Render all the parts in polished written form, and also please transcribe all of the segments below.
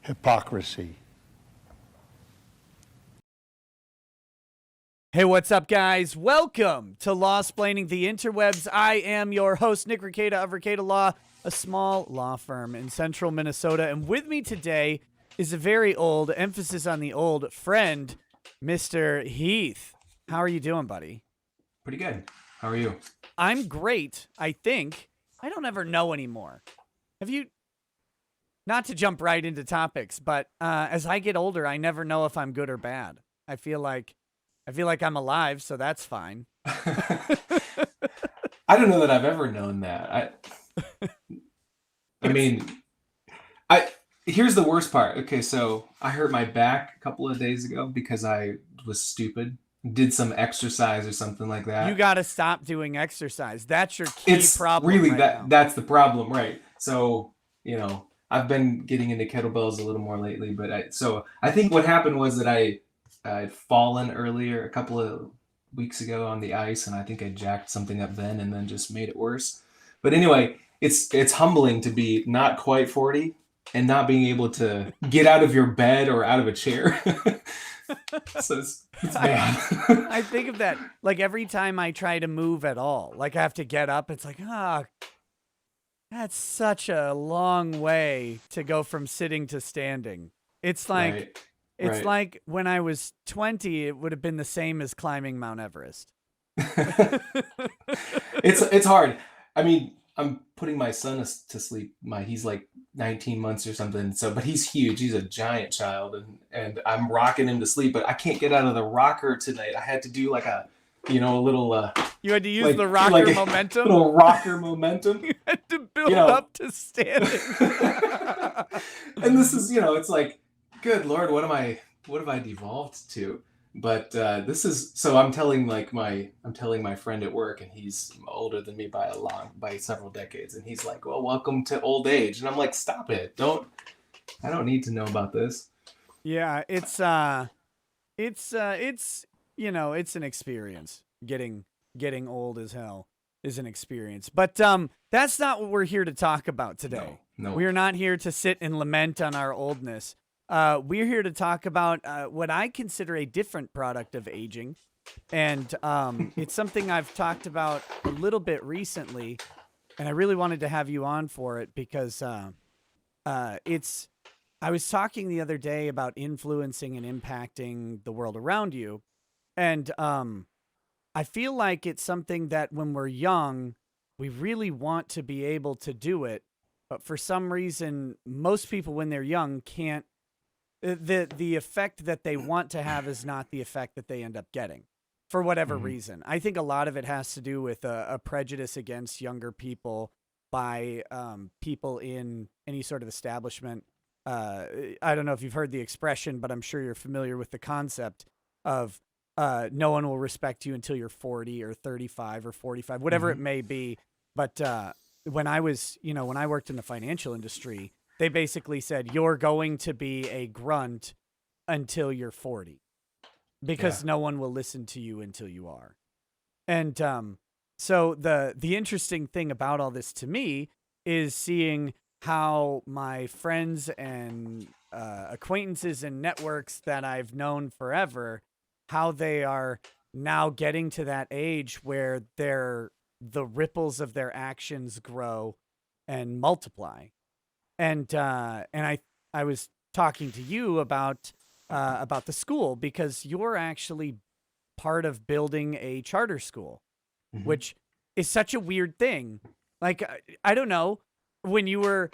Hypocrisy. Hey, what's up, guys? Welcome to Lawsplaining the Interwebs. I am your host, Nick Rekieta of Rekieta Law, a small law firm in central Minnesota. And with me today is a very old, emphasis on the old, friend, Mr. Heith. How are you doing, buddy? Pretty good. How are you? I'm great, I think. I don't ever know anymore. Have you... Not to jump right into topics, but as I get older, I never know if I'm good or bad. I feel like I'm alive, so that's fine. I don't know that I've ever known that. Here's the worst part. Okay, so I hurt my back a couple of days ago because I was stupid. Did some exercise or something like that. You got to stop doing exercise. That's your key problem. Really right that now. That's the problem, right? So, I've been getting into kettlebells a little more lately, but I think what happened was that I'd fallen earlier a couple of weeks ago on the ice, and I think I jacked something up then and then just made it worse. But anyway, it's humbling to be not quite 40 and not being able to get out of your bed or out of a chair. So it's bad. I think of that like every time I try to move at all. Like I have to get up. It's like, that's such a long way to go from sitting to standing. It's like... Right. It's like when I was 20, it would have been the same as climbing Mount Everest. It's hard. I mean, I'm putting my son to sleep. He's like 19 months or something. But he's huge. He's a giant child, and I'm rocking him to sleep. But I can't get out of the rocker tonight. I had to do like a little. You had to use the rocker momentum. Little rocker momentum. You had to build up to standing. And this is, it's like, good Lord, what have I devolved to? But this is so I'm telling my friend at work, and he's older than me by several decades, and he's like, well, welcome to old age. And I'm like, stop it. I don't need to know about this. Yeah, it's an experience. Getting old as hell is an experience. But that's not what we're here to talk about today. No. We are not here to sit and lament on our oldness. We're here to talk about what I consider a different product of aging. And it's something I've talked about a little bit recently, and I really wanted to have you on for it because I was talking the other day about influencing and impacting the world around you. And I feel like it's something that when we're young, we really want to be able to do it. But for some reason, most people when they're young can't. The effect that they want to have is not the effect that they end up getting for whatever reason. I think a lot of it has to do with a prejudice against younger people by people in any sort of establishment. I don't know if you've heard the expression, but I'm sure you're familiar with the concept of no one will respect you until you're 40 or 35 or 45, whatever it may be. But when I worked in the financial industry, they basically said, you're going to be a grunt until you're 40 because no one will listen to you until you are. And so the interesting thing about all this to me is seeing how my friends and acquaintances and networks that I've known forever, how they are now getting to that age where the ripples of their actions grow and multiply. And I was talking to you about the school because you're actually part of building a charter school, which is such a weird thing. Like, I don't know, when you were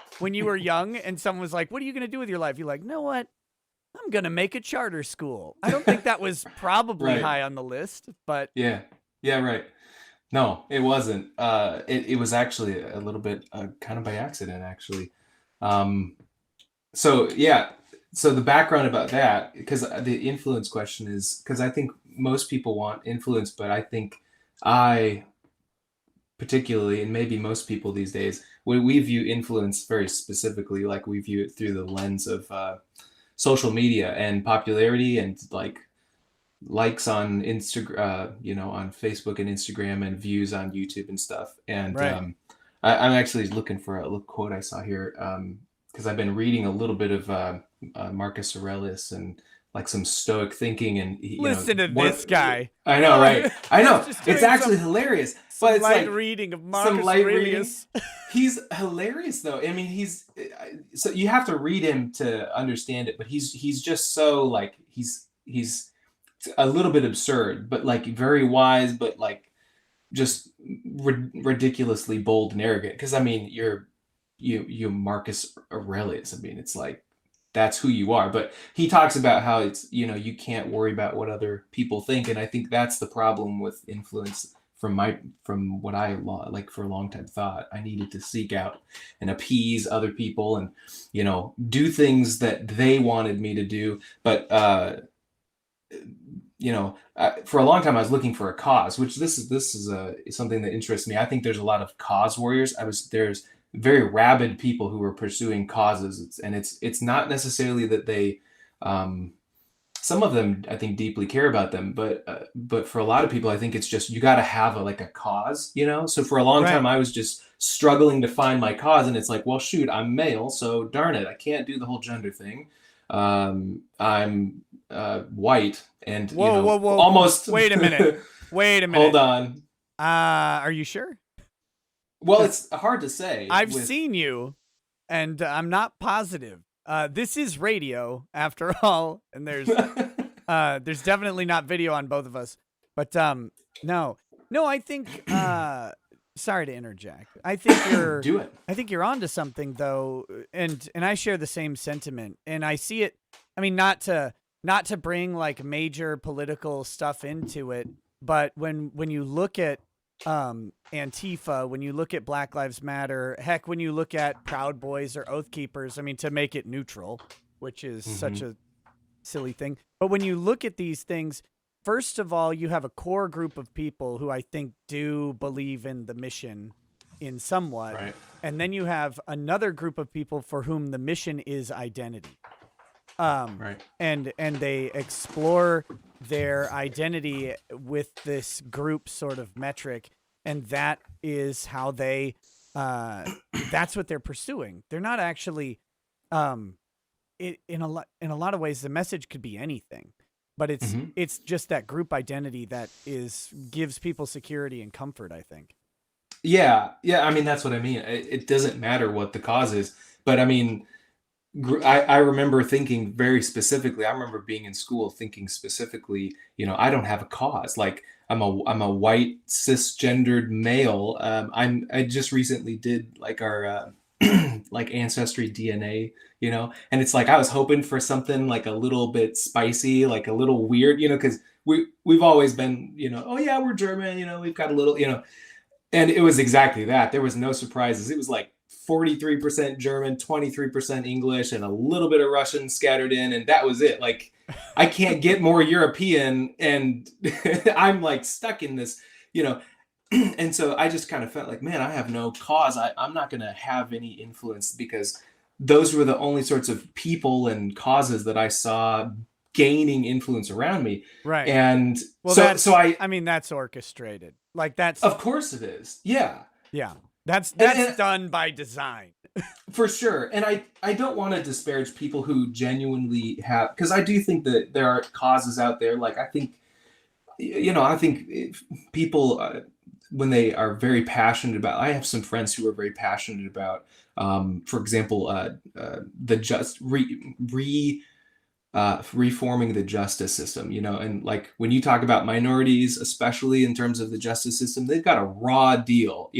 young and someone was like, what are you going to do with your life? You're like, know what? I'm going to make a charter school. I don't think that was probably high on the list, but Yeah, right. No, it wasn't. It was actually a little bit kind of by accident, actually. So the background about that, because the influence question is, because I think most people want influence, but I think I particularly, and maybe most people these days, we view influence very specifically, like we view it through the lens of social media and popularity and like likes on Instagram, on Facebook and Instagram, and views on YouTube and stuff. And Right. I'm actually looking for a little quote I saw here, because I've been reading a little bit of Marcus Aurelius and like some Stoic thinking, and Listen to one. this guy. I know, right? I He's know. just It's doing actually hilarious, but some it's light like reading of some Marcus light reading. Aurelius. He's hilarious though. I mean, so you have to read him to understand it, but he's just so like he's a little bit absurd, but like very wise, but like just ridiculously bold and arrogant. Because I mean, you Marcus Aurelius. I mean, it's like that's who you are. But he talks about how it's you can't worry about what other people think, and I think that's the problem with influence. From what I like for a long time thought, I needed to seek out and appease other people and do things that they wanted me to do. But for a long time I was looking for a cause, which this is something that interests me. I think there's a lot of cause warriors. There's very rabid people who are pursuing causes, and it's not necessarily that they some of them I think deeply care about them, but for a lot of people I think it's just you got to have like a cause. So for a long time Right. I was just struggling to find my cause, and it's like, well, shoot, I'm male, so darn it, I can't do the whole gender thing. I'm white, and Whoa, whoa, whoa. almost. Wait a minute. Wait a minute. Hold on. Are you sure? Well, it's hard to say. I've seen you, and I'm not positive. This is radio after all, and there's definitely not video on both of us. But no, I think. Sorry to interject. I think you're. Do it. I think you're onto something though, and I share the same sentiment, and I see it. I mean, not to bring like major political stuff into it, but when you look at Antifa, when you look at Black Lives Matter, heck, when you look at Proud Boys or Oath Keepers, I mean, to make it neutral, which is such a silly thing. But when you look at these things, first of all, you have a core group of people who I think do believe in the mission in somewhat. Right. And then you have another group of people for whom the mission is identity. Right. And they explore their identity with this group sort of metric, and that is how they that's what they're pursuing. They're not actually in a lot of ways the message could be anything, but it's just that group identity that gives people security and comfort, I think. Yeah, I mean that's what I mean. It doesn't matter what the cause is, but I mean I remember thinking very specifically. I remember being in school thinking specifically, I don't have a cause. Like I'm a white cisgendered male. I just recently did like our like ancestry DNA, and it's like I was hoping for something like a little bit spicy, like a little weird, because we've always been, oh yeah, we're German, we've got a little, and it was exactly that. There was no surprises. It was like 43% German, 23% English, and a little bit of Russian scattered in, and that was it. Like, I can't get more European, and I'm like stuck in this, And so I just kind of felt like, man, I have no cause. I'm not going to have any influence, because those were the only sorts of people and causes that I saw gaining influence around me. Right. And well, I mean, that's orchestrated. Like that's. Of course it is. Yeah. Yeah. That's done by design. For sure. And I don't want to disparage people who genuinely have, because I do think that there are causes out there. Like, I think, I think if people, when they are very passionate about, I have some friends who are very passionate about, for example, reforming the justice system, and like when you talk about minorities, especially in terms of the justice system, they've got a raw deal,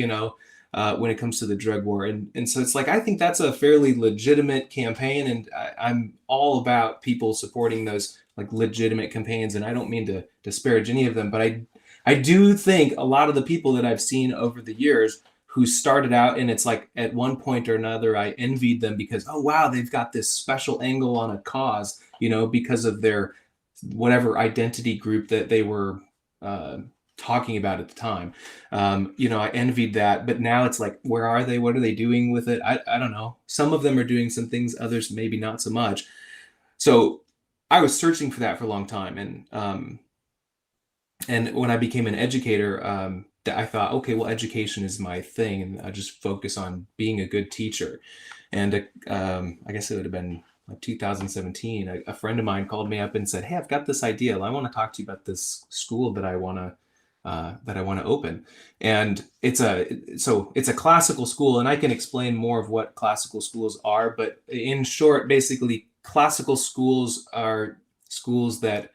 when it comes to the drug war. And so it's like, I think that's a fairly legitimate campaign, and I'm all about people supporting those like legitimate campaigns. And I don't mean to disparage any of them, but I do think a lot of the people that I've seen over the years who started out, and it's like at one point or another, I envied them because, oh, wow, they've got this special angle on a cause, because of their whatever identity group that they were talking about at the time. I envied that, but now it's like, where are they? What are they doing with it? I don't know. Some of them are doing some things, others maybe not so much. So I was searching for that for a long time. And And when I became an educator, I thought, okay, well, education is my thing, and I just focus on being a good teacher. And I guess it would have been like 2017. A friend of mine called me up and said, "Hey, I've got this idea. I want to talk to you about this school that I want to open." And it's a classical school, and I can explain more of what classical schools are. But in short, basically, classical schools are schools that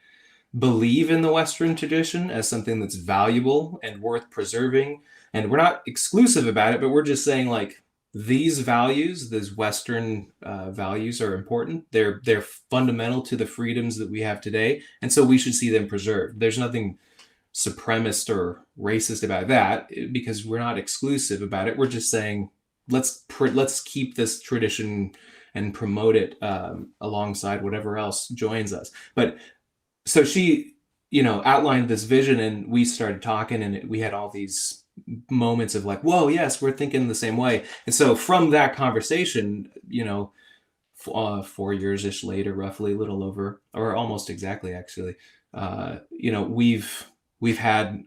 believe in the Western tradition as something that's valuable and worth preserving. And we're not exclusive about it, but we're just saying like these values, these Western values are important. They're fundamental to the freedoms that we have today, and so we should see them preserved. There's nothing supremacist or racist about that because we're not exclusive about it. We're just saying let's keep this tradition and promote it alongside whatever else joins us. But so she, outlined this vision, and we started talking, and we had all these moments of like, whoa, yes, we're thinking the same way. And so from that conversation, 4 years ish later, roughly, a little over, or almost exactly, actually, we've had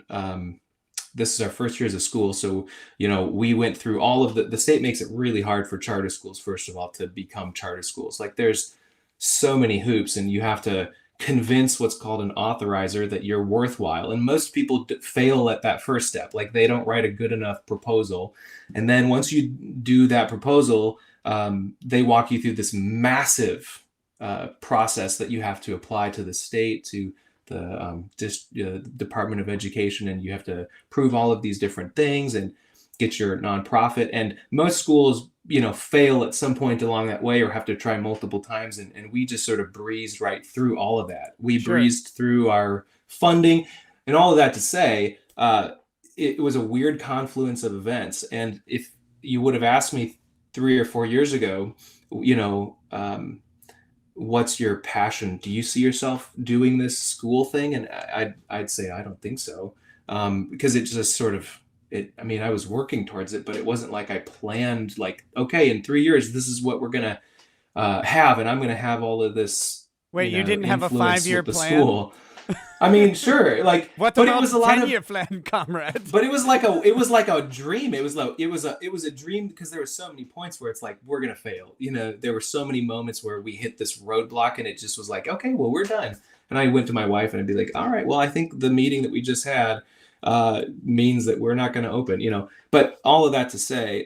this is our first year as a school. So, we went through all of the state makes it really hard for charter schools, first of all, to become charter schools. Like there's so many hoops, and you have to convince what's called an authorizer that you're worthwhile. And most people fail at that first step. Like they don't write a good enough proposal. And then once you do that proposal, they walk you through this massive process that you have to apply to the state, to the Department of Education, and you have to prove all of these different things and get your nonprofit. And most schools, fail at some point along that way or have to try multiple times. And we just sort of breezed right through all of that. We Sure. breezed through our funding and all of that to say, it was a weird confluence of events. And if you would have asked me 3 or 4 years ago, what's your passion? Do you see yourself doing this school thing? And I'd say I don't think so, because it just sort of I mean, I was working towards it, but it wasn't like I planned like, okay, in 3 years this is what we're gonna have, and I'm gonna have all of this, Wait, you didn't have a influence 5-year with the plan? school. I mean, sure, like, What but it about was the a lot of 10-year plan, comrade? but it was like a dream. It was a dream because there were so many points where it's like we're gonna fail. There were so many moments where we hit this roadblock, and it just was like, okay, well, we're done. And I went to my wife and I'd be like, all right, well, I think the meeting that we just had means that we're not going to open. But all of that to say,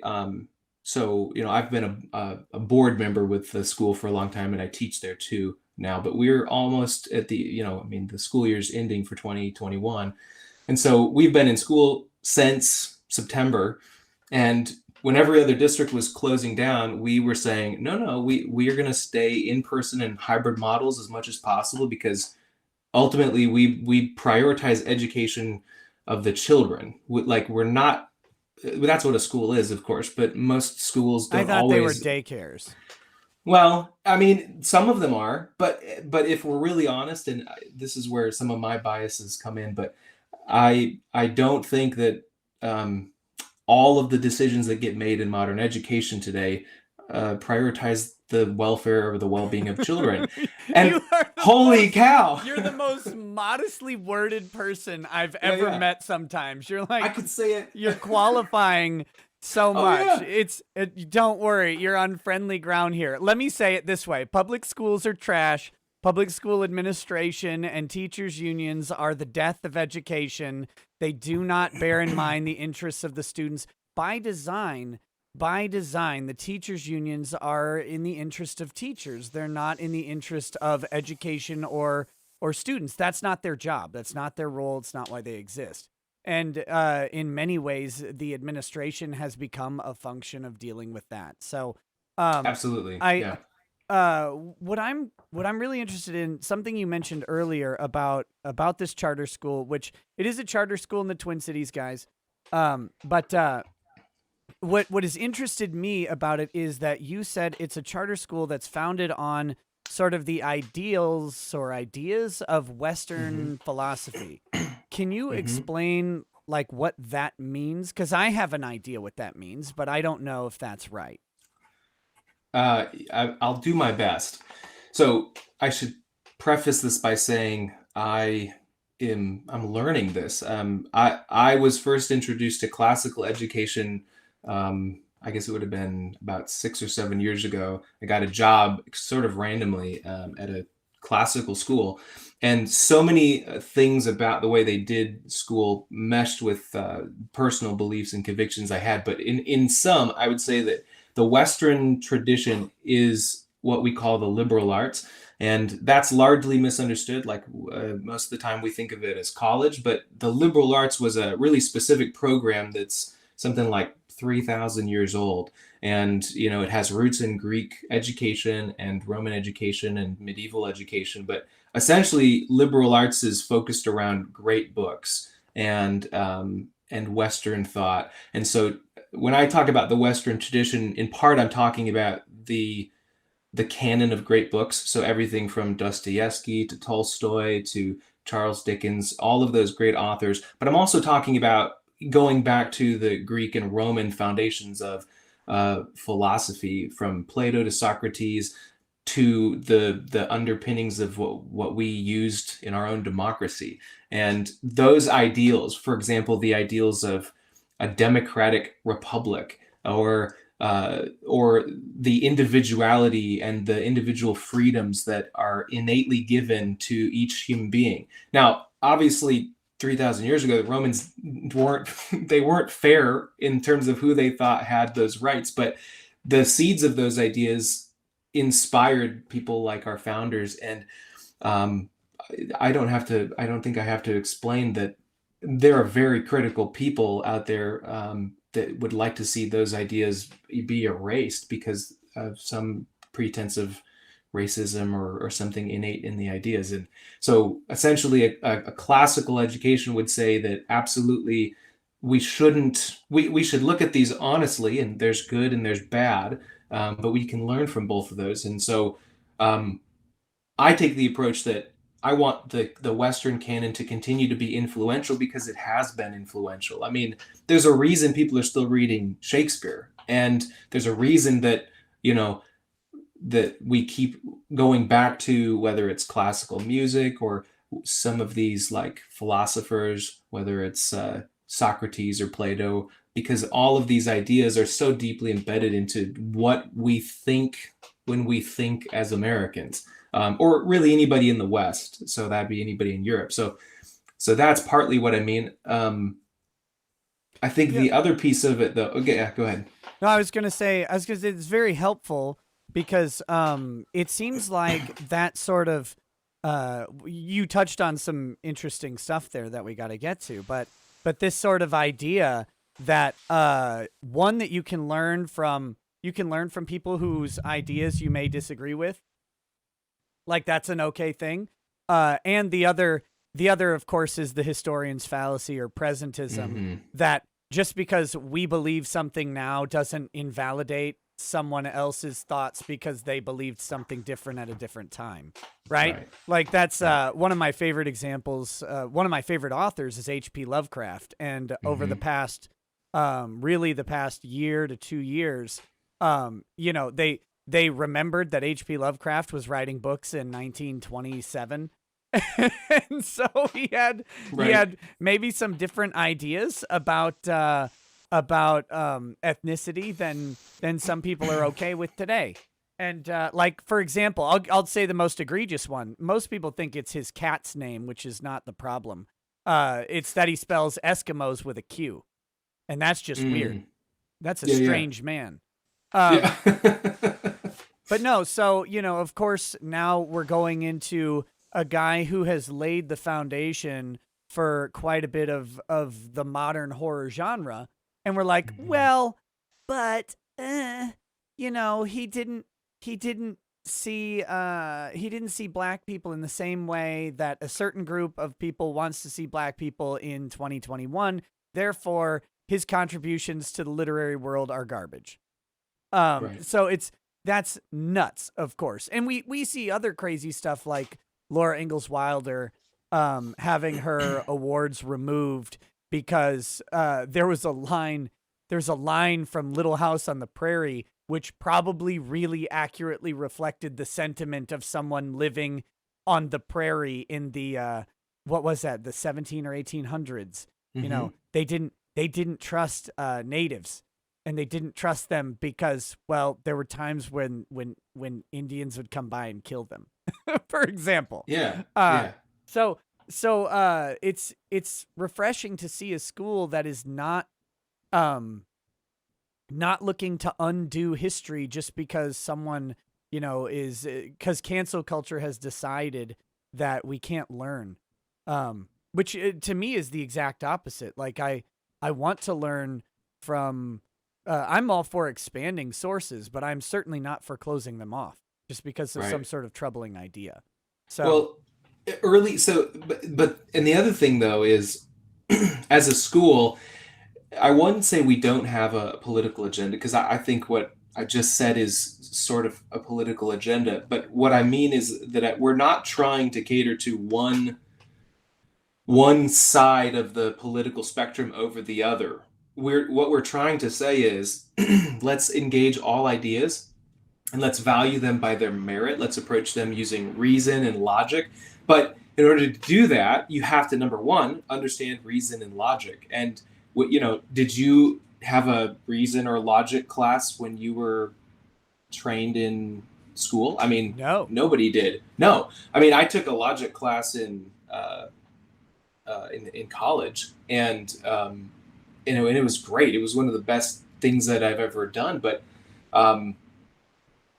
so I've been a board member with the school for a long time, and I teach there too now. But we're almost at I mean, the school year's ending for 2021. And so we've been in school since September. And when every other district was closing down, we were saying, no, no, we are going to stay in person and hybrid models as much as possible, because ultimately we prioritize education of the children. Like we're not, that's what a school is, of course, but most schools I don't thought they were always. daycares. Well, I mean, some of them are, but if we're really honest, and this is where some of my biases come in, but I don't think that all of the decisions that get made in modern education today prioritize the welfare or the well-being of children. And You are the holy most, cow, you're the most modestly worded person I've yeah, ever yeah, met sometimes. You're I like, could say it. you're qualifying so Oh much. yeah, Don't worry, you're on friendly ground here. Let me say it this way. Public schools are trash. Public school administration and teachers unions are the death of education. They do not bear in mind the interests of the students by design. By design, the teachers unions are in the interest of teachers. They're not in the interest of education or students. That's not their job. That's not their role. It's not why they exist. And in many ways, the administration has become a function of dealing with that. So, um, absolutely, I yeah. what I'm really interested in, something you mentioned earlier about this charter school, which it is a charter school in the Twin Cities, guys. But what has interested me about it is that you said it's a charter school that's founded on sort of the ideals or ideas of Hmm. Western philosophy. Can you Hmm. explain like what that means? Because I have an idea what that means, but I don't know if that's right. I'll do my best. So I should preface this by saying I'm learning this. I was first introduced to classical education. I guess it would have been about 6 or 7 years ago. I got a job sort of randomly at a classical school, and so many things about the way they did school meshed with personal beliefs and convictions I had. But in some, I would say that the Western tradition is what we call the liberal arts, and that's largely misunderstood. Like most of the time, we think of it as college, but the liberal arts was a really specific program that's something like 3,000 years old. And, it has roots in Greek education and Roman education and medieval education. But essentially, liberal arts is focused around great books and Western thought. And so when I talk about the Western tradition, in part, I'm talking about the canon of great books. So everything from Dostoevsky to Tolstoy to Charles Dickens, all of those great authors. But I'm also talking about going back to the Greek and Roman foundations of philosophy, from Plato to Socrates to the underpinnings of what we used in our own democracy. And those ideals, for example, the ideals of a democratic republic, or the individuality and the individual freedoms that are innately given to each human being. Now, obviously, 3,000 years ago, the Romans weren't fair in terms of who they thought had those rights, but the seeds of those ideas inspired people like our founders. And um, I don't think I have to explain that there are very critical people out there that would like to see those ideas be erased because of some pretense of racism or something innate in the ideas. And so essentially a classical education would say that absolutely we should look at these honestly, and there's good and there's bad, but we can learn from both of those. And so um, I take the approach that I want the Western canon to continue to be influential because it has been influential. I mean, there's a reason people are still reading Shakespeare, and there's a reason that you know that we keep going back to, whether it's classical music or some of these like philosophers, whether it's Socrates or Plato, because all of these ideas are so deeply embedded into what we think when we think as Americans, or really anybody in the West. So that'd be anybody in Europe. So that's partly what I mean. I think Yeah. the other piece of it, though. Okay, yeah, go ahead. No, I was gonna say it's very helpful because it seems like that sort of you touched on some interesting stuff there that we got to get to, but this sort of idea that one that you can learn from people whose ideas you may disagree with, like that's an okay thing. And the other, of course, is the historian's fallacy or presentism, Hmm. that just because we believe something now doesn't invalidate someone else's thoughts because they believed something different at a different time, right? Right. Like that's Right. one of my favorite examples. One of my favorite authors is H.P. Lovecraft, and over the Hmm. past, really the past year to 2 years, they remembered that H.P. Lovecraft was writing books in 1927. And so he Right. had maybe some different ideas about ethnicity than some people are okay with today. And like for example, I'll say the most egregious one. Most people think it's his cat's name, which is not the problem. It's that he spells Eskimos with a Q, and that's just weird. Mm. That's a Yeah. Yeah. strange man. Um, Yeah. but no, so, of course, now we're going into a guy who has laid the foundation for quite a bit of the modern horror genre. And we're like, Mhm. well, but, he didn't he didn't see black people in the same way that a certain group of people wants to see black people in 2021. Therefore, his contributions to the literary world are garbage. Right. So that's nuts, of course. And we see other crazy stuff like Laura Ingalls Wilder having her awards removed because there's a line from Little House on the Prairie which probably really accurately reflected the sentiment of someone living on the prairie in the what was that, the 17 or 1800s. Mm-hmm. They didn't trust natives, and they didn't trust them because, well, there were times when Indians would come by and kill them, for example. Yeah. uh Yeah. so it's refreshing to see a school that is um not looking to undo history just because someone, is because cancel culture has decided that we can't learn. Which to me is the exact opposite. Like I want to learn from. I'm all for expanding sources, but I'm certainly not for closing them off just because of some Right. sort of troubling idea. So Well, early. So, and the other thing though is, as a school, I wouldn't say we don't have a political agenda because I think what I just said is sort of a political agenda. But what I mean is that we're not trying to cater to one side of the political spectrum over the other. What we're trying to say is let's engage all ideas and let's value them by their merit. Let's approach them using reason and logic. But in order to do that, you have to, number one, understand reason and logic. And did you have a reason or logic class when you were trained in school? I mean, no. nobody did. No, I mean, I took a logic class in college, and and it was great. It was one of the best things that I've ever done. But um,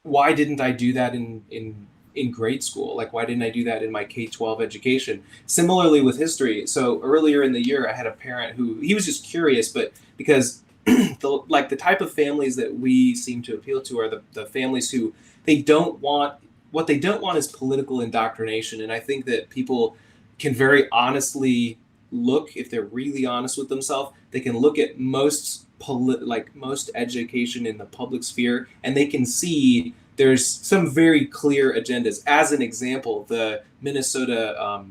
why didn't I do that in grade school? Like, why didn't I do that in my K-12 education? Similarly with history. So earlier in the year, I had a parent who he was just curious, but because the type of families that we seem to appeal to are the families who they don't want what they don't want is political indoctrination. And I think that people can very honestly look, if they're really honest with themselves, they can look at most education in the public sphere, and they can see there's some very clear agendas. As an example, the Minnesota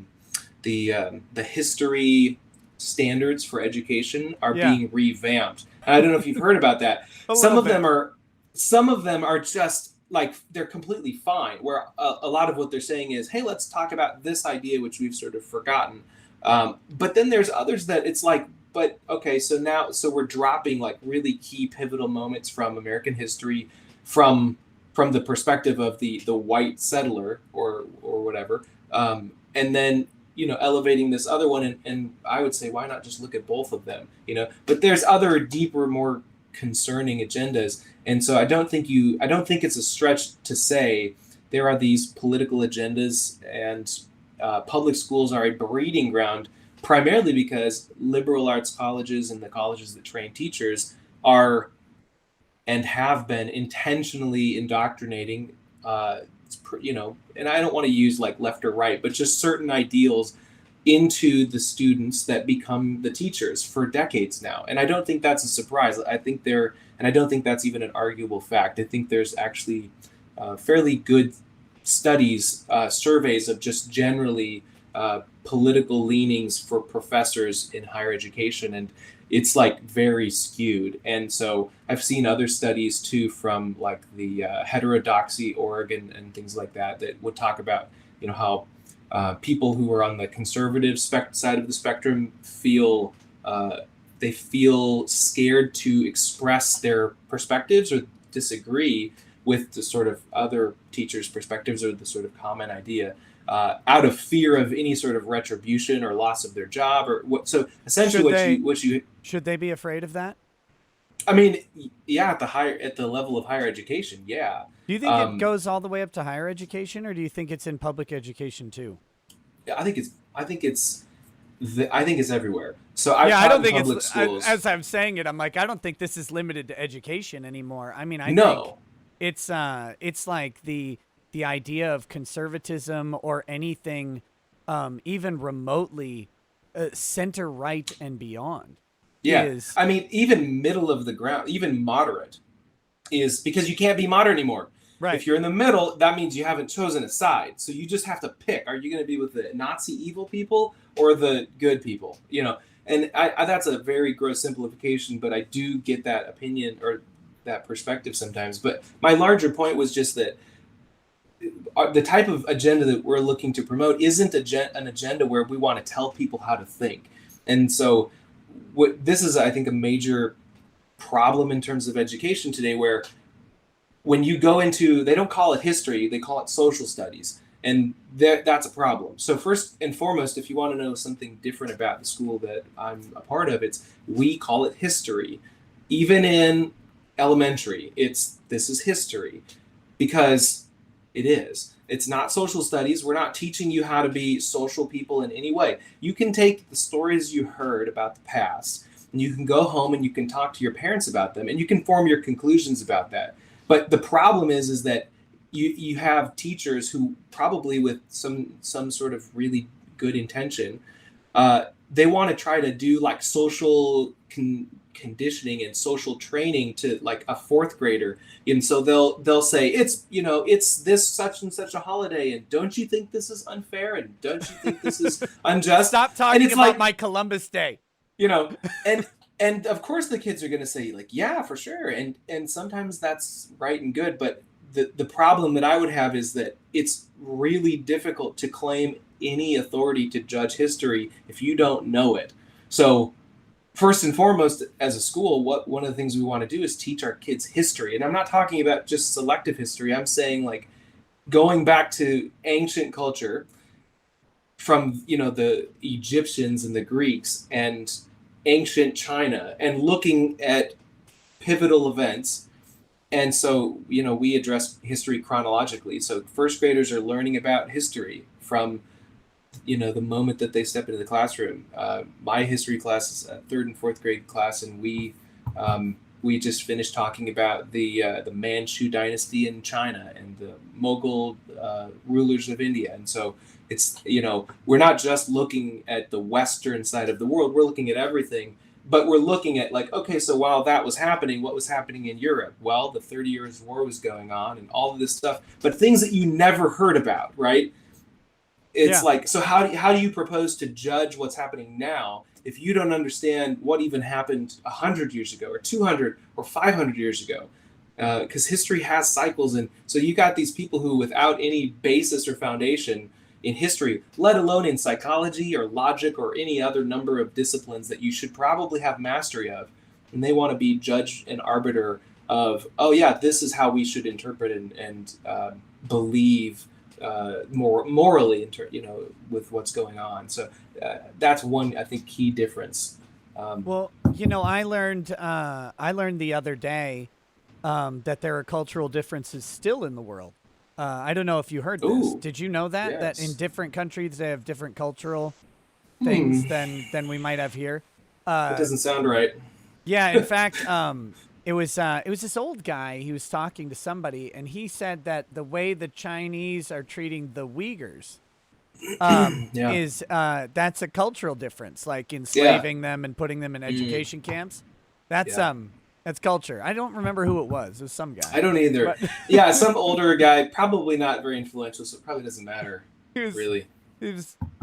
the history standards for education are Yeah. being revamped. I don't know if you've heard about that. A Some little of bit. them are just like they're completely fine. Where a lot of what they're saying is, hey, let's talk about this idea which we've sort of forgotten. But then there's others that it's like, but okay, so we're dropping like really key pivotal moments from American history from the perspective of the white settler or whatever, and then elevating this other one, and I would say why not just look at both of them, but there's other deeper, more concerning agendas. And so I don't think it's a stretch to say there are these political agendas, and public schools are a breeding ground primarily because liberal arts colleges and the colleges that train teachers are and have been intentionally indoctrinating, and I don't want to use like left or right, but just certain ideals into the students that become the teachers for decades now. And I don't think that's a surprise. And I don't think that's even an arguable fact. I think there's actually fairly good studies, surveys of just generally political leanings for professors in higher education, and it's like very skewed. And so I've seen other studies too from like the heterodoxy org and things like that would talk about how people who are on the conservative side of the spectrum feel they feel scared to express their perspectives or disagree with the sort of other teachers' perspectives or the sort of common idea, out of fear of any sort of retribution or loss of their job or what. So essentially, Should they be afraid of that? I mean, yeah, at the level of higher education, yeah. Do you think it Um, goes all the way up to higher education, or do you think it's in public education too? I think it's everywhere. So I've Yeah, I taught don't in think it's public schools. as I'm saying it. I'm like, I don't think this is limited to education anymore. I mean, I think No, it's like the idea of conservatism or anything, even remotely center right and beyond yeah. is I mean, even middle of the ground, even moderate, is because you can't be moderate anymore. right. If you're in the middle, that means you haven't chosen a side. So you just have to pick. Are you going to be with the Nazi evil people or the good people? And that's a very gross simplification, but I do get that opinion or that perspective sometimes. But my larger point was just that the type of agenda that we're looking to promote isn't an agenda where we want to tell people how to think. And so this is, I think, a major problem in terms of education today, where when you go into, they don't call it history, they call it social studies. And that's a problem. So first and foremost, if you want to know something different about the school that I'm a part of, we call it history. Even in elementary, this is history, because it is. It's not social studies. We're not teaching you how to be social people in any way. You can take the stories you heard about the past, and you can go home and you can talk to your parents about them, and you can form your conclusions about that. But the problem is that you have teachers who, probably with some sort of really good intention, they want to try to do like social conditioning and social training to like a fourth grader, and so they'll say, it's this such and such a holiday, and don't you think this is unfair, and don't you think this is unjust? Stop talking about my Columbus Day. You know, and of course the kids are going to say, like, yeah, for sure, and sometimes that's right and good, but the problem that I would have is that it's really difficult to claim any authority to judge history if you don't know it. So first and foremost, as a school, one of the things we want to do is teach our kids history. And I'm not talking about just selective history. I'm saying, like, going back to ancient culture from, the Egyptians and the Greeks and ancient China, and looking at pivotal events. And so, we address history chronologically. So first graders are learning about history from, the moment that they step into the classroom. My history class is a third and fourth grade class, and we just finished talking about the Manchu dynasty in China and the Mughal rulers of India. And so it's, we're not just looking at the Western side of the world, we're looking at everything. But we're looking at, like, okay, so while that was happening, what was happening in Europe? Well, the 30 Years' War was going on and all of this stuff, but things that you never heard about, right? It's like, so how do you propose to judge what's happening now if you don't understand what even happened 100 years ago or 200 or 500 years ago? Because history has cycles, and so you got these people who, without any basis or foundation in history, let alone in psychology or logic or any other number of disciplines that you should probably have mastery of, and they want to be judge and arbiter of, oh yeah, this is how we should interpret and believe more morally, with what's going on. So that's one, I think, key difference. Well, I learned the other day that there are cultural differences still in the world. I don't know if you heard this. Ooh, Did you know that? yes. That in different countries they have different cultural things than we might have here. That doesn't sound right. Yeah, in fact, it was this old guy. He was talking to somebody, and he said that the way the Chinese are treating the Uyghurs is that's a cultural difference, like enslaving them and putting them in education camps. That's culture. I don't remember who it was. It was some guy. I don't either. But Yeah, some older guy, probably not very influential, so it probably doesn't matter, really.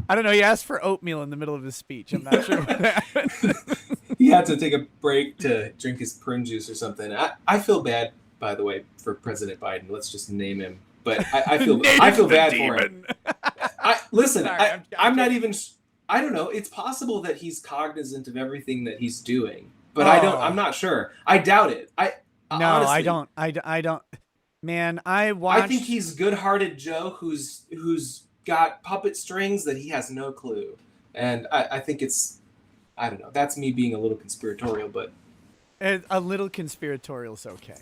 I don't know. He asked for oatmeal in the middle of his speech. I'm not sure what happened. He had to take a break to drink his prune juice or something. I feel bad, by the way, for President Biden. Let's just name him. But I feel bad for him. Listen, Sorry, I'm not even. I don't know. It's possible that he's cognizant of everything that he's doing, but I'm not sure. I doubt it. Honestly, I don't. Man, I watched. I think he's good-hearted Joe who's got puppet strings that he has no clue, and I think it's. I don't know. That's me being a little conspiratorial, but a little conspiratorial is okay.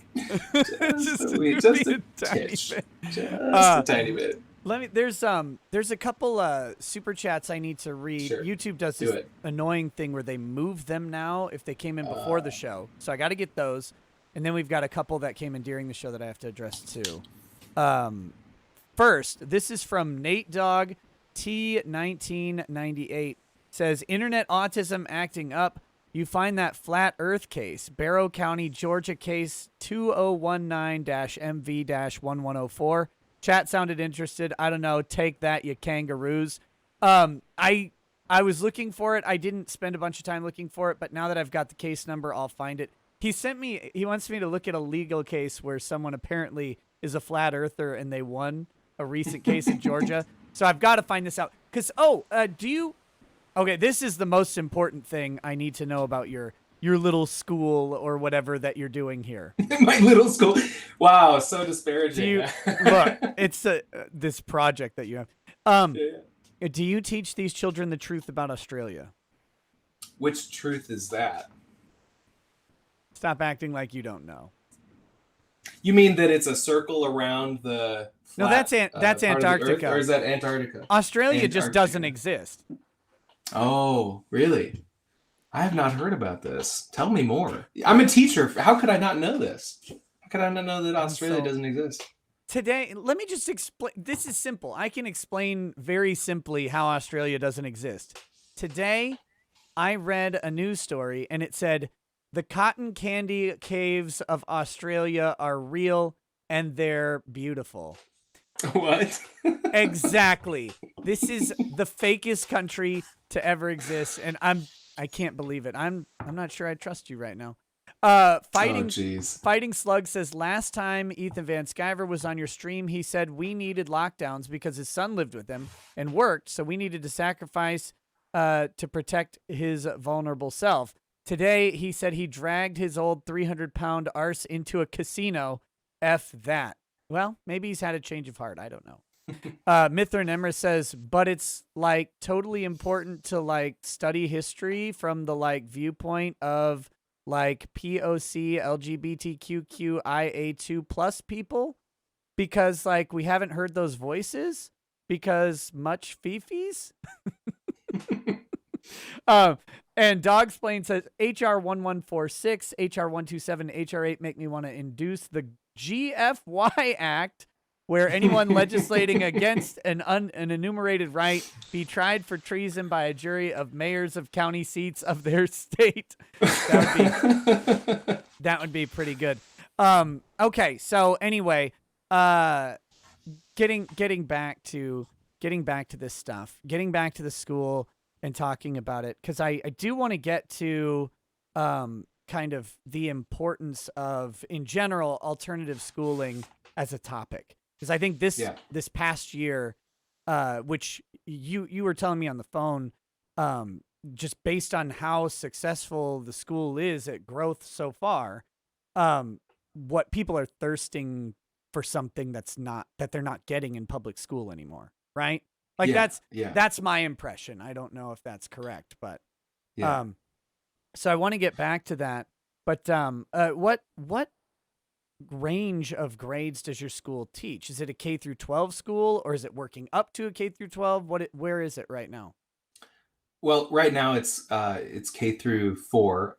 just a tiny bit. There's a couple super chats I need to read. Sure. YouTube does this annoying thing where they move them now if they came in before the show, so I got to get those. And then we've got a couple that came in during the show that I have to address too. First, this is from Nate Dog T1998. Says, internet autism acting up. You find that flat earth case. Barrow County, Georgia case 2019-MV-1104. Chat sounded interested. I don't know. Take that, you kangaroos. I was looking for it. I didn't spend a bunch of time looking for it, but now that I've got the case number, I'll find it. He wants me to look at a legal case where someone apparently is a flat earther and they won. a recent case in Georgia. So I've got to find this out. Because, okay, this is the most important thing I need to know about your little school or whatever that you're doing here. My little school. Wow, so Do disparaging. you, look, it's this project that you have. Um, Yeah. do you teach these children the truth about Australia? Which truth is that? Stop acting like you don't know. You mean that it's a circle around the No, flat that's part of the Earth, Antarctica. or is that Antarctica? Australia just Antarctica. doesn't exist. Oh, really? I have not heard about this. Tell me more. I'm a teacher. How could I not know this? How could I not know that Australia doesn't exist? Today, let me just explain. This is simple. I can explain very simply how Australia doesn't exist. Today, I read a news story and it said the cotton candy caves of Australia are real and they're beautiful. What? Exactly. This is the fakest country to ever exist, and I can't believe it. I'm not sure I trust you right now. Fighting Slug says last time Ethan Van Sciver was on your stream, he said we needed lockdowns because his son lived with him and worked, so we needed to sacrifice to protect his vulnerable self. Today, he said he dragged his old 300-pound arse into a casino. F that. Well, maybe he's had a change of heart. I don't know. Mithran Emmer says, but it's like totally important to like study history from the like viewpoint of like POC LGBTQIA2 plus people because like we haven't heard those voices because much fifis. And Dogsplain says HR 1146, HR 127, HR 8 make me want to induce the GFY Act, where anyone legislating against an enumerated right be tried for treason by a jury of mayors of county seats of their state. That would be pretty good. Okay, so anyway, getting back to this stuff, getting back to the school and talking about it, because I do want to get to kind of the importance of, in general, alternative schooling as a topic. Because I think this past year, which you were telling me on the phone, just based on how successful the school is at growth so far, what people are thirsting for something that they're not getting in public school anymore, right? Like that's my impression. I don't know if that's correct, but so I want to get back to that. But what range of grades does your school teach? Is it a K through 12 school, or is it working up to a K through 12? Where is it right now? Well, right now it's K through 4.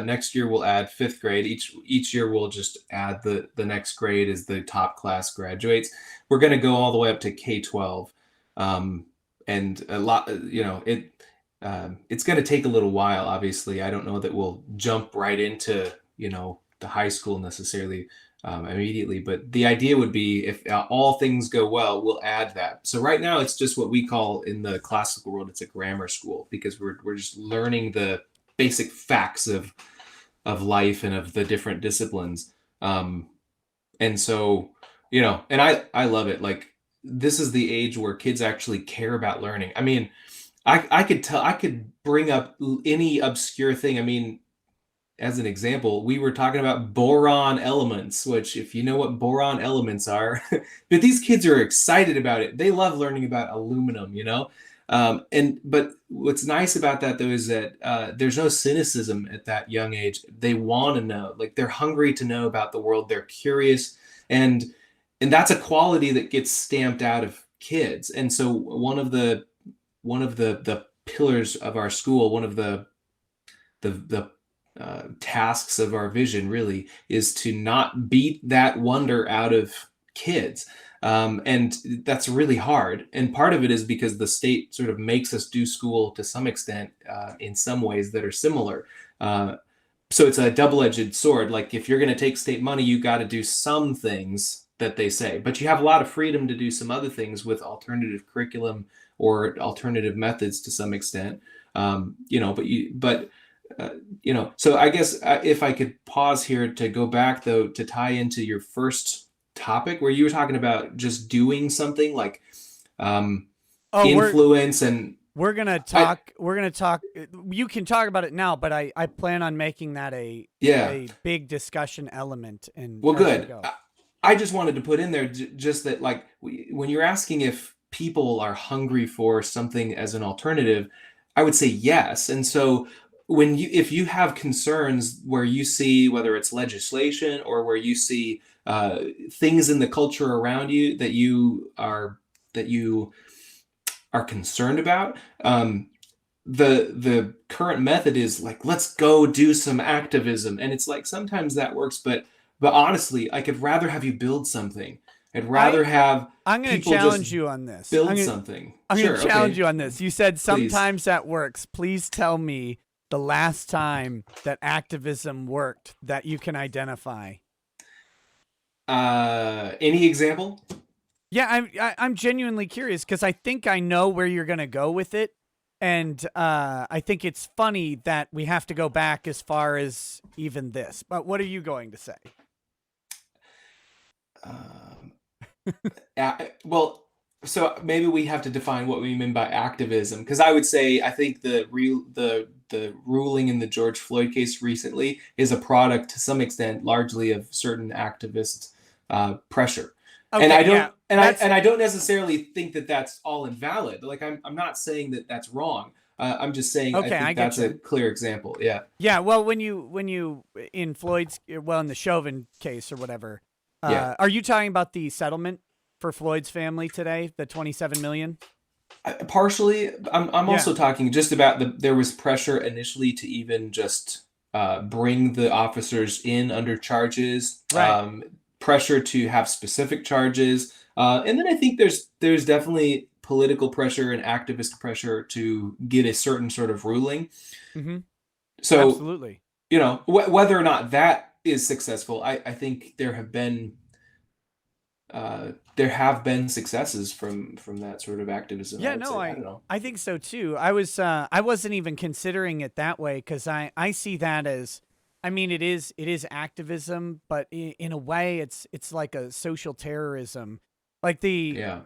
Next year we'll add 5th grade. Each year we'll just add the next grade as the top class graduates. We're going to go all the way up to K-12. And a lot, it's going to take a little while. Obviously, I don't know that we'll jump right into, the high school necessarily immediately, but the idea would be if all things go well, we'll add that. So right now it's just what we call in the classical world, it's a grammar school, because we're just learning the basic facts of life and of the different disciplines. And so, and I love it. Like, this is the age where kids actually care about learning. I mean, I could bring up any obscure thing. I mean, as an example, we were talking about boron elements, which, if you know what boron elements are, but these kids are excited about it. They love learning about aluminum, but what's nice about that, though, is that there's no cynicism at that young age. They want to know, like, they're hungry to know about the world. They're curious, and that's a quality that gets stamped out of kids. And so one of the pillars of our school, one of the tasks of our vision really is to not beat that wonder out of kids. And that's really hard. And part of it is because the state sort of makes us do school to some extent in some ways that are similar. So it's a double-edged sword. Like, if you're going to take state money, you got to do some things that they say, but you have a lot of freedom to do some other things with alternative curriculum or alternative methods to some extent. So I guess if I could pause here to go back, though, to tie into your first topic where you were talking about just doing something like um, Oh, influence and we're gonna I talk. We're gonna talk. You can talk about it now, but I plan on making that yeah. a big discussion element and Well, as we good. go. I just wanted to put in there just that, like, when you're asking if people are hungry for something as an alternative, I would say yes. And so, if you have concerns where you see whether it's legislation or where you see things in the culture around you that you are concerned about, the current method is like, let's go do some activism, and it's like sometimes that works, but honestly, I could rather have you build something. I'd I rather have I'm gonna people just challenge you on this. build something. I'm gonna Sure, challenge okay, you on this. You said please. sometimes that works. Please tell me the last time that activism worked that you can identify. Any example? Yeah, I'm genuinely curious because I think I know where you're gonna go with it, and I think it's funny that we have to go back as far as even this. But what are you going to say? Um, well, so maybe we have to define what we mean by activism, because I would say I think the ruling in the George Floyd case recently is a product to some extent, largely of certain activist pressure, and Okay, yeah, that's I don't necessarily think that that's all invalid. Like I'm not saying that that's wrong. I'm just saying I okay. I think get that's a you. clear example. Yeah, Yeah, well, when you in Floyd's, well, in the Chauvin case or whatever, yeah. are you talking about the settlement for Floyd's family today, the 27 million? Partially, I'm Yeah, also talking just about there was pressure initially to even just bring the officers in under charges, right. pressure to have specific charges, and then I think there's definitely political pressure and activist pressure to get a certain sort of ruling. Mm-hmm. So, Absolutely. whether or not that is successful, I think there have been successes from that sort of activism. I Yeah, would no, say. I don't know. I think so too. I wasn't even considering it that way because I see that as, I mean, it is activism, but in a way, it's like a social terrorism. Like the Yeah.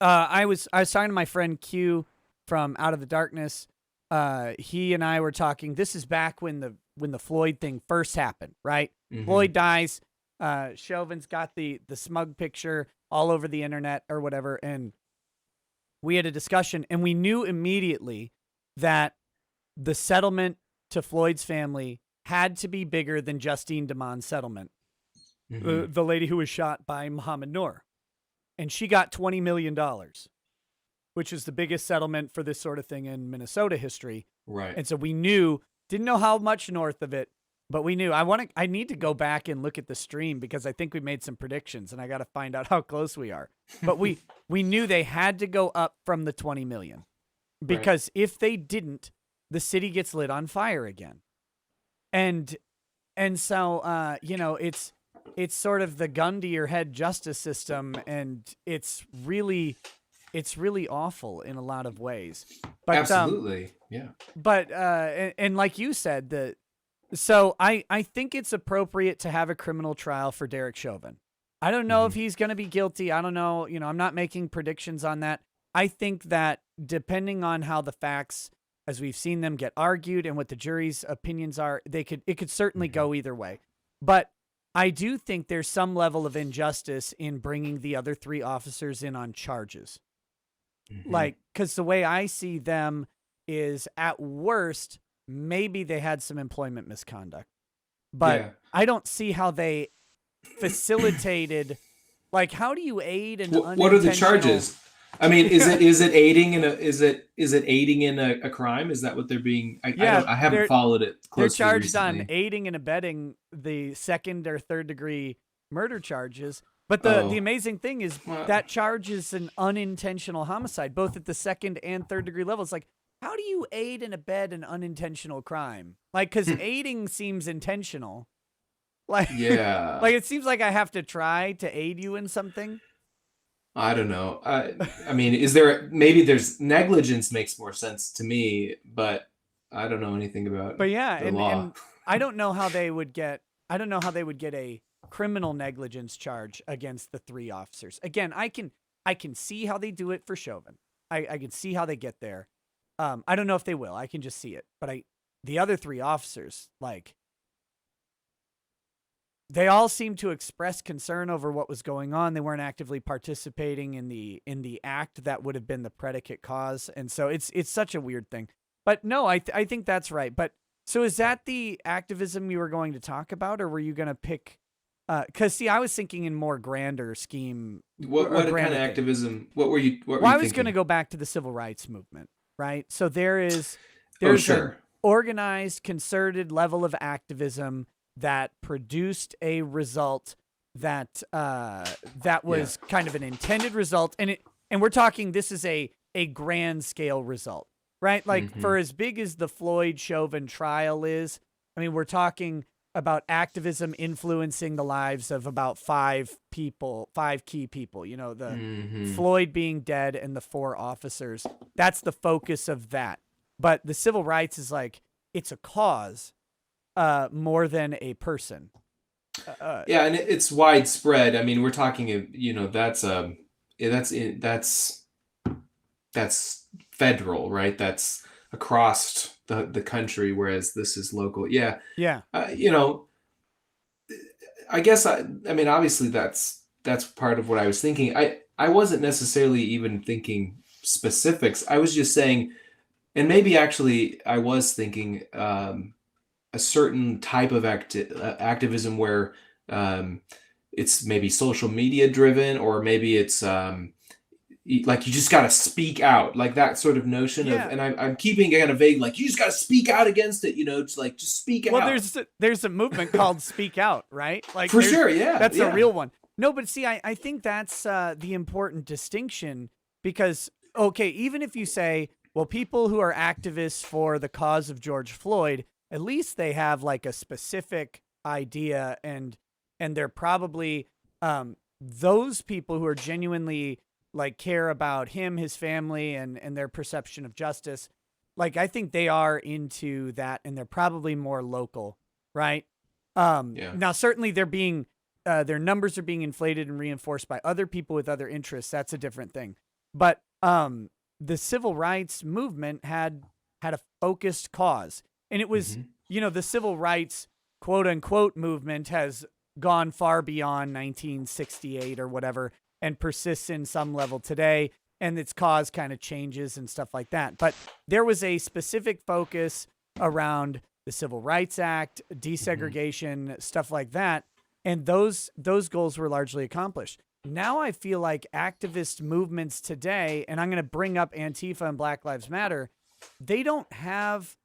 I was talking to my friend Q from Out of the Darkness. He and I were talking. This is back when the Floyd thing first happened, right? Hmm. Floyd dies. Chauvin's got the smug picture all over the internet or whatever, and we had a discussion, and we knew immediately that the settlement to Floyd's family had to be bigger than Justine Damon's settlement, Hmm. the lady who was shot by Muhammad Noor, and she got $20 million, which is the biggest settlement for this sort of thing in Minnesota history. Right. And so we didn't know how much north of it, but we knew. I need to go back and look at the stream because I think we made some predictions and I got to find out how close we are. But we knew they had to go up from the 20 million Right. because if they didn't, the city gets lit on fire again. And so it's sort of the gun to your head justice system, and it's really awful in a lot of ways. But Absolutely. Yeah. and like you said, so I think it's appropriate to have a criminal trial for Derek Chauvin. I don't know if Hmm. he's going to be guilty. I don't know. I'm not making predictions on that. I think that depending on how the facts, as we've seen them get argued and what the jury's opinions are, it could certainly Hmm. go either way. But I do think there's some level of injustice in bringing the other three officers in on charges. Hmm. Like, because the way I see them is at worst, maybe they had some employment misconduct, but Yeah. I don't see how they facilitated. Like, how do you aid an What are the unintentional? charges? I mean, is it aiding in a is it aiding in a crime? Is that what they're being? Yeah, I haven't followed it they're closely charged on recently. aiding and abetting the second or third degree murder charges. But the Oh. amazing thing is Well. that charge is an unintentional homicide, both at the second and third degree levels. Like, how do you aid and abet an unintentional crime? Like, because aiding seems intentional. Like, Yeah. like it seems like I have to try to aid you in something. I don't know. I mean, is there maybe there's negligence makes more sense to me, but I don't know anything about But yeah, the law. and I don't know how they would get. I don't know how they would get criminal negligence charge against the 3 officers. Again, I can see how they do it for Chauvin. I can see how they get there. I don't know if they will. I can just see it. But the other 3 officers, like, they all seemed to express concern over what was going on. They weren't actively participating in the act that would have been the predicate cause, and so it's such a weird thing. But no, I think that's right. But so is that the activism you were going to talk about, or were you going to pick? Because see, I was thinking in more grander scheme. What kind of activism? What were you Well, I was going to thinking? go back to the civil rights movement, right? So there's Oh, an sure. organized, concerted level of activism that produced a result that that Yeah. was kind of an intended result, and we're talking this is a grand scale result, right? Like Hmm. for as big as the Floyd Chauvin trial is, I mean, we're talking about activism influencing the lives of about 5 people, 5 key people. You know, the Hmm. Floyd being dead and the 4 officers. That's the focus of that. But the civil rights is like it's a cause more than a person. Yeah, and it's widespread. I mean, we're talking, that's that's federal, right? That's across the country, whereas this is local. Yeah, Yeah. uh, you know, I guess I mean, obviously that's part of what I was thinking. I wasn't necessarily even thinking specifics. I was just saying, and maybe actually I was thinking a certain type of activism where um, it's maybe social media driven, or maybe it's like you just got to speak out, like that sort of notion of. Yeah. And I'm keeping it kind of vague, like you just got to speak out against it, just like just speak Well, out. there's a movement called Speak Out, right? Like For sure, yeah, that's a yeah. real one. No, but see, I think that's the important distinction because okay, even if you say, well, people who are activists for the cause of George Floyd, at least they have like a specific idea and they're probably those people who are genuinely like care about him, his family, and their perception of justice. Like I think they are into that, and they're probably more local, right? Yeah. Now certainly they're being their numbers are being inflated and reinforced by other people with other interests. That's a different thing. But the civil rights movement had a focused cause, and it was Hmm. the civil rights quote unquote movement has gone far beyond 1968 or whatever and persists in some level today, and its cause kind of changes and stuff like that. But there was a specific focus around the Civil Rights Act, Hmm. desegregation, stuff like that, and those goals were largely accomplished. Now I feel like activist movements today, and I'm going to bring up Antifa and Black Lives Matter, they don't have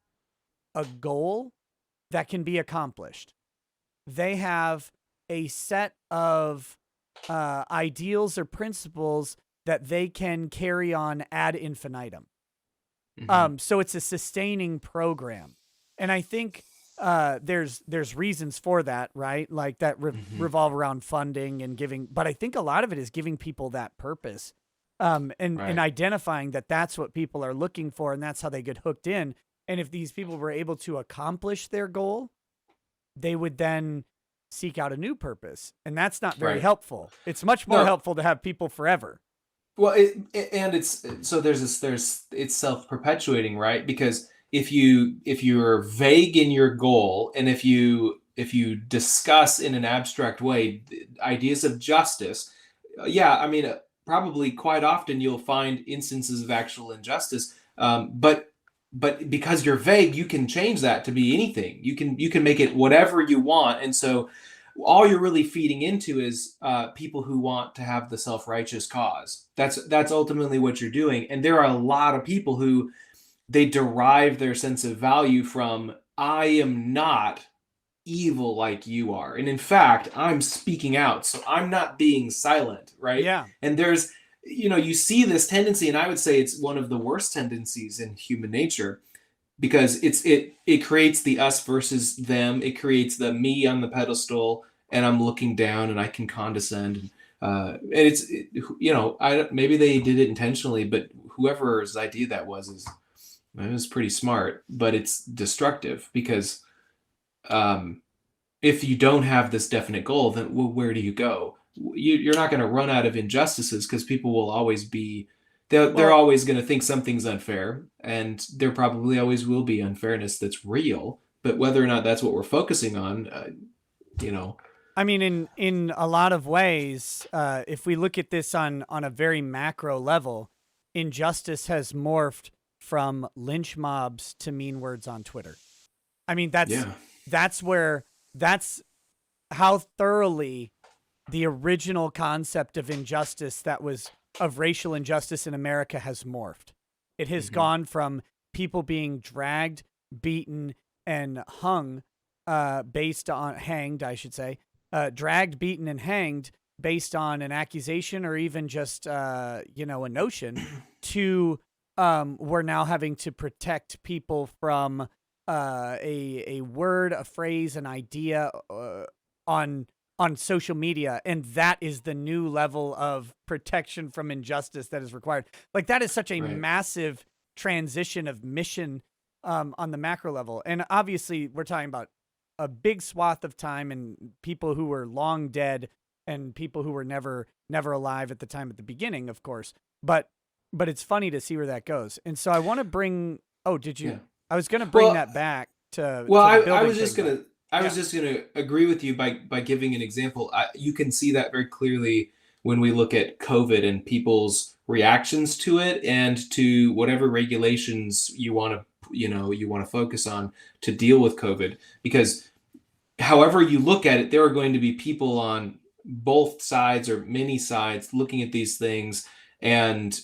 a goal that can be accomplished. They have a set of ideals or principles that they can carry on ad infinitum. Hmm. So it's a sustaining program, and I think there's reasons for that, right? Like that Hmm. revolve around funding and giving, but I think a lot of it is giving people that purpose, and Right. identifying that that's what people are looking for, and that's how they get hooked in. And if these people were able to accomplish their goal, they would then seek out a new purpose, and that's not very Right. helpful. It's much more No. helpful to have people forever. Well, and it's so there's it's self perpetuating, right? Because if you're vague in your goal, and if you discuss in an abstract way ideas of justice, yeah, I mean, probably quite often you'll find instances of actual injustice. But because you're vague, you can change that to be anything. You can make it whatever you want, and so all you're really feeding into is people who want to have the self-righteous cause. That's ultimately what you're doing, and there are a lot of people who they derive their sense of value from, I am not evil like you are, and in fact I'm speaking out, so I'm not being silent, right? Yeah, And there's, you see this tendency, and I would say it's one of the worst tendencies in human nature, because it creates the us versus them. It creates the me on the pedestal, and I'm looking down, and I can condescend. And I maybe they did it intentionally, but whoever's idea that was is it was pretty smart, but it's destructive because um, if you don't have this definite goal, then where do you go? You're not going to run out of injustices because people will always be, they're Well, always going to think something's unfair, and there probably always will be unfairness that's real. But whether or not that's what we're focusing on, you know, I mean, in a lot of ways, if we look at this on a very macro level, injustice has morphed from lynch mobs to mean words on Twitter. I mean, yeah, that's where that's how thoroughly the original concept of injustice that was of racial injustice in America has morphed. It has hmm, gone from people being dragged, beaten, and hung, based on hanged, I should say, dragged, beaten, and hanged based on an accusation or even just a notion. To we're now having to protect people from a word, a phrase, an idea on social media, and that is the new level of protection from injustice that is required. Like, that is such a right, massive transition of mission on the macro level. And obviously we're talking about a big swath of time and people who were long dead and people who were never alive at the time at the beginning, of course. But it's funny to see where that goes. And so I want to bring oh, did you yeah. I was going to bring Well, that back Well, to the I building was thing, just but gonna I yeah. was just gonna agree with you by giving an example. You can see that very clearly when we look at COVID and people's reactions to it and to whatever regulations you want to focus on to deal with COVID. Because however you look at it, there are going to be people on both sides or many sides looking at these things and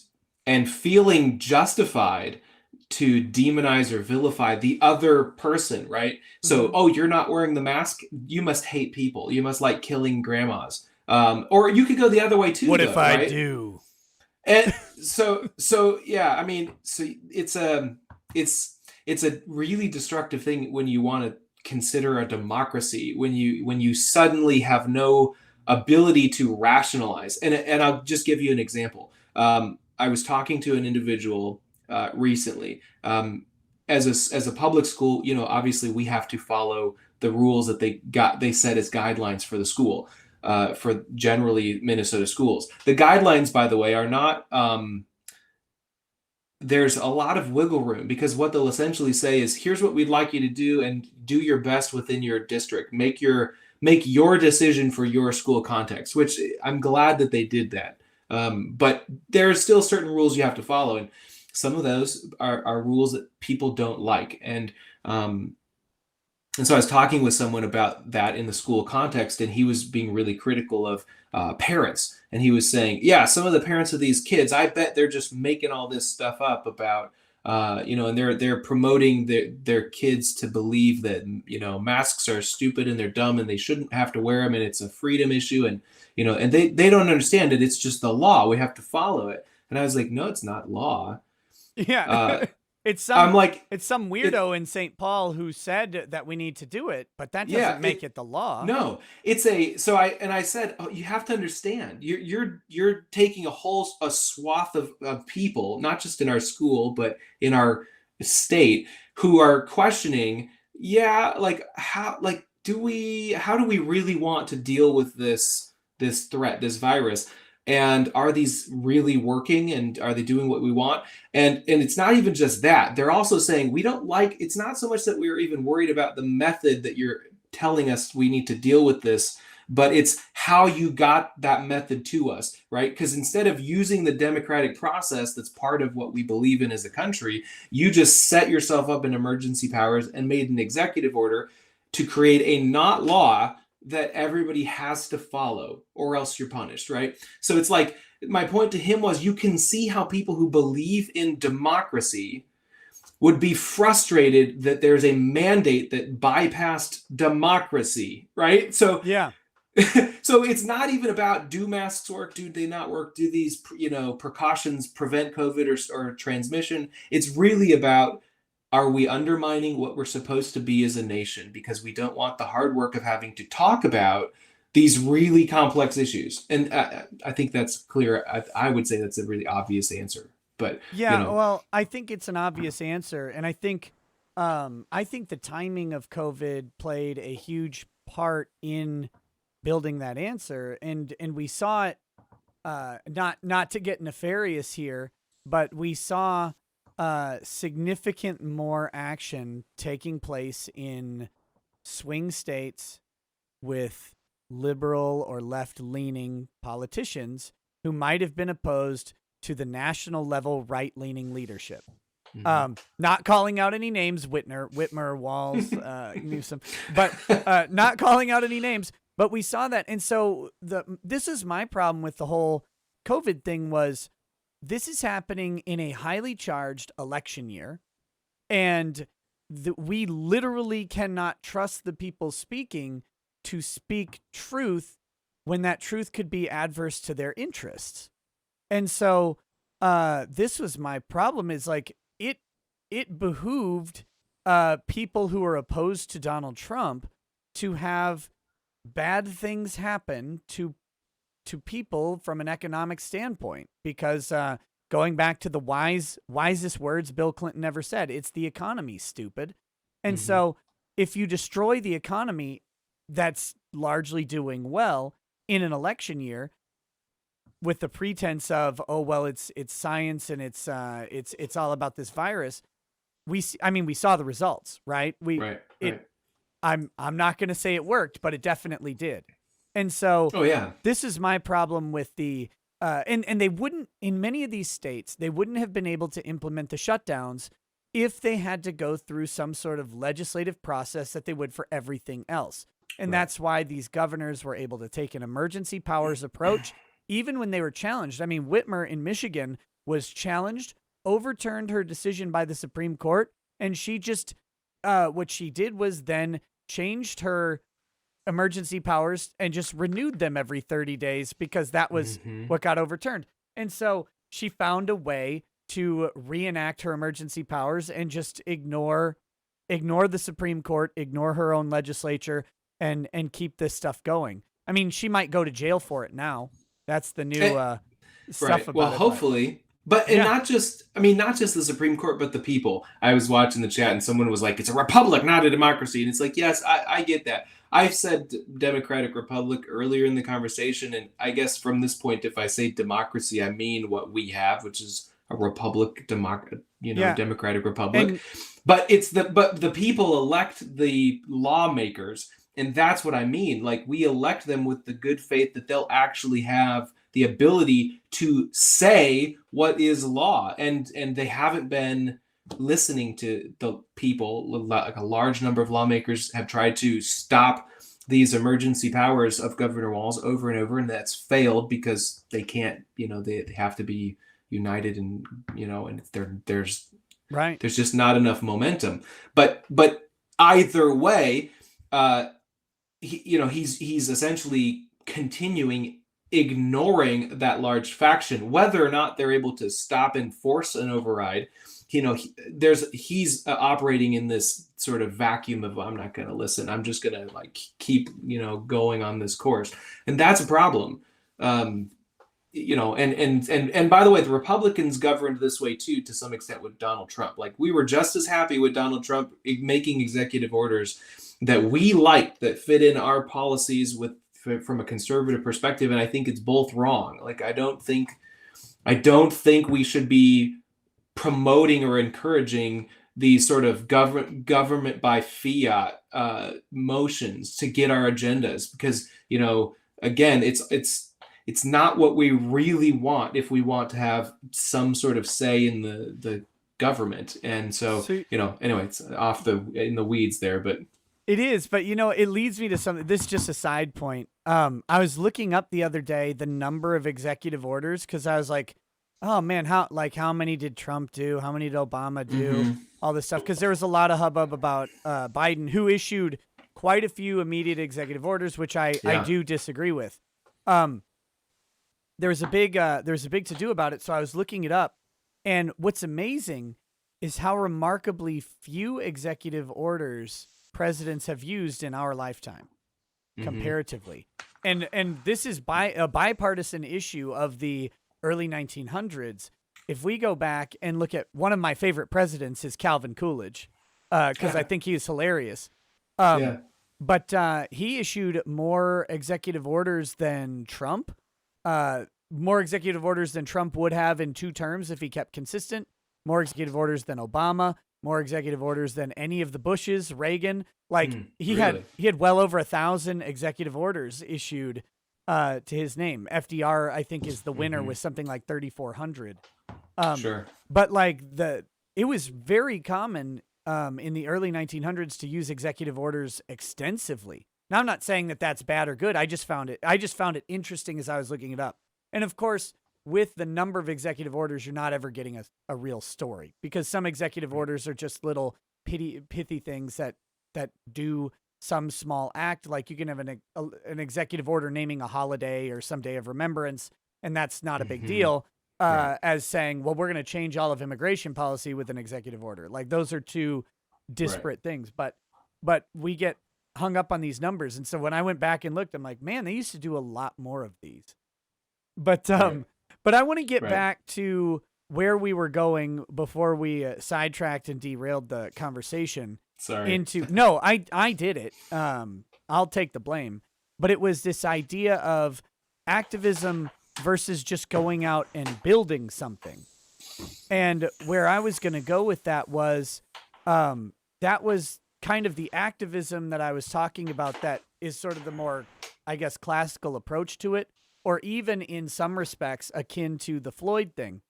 feeling justified to demonize or vilify the other person, right? So, Mhm. oh, you're not wearing the mask, you must hate people, you must like killing grandmas. Or you could go the other way too, What if though, I right? do? And so yeah, I mean, so it's it's a really destructive thing when you want to consider a democracy, when you suddenly have no ability to rationalize. And I'll just give you an example. I was talking to an individual recently. As a public school, you know, obviously we have to follow the rules that they set as guidelines for the school, for generally Minnesota schools. The guidelines, by the way, are not. There's a lot of wiggle room because what they'll essentially say is, here's what we'd like you to do, and do your best within your district. Make your decision for your school context. Which I'm glad that they did that. But there are still certain rules you have to follow, and some of those are rules that people don't like. Um, and so I was talking with someone about that in the school context, and he was being really critical of parents. And he was saying, "Yeah, some of the parents of these kids, I bet they're just making all this stuff up about, and they're promoting their kids to believe that masks are stupid and they're dumb and they shouldn't have to wear them, and it's a freedom issue, and and they don't understand it. It's just the law. We have to follow it." And I was like, "No, it's not law." Yeah. Uh, it's I'm some like, it's some it, weirdo in St. Paul who said that we need to do it, but that yeah, doesn't make it the law. No, it's a so I said, oh, you have to understand. You're taking a swath of people, not just in our school, but in our state, who are questioning, yeah, like how do we really want to deal with this threat, this virus? And are these really working, and are they doing what we want? And it's not even just that. They're also saying we don't like, it's not so much that we're even worried about the method that you're telling us we need to deal with this, but it's how you got that method to us, right? Because instead of using the democratic process that's part of what we believe in as a country, you just set yourself up in emergency powers and made an executive order to create a not law that everybody has to follow, or else you're punished, right? So it's like, my point to him was, you can see how people who believe in democracy would be frustrated that there's a mandate that bypassed democracy, right? So Yeah. so it's not even about, do masks work, do they not work, do these precautions prevent COVID or transmission. It's really about, are we undermining what we're supposed to be as a nation because we don't want the hard work of having to talk about these really complex issues? And I think that's clear. I would say that's a really obvious answer, but Yeah, well, I think it's an obvious answer, and I think the timing of COVID played a huge part in building that answer. And we saw it, not to get nefarious here, but we saw significant more action taking place in swing states with liberal or left-leaning politicians who might have been opposed to the national level right-leaning leadership. Not calling out any names, Whitmer, Walls, Newsom, but not calling out any names. But we saw that, and so this is my problem with the whole COVID thing was this is happening in a highly charged election year, and we literally cannot trust the people speaking to speak truth when that truth could be adverse to their interests. And so this was my problem is like it behooved people who are opposed to Donald Trump to have bad things happen to people from an economic standpoint, because going back to the wisest words Bill Clinton ever said, it's the economy, stupid. And so if you destroy the economy that's largely doing well in an election year with the pretense of, oh, well, it's science and it's all about this virus. We saw the results, right? Right. I'm not going to say it worked, but it definitely did. And so this is my problem with the and they wouldn't, in many of these states, they wouldn't have been able to implement the shutdowns if they had to go through some sort of legislative process that they would for everything else. And that's why these governors were able to take an emergency powers approach, even when they were challenged. I mean, Whitmer in Michigan was challenged, overturned her decision by the Supreme Court, and she just, what she did was then changed her emergency powers and just renewed them every 30 days because that was what got overturned. And so she found a way to reenact her emergency powers and just ignore the Supreme Court, ignore her own legislature, and keep this stuff going. I mean, she might go to jail for it now. That's the new stuff about well, it. Hopefully. But not just the Supreme Court, but the people. I was watching the chat and someone was like, it's a republic, not a democracy. And it's like, yes, I get that. I've said Democratic Republic earlier in the conversation. And I guess from this point, if I say democracy, I mean what we have, which is a republic, Democratic Republic. But the people elect the lawmakers. And that's what I mean. Like, we elect them with the good faith that they'll actually have the ability to say what is law. And they haven't been listening to the people. Like, a large number of lawmakers have tried to stop these emergency powers of Governor Walz over and over, and that's failed because they can't, they have to be united, and, and there's just not enough momentum. But either way, he's essentially continuing ignoring that large faction, whether or not they're able to stop and force an override. He's operating in this sort of vacuum of, I'm not going to listen. I'm just going to keep, going on this course. And that's a problem. And by the way, the Republicans governed this way too, to some extent, with Donald Trump. Like, we were just as happy with Donald Trump making executive orders that we liked, that fit in our policies from a conservative perspective. And I think it's both wrong. Like, I don't think we should be promoting or encouraging these sort of government by fiat motions to get our agendas, because, again, it's not what we really want if we want to have some sort of say in the government. And so anyway, it's in the weeds there, but it is. But it leads me to something. This is just a side point. I was looking up the other day the number of executive orders, because I was like, oh man, how many did Trump do? How many did Obama do? All this stuff, because there was a lot of hubbub about Biden, who issued quite a few immediate executive orders, which I do disagree with. There was a big to do about it, so I was looking it up, and what's amazing is how remarkably few executive orders presidents have used in our lifetime, comparatively, and this is a bipartisan issue of the early 1900s. If we go back and look at one of my favorite presidents is Calvin Coolidge, because I think he is hilarious. But he issued more executive orders than Trump. More executive orders than Trump would have in 2 terms if he kept consistent. More executive orders than Obama. More executive orders than any of the Bushes, Reagan. Like Really? he had well over 1,000 executive orders issued to his name. FDR, I think, is the winner with something like 3,400. Sure. But like it was very common in the early 1900s to use executive orders extensively. Now, I'm not saying that that's bad or good. I just found it interesting as I was looking it up. And of course, with the number of executive orders, you're not ever getting a real story, because some executive orders are just little pithy things that do some small act. Like you can have an executive order naming a holiday or some day of remembrance, and that's not a big deal. Right. As saying, well, we're going to change all of immigration policy with an executive order. Like those are two disparate things. But we get hung up on these numbers. And so when I went back and looked, I'm like, man, they used to do a lot more of these. But but I want to get back to where we were going before we sidetracked and derailed the conversation. Sorry. No, I did it. I'll take the blame. But it was this idea of activism versus just going out and building something. And where I was going to go with that was kind of the activism that I was talking about that is sort of the more, I guess, classical approach to it, or even in some respects akin to the Floyd thing.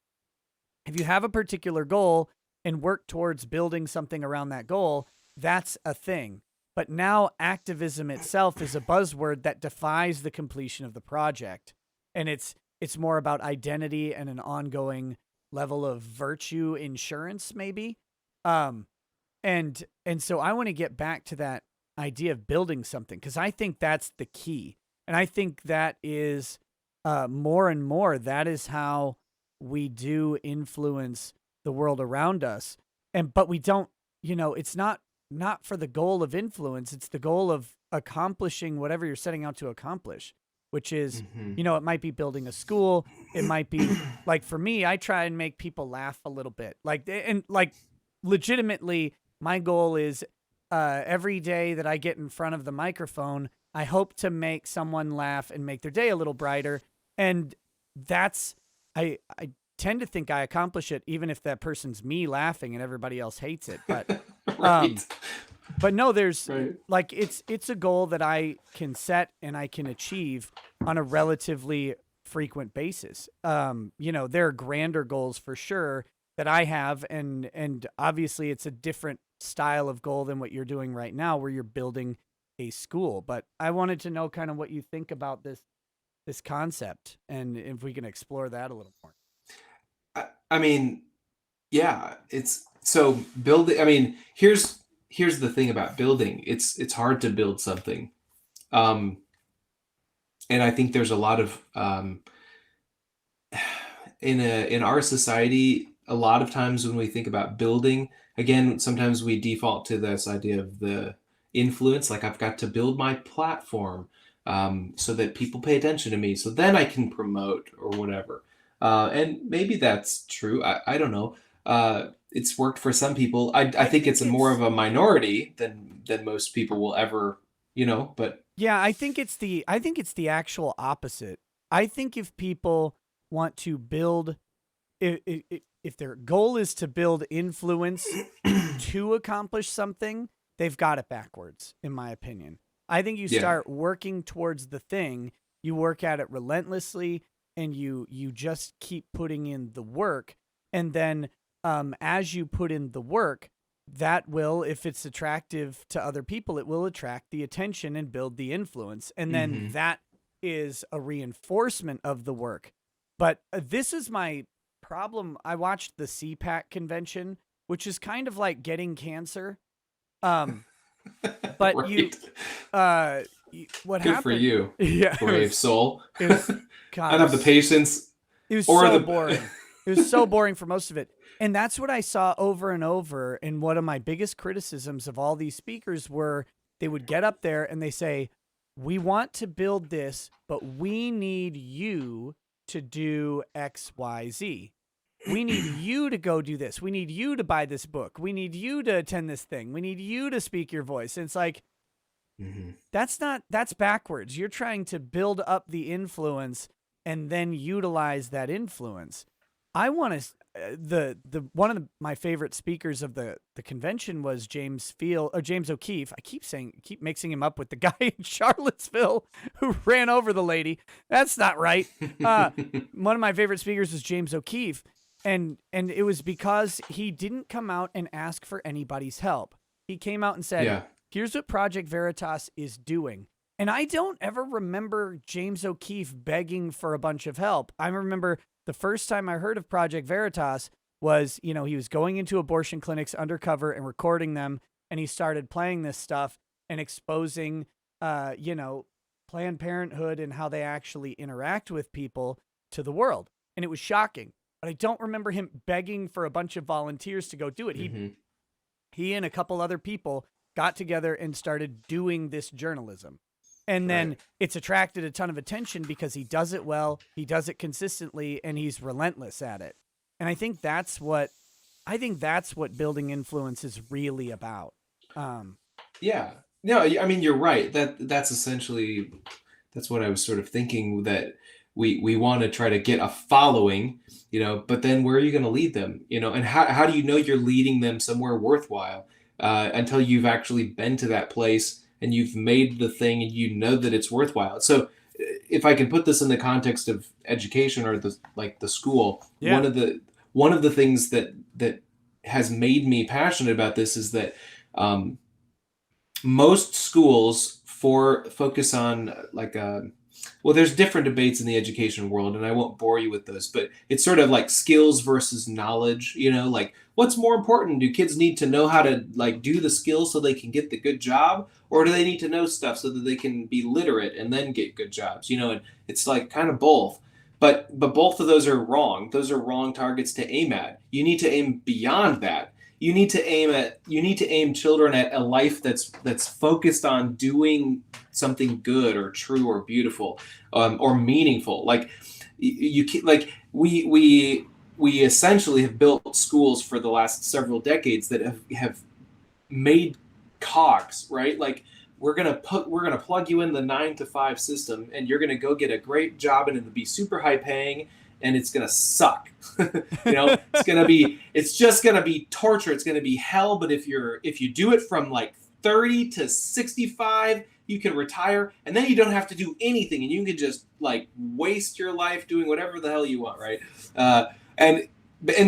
If you have a particular goal and work towards building something around that goal, that's a thing. But now activism itself is a buzzword that defies the completion of the project. And it's more about identity and an ongoing level of virtue insurance, maybe. And so I want to get back to that idea of building something, because I think that's the key. And I think that is more and more, that is how we do influence the world around us. But we don't, it's not for the goal of influence. It's the goal of accomplishing whatever you're setting out to accomplish, which is, it might be building a school. It might be like, for me, I try and make people laugh a little bit. Legitimately, my goal is every day that I get in front of the microphone, I hope to make someone laugh and make their day a little brighter. And that's, I tend to think I accomplish it, even if that person's me laughing and everybody else hates it. But, but no, there's like, it's a goal that I can set and I can achieve on a relatively frequent basis. There are grander goals for sure that I have. And obviously it's a different style of goal than what you're doing right now, where you're building a school. But I wanted to know kind of what you think about this concept, and if we can explore that a little more. I mean, yeah, it's so building. I mean, here's the thing about building. It's hard to build something. And I think there's a lot of in our society, a lot of times when we think about building, again, sometimes we default to this idea of the influence, like I've got to build my platform so that people pay attention to me, so then I can promote or whatever. And maybe that's true. I don't know. It's worked for some people. I think it's more of a minority than most people will ever, but yeah, I think it's the actual opposite. I think if people want to build, if their goal is to build influence to accomplish something, they've got it backwards, in my opinion. I think you start working towards the thing, you work at it relentlessly, and you just keep putting in the work. And then as you put in the work, that will, if it's attractive to other people, it will attract the attention and build the influence. And then that is a reinforcement of the work. But this is my problem. I watched the CPAC convention, which is kind of like getting cancer. But what Good happened? for you. Yeah, brave soul. It was, God, I don't have the patience. It was so boring. It was so boring for most of it. And that's what I saw over and over. And one of my biggest criticisms of all these speakers were they would get up there and they say, we want to build this, but we need you to do X, Y, Z. We need you to go do this. We need you to buy this book. We need you to attend this thing. We need you to speak your voice. And it's like, Hmm. That's backwards. You're trying to build up the influence and then utilize that influence. I want to the one of my favorite speakers of the convention was James O'Keefe. I keep mixing him up with the guy in Charlottesville who ran over the lady. That's not right. One of my favorite speakers was James O'Keefe, and it was because he didn't come out and ask for anybody's help. He came out and said, Yeah. here's what Project Veritas is doing. And I don't ever remember James O'Keefe begging for a bunch of help. I remember the first time I heard of Project Veritas was, he was going into abortion clinics undercover and recording them. And he started playing this stuff and exposing, Planned Parenthood and how they actually interact with people to the world. And it was shocking. But I don't remember him begging for a bunch of volunteers to go do it. Hmm. He and a couple other people got together and started doing this journalism. And then Right. it's attracted a ton of attention because he does it well, he does it consistently, and he's relentless at it. And I think that's what building influence is really about. Yeah. No, I mean you're right. That's essentially that's what I was sort of thinking, that we want to try to get a following, but then where are you going to lead them, and how do you know you're leading them somewhere worthwhile until you've actually been to that place and you've made the thing and you know that it's worthwhile. So if I can put this in the context of education or the school, Yeah. one of the things that has made me passionate about this is that um, most schools focus on well, there's different debates in the education world, and I won't bore you with those, but it's sort of like skills versus knowledge, like what's more important? Do kids need to know how to do the skills so they can get the good job, or do they need to know stuff so that they can be literate and then get good jobs? And it's like kind of both. But both of those are wrong. Those are wrong targets to aim at. You need to aim beyond that. You need to aim children at a life that's focused on doing something good or true or beautiful, or meaningful. We essentially have built schools for the last several decades that have made cogs, right? Like we're gonna plug you in the 9 to 5 system, and you're gonna go get a great job, and it'll be super high paying, and it's gonna suck. It's just gonna be torture. It's gonna be hell. But if you do it from like 30 to 65, you can retire, and then you don't have to do anything, and you can just waste your life doing whatever the hell you want, right? And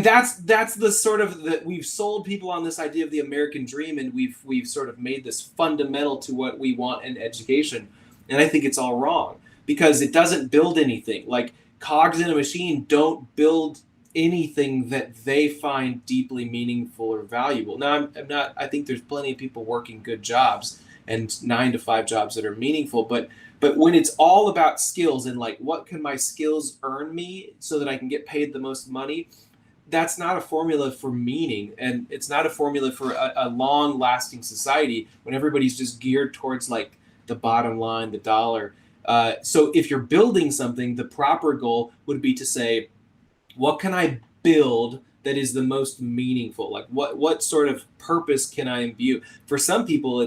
that's the sort of that we've sold people on this idea of the American dream, and we've sort of made this fundamental to what we want in education, and I think it's all wrong because it doesn't build anything. Like cogs in a machine don't build anything that they find deeply meaningful or valuable. Now, I'm not. I think there's plenty of people working good jobs and 9 to 5 jobs that are meaningful, but when it's all about skills and what can my skills earn me so that I can get paid the most money, that's not a formula for meaning, and it's not a formula for a long-lasting society when everybody's just geared towards the bottom line, the dollar. So if you're building something, the proper goal would be to say, what can I build that is the most meaningful? What sort of purpose can I imbue? For some people,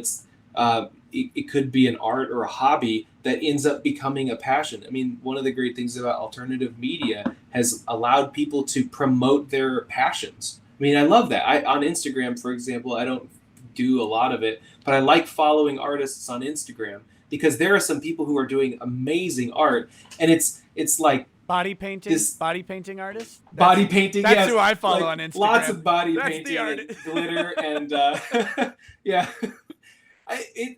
it could be an art or a hobby that ends up becoming a passion. I mean, one of the great things about alternative media has allowed people to promote their passions. I mean, I love that. On Instagram, for example, I don't do a lot of it, but I like following artists on Instagram because there are some people who are doing amazing art, and it's like body painting artists. Body painting. That's yes, who I follow on Instagram. Lots of body That's painting and glitter and yeah.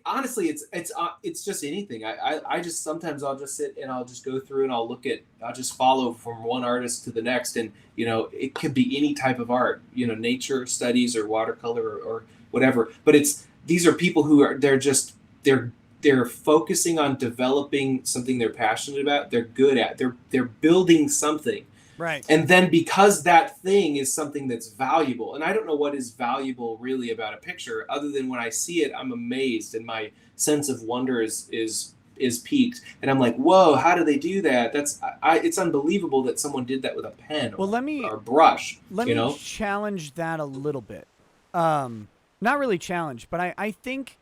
Honestly, it's just anything. I just sometimes I'll just sit and I'll just go through and I'll just follow from one artist to the next, and it could be any type of art, nature studies or watercolor or whatever. But these are people who are they're focusing on developing something they're passionate about. They're good at. They're building something. Right. And then because that thing is something that's valuable, and I don't know what is valuable really about a picture, other than when I see it, I'm amazed, and my sense of wonder is piqued, and I'm like, whoa, how do they do that? It's unbelievable that someone did that with a pen or a brush. Let me challenge that a little bit. Not really challenge, but I think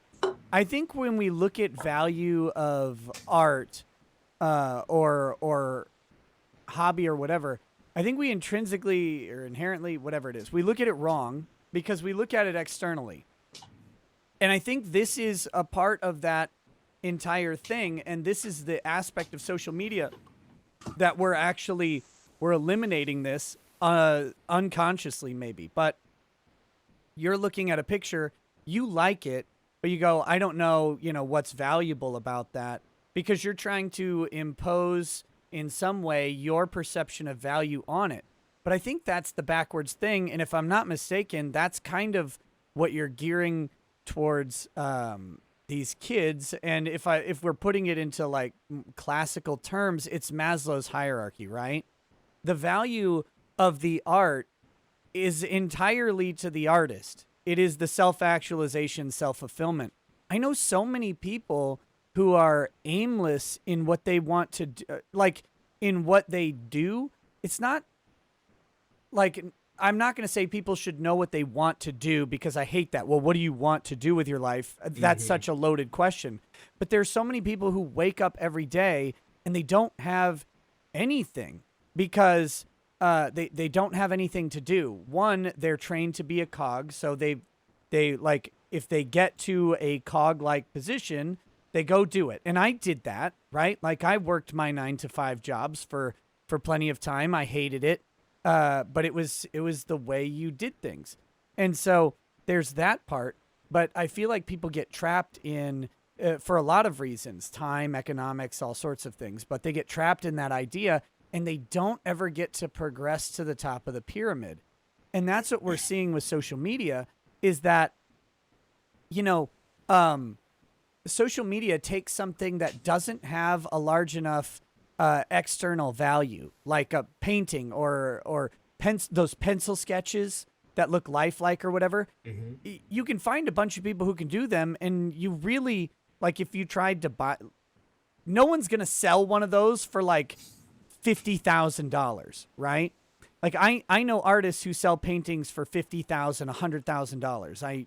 I think when we look at value of art, or hobby or whatever, I think we intrinsically or inherently, whatever it is, we look at it wrong because we look at it externally. And I think this is a part of that entire thing. And this is the aspect of social media that we're eliminating this unconsciously maybe. But you're looking at a picture, you like it, but you go, I don't know, what's valuable about that because you're trying to impose in some way your perception of value on it. But I think that's the backwards thing. And if I'm not mistaken, that's kind of what you're gearing towards these kids. And if we're putting it into like classical terms, it's Maslow's hierarchy, right? The value of the art is entirely to the artist. It is the self-actualization, self-fulfillment. I know so many people who are aimless in what they want to do, like in what they do. It's not like I'm not going to say people should know what they want to do because I hate that. Well, what do you want to do with your life? That's such a loaded question. But there's so many people who wake up every day and they don't have anything because they don't have anything to do. One, they're trained to be a cog, so they like if they get to a cog like position, they go do it. And I did that, right? Like I worked my 9 to 5 jobs for plenty of time. I hated it. But it was the way you did things. And so there's that part. But I feel like people get trapped in, for a lot of reasons, time, economics, all sorts of things. But they get trapped in that idea and they don't ever get to progress to the top of the pyramid. And that's what we're seeing with social media is that, social media takes something that doesn't have a large enough external value, like a painting or those pencil sketches that look lifelike or whatever. You can find a bunch of people who can do them, and you really like if you tried to buy. No one's gonna sell one of those for like $50,000, right? Like I know artists who sell paintings for $50,000, $100,000.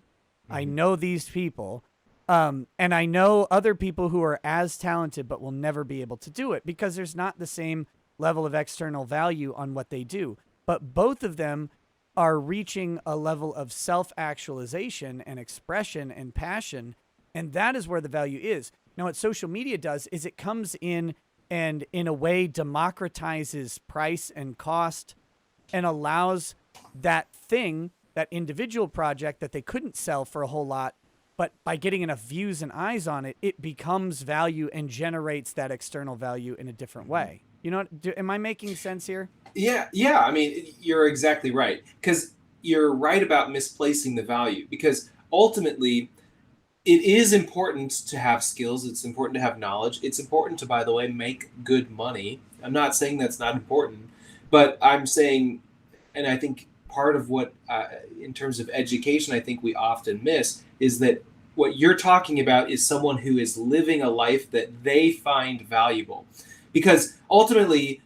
I know these people. And I know other people who are as talented but will never be able to do it because there's not the same level of external value on what they do. But both of them are reaching a level of self-actualization and expression and passion, and that is where the value is. Now, what social media does is it comes in and in a way democratizes price and cost and allows that thing, that individual project that they couldn't sell for a whole lot, but by getting enough views and eyes on it, it becomes value and generates that external value in a different way. Am I making sense here? Yeah. I mean, you're exactly right because you're right about misplacing the value because ultimately it is important to have skills. It's important to have knowledge. It's important to, by the way, make good money. I'm not saying that's not important, but I'm saying, and I think part of what, in terms of education, I think we often miss is that what you're talking about is someone who is living a life that they find valuable. Because ultimately,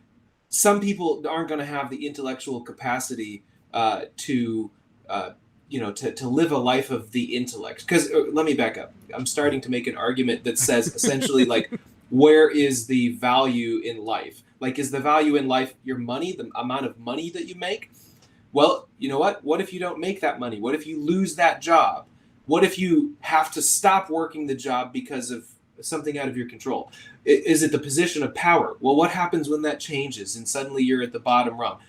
some people aren't going to have the intellectual capacity to live a life of the intellect. Because let me back up. I'm starting to make an argument that says essentially like, where is the value in life? Like, is the value in life your money, the amount of money that you make? Well, you know what? What if you don't make that money? What if you lose that job? What if you have to stop working the job because of something out of your control? Is it the position of power? Well, what happens when that changes and suddenly you're at the bottom rung?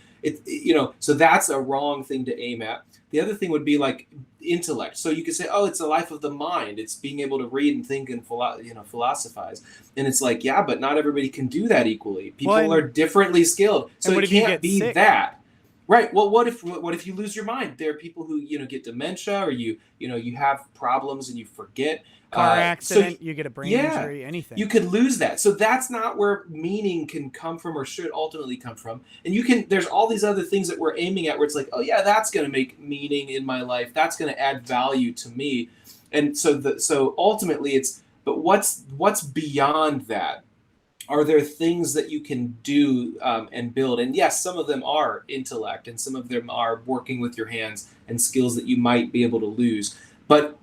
So that's a wrong thing to aim at. The other thing would be like intellect. So you could say, oh, it's a life of the mind. It's being able to read and think and philosophize. And it's like, yeah, but not everybody can do that equally. People are differently skilled. So it can't be that. Right. Well, what if you lose your mind? There are people who get dementia, or you have problems and you forget. Car accident, you get a brain injury, anything. You could lose that. So that's not where meaning can come from, or should ultimately come from. And there's all these other things that we're aiming at, where it's like, oh yeah, that's going to make meaning in my life. That's going to add value to me. And so ultimately, but what's beyond that? Are there things that you can do and build? And yes, some of them are intellect, and some of them are working with your hands and skills that you might be able to lose. But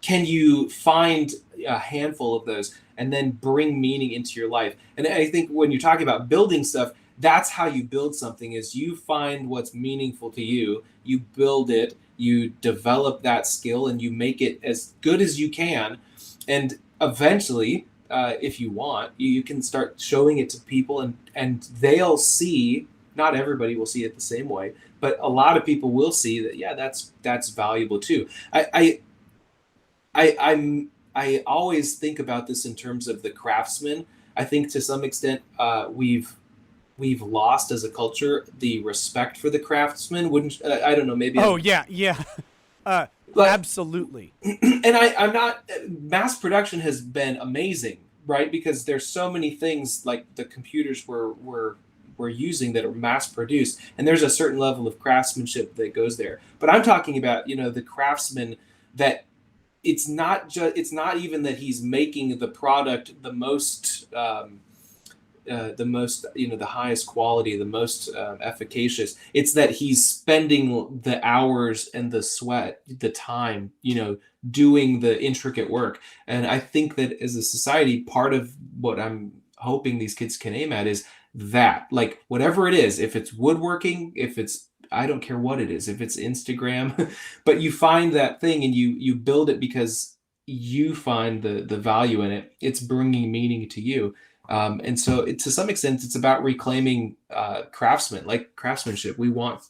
can you find a handful of those and then bring meaning into your life? And I think when you're talking about building stuff, that's how you build something, is you find what's meaningful to you, you build it, you develop that skill, and you make it as good as you can. And eventually, if you want, you can start showing it to people, and they'll see. Not everybody will see it the same way, but a lot of people will see that, yeah, that's valuable too. I always think about this in terms of the craftsman. I think to some extent, we've lost as a culture the respect for the craftsman. Wouldn't I don't know, maybe Oh I'm yeah, yeah. Uh, like, Absolutely. and I'm not. Mass production has been amazing, right? Because there's so many things like the computers we're using that are mass produced, and there's a certain level of craftsmanship that goes there. But I'm talking about, the craftsman that it's not even that he's making the product the most, the highest quality, the most efficacious. It's that he's spending the hours and the sweat, the time, doing the intricate work. And I think that as a society, part of what I'm hoping these kids can aim at is that, like, whatever it is, if it's woodworking, if it's, I don't care what it is, if it's Instagram, but you find that thing and you build it because you find the value in it. It's bringing meaning to you. And so, to some extent, it's about reclaiming craftsmanship. We want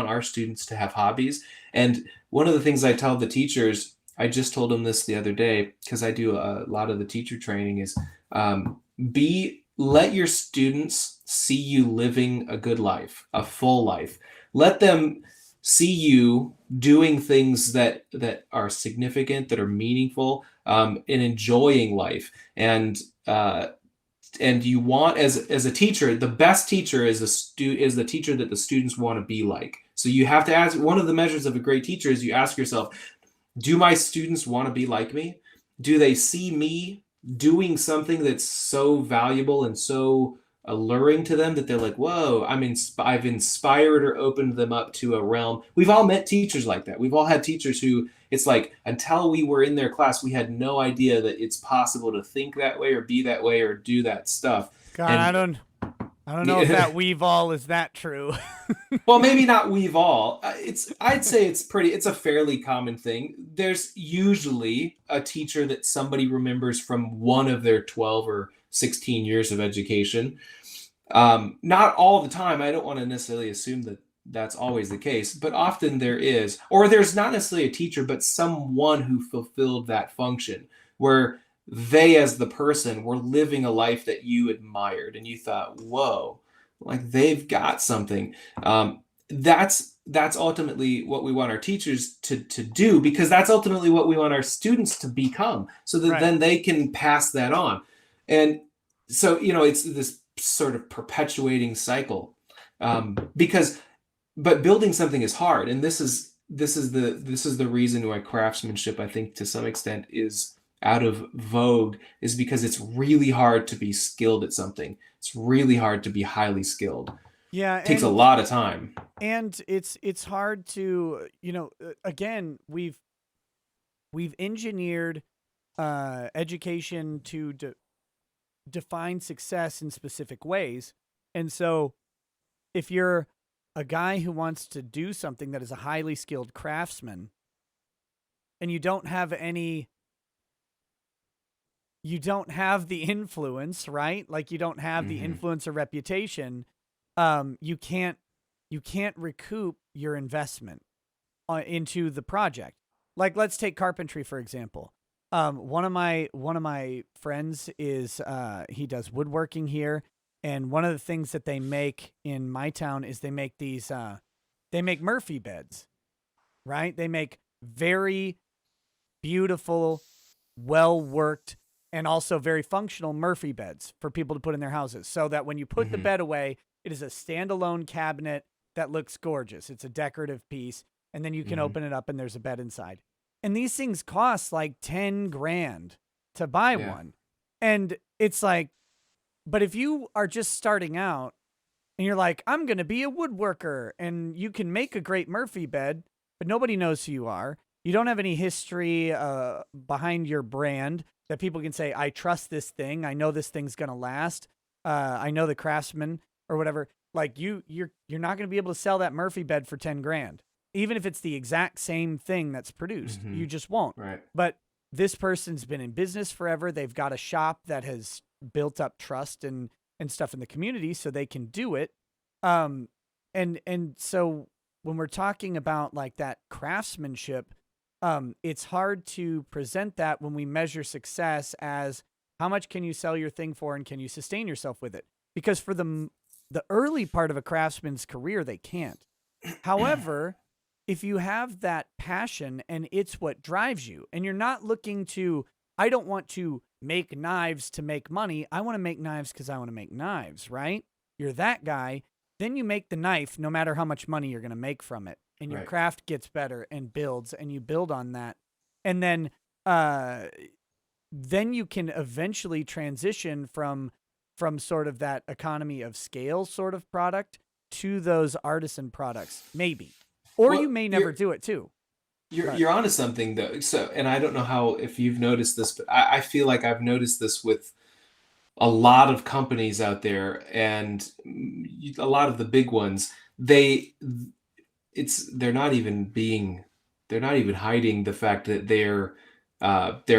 our students to have hobbies. And one of the things I tell the teachers, I just told them this the other day because I do a lot of the teacher training, is be let your students see you living a good life, a full life. Let them see you doing things that are significant, that are meaningful, and enjoying life. And you want, as a teacher, the best teacher is the teacher that the students want to be like. So you have to ask, one of the measures of a great teacher is you ask yourself, do my students want to be like me? Do they see me doing something that's so valuable and so alluring to them that they're like, whoa, I've inspired or opened them up to a realm. We've all met teachers like that. We've all had teachers who, it's like, until we were in their class, we had no idea that it's possible to think that way or be that way or do that stuff. God, And I don't know if that weave all is that true. well, maybe not we've all. I'd say it's a fairly common thing. There's usually a teacher that somebody remembers from one of their 12 or 16 years of education. Not all the time. I don't want to necessarily assume that that's always the case, but often there is, or there's not necessarily a teacher, but someone who fulfilled that function, where they, as the person, were living a life that you admired and you thought, whoa, like they've got something. That's ultimately what we want our teachers to do, because that's ultimately what we want our students to become, so that Right. then they can pass that on. And so, it's this sort of perpetuating cycle, because but building something is hard, and this is the reason why craftsmanship, I think, to some extent, is out of vogue, is because it's really hard to be skilled at something. It's really hard to be highly skilled. Yeah, It takes a lot of time. and it's hard to, again, we've engineered education to define success in specific ways. And so if you're a guy who wants to do something that is a highly skilled craftsman, and you don't have the influence, right? Like, you don't have the Hmm. influence or reputation, you can't recoup your investment into the project. Like, let's take carpentry for example. One of my friends is he does woodworking here, and one of the things that they make in my town is they make Murphy beds, right? They make very beautiful, well worked, and also very functional Murphy beds for people to put in their houses, so that when you put the Hmm. bed away, it is a standalone cabinet that looks gorgeous. It's a decorative piece, and then you can Hmm. open it up and there's a bed inside. And these things cost like 10 grand to buy Yeah. one. And it's like, but if you are just starting out and you're like, I'm going to be a woodworker, and you can make a great Murphy bed, but nobody knows who you are. you don't have any history behind your brand that people can say, I trust this thing. I know this thing's going to last. I know the craftsman or whatever. Like you're not going to be able to sell that Murphy bed for 10 grand, even if it's the exact same thing that's produced. Mm-hmm. You just won't. Right. But this person's been in business forever. They've got a shop that has built up trust and stuff in the community, so they can do it. And so when we're talking about like that craftsmanship, it's hard to present that when we measure success as how much can you sell your thing for and can you sustain yourself with it? Because for the early part of a craftsman's career, they can't. However, if you have that passion and it's what drives you, and you're not looking to, I don't want to make knives to make money. I want to make knives because I want to make knives, right? You're that guy. Then you make the knife no matter how much money you're going to make from it. And your Right. craft gets better and builds, and you build on that. And then you can eventually transition from sort of that economy of scale sort of product to those artisan products, maybe. Or Well, you may never do it too. you're onto something though. So, and I don't know how if you've noticed this, but I feel like I've noticed this with a lot of companies out there, and a lot of the big ones. They're not even hiding the fact that they're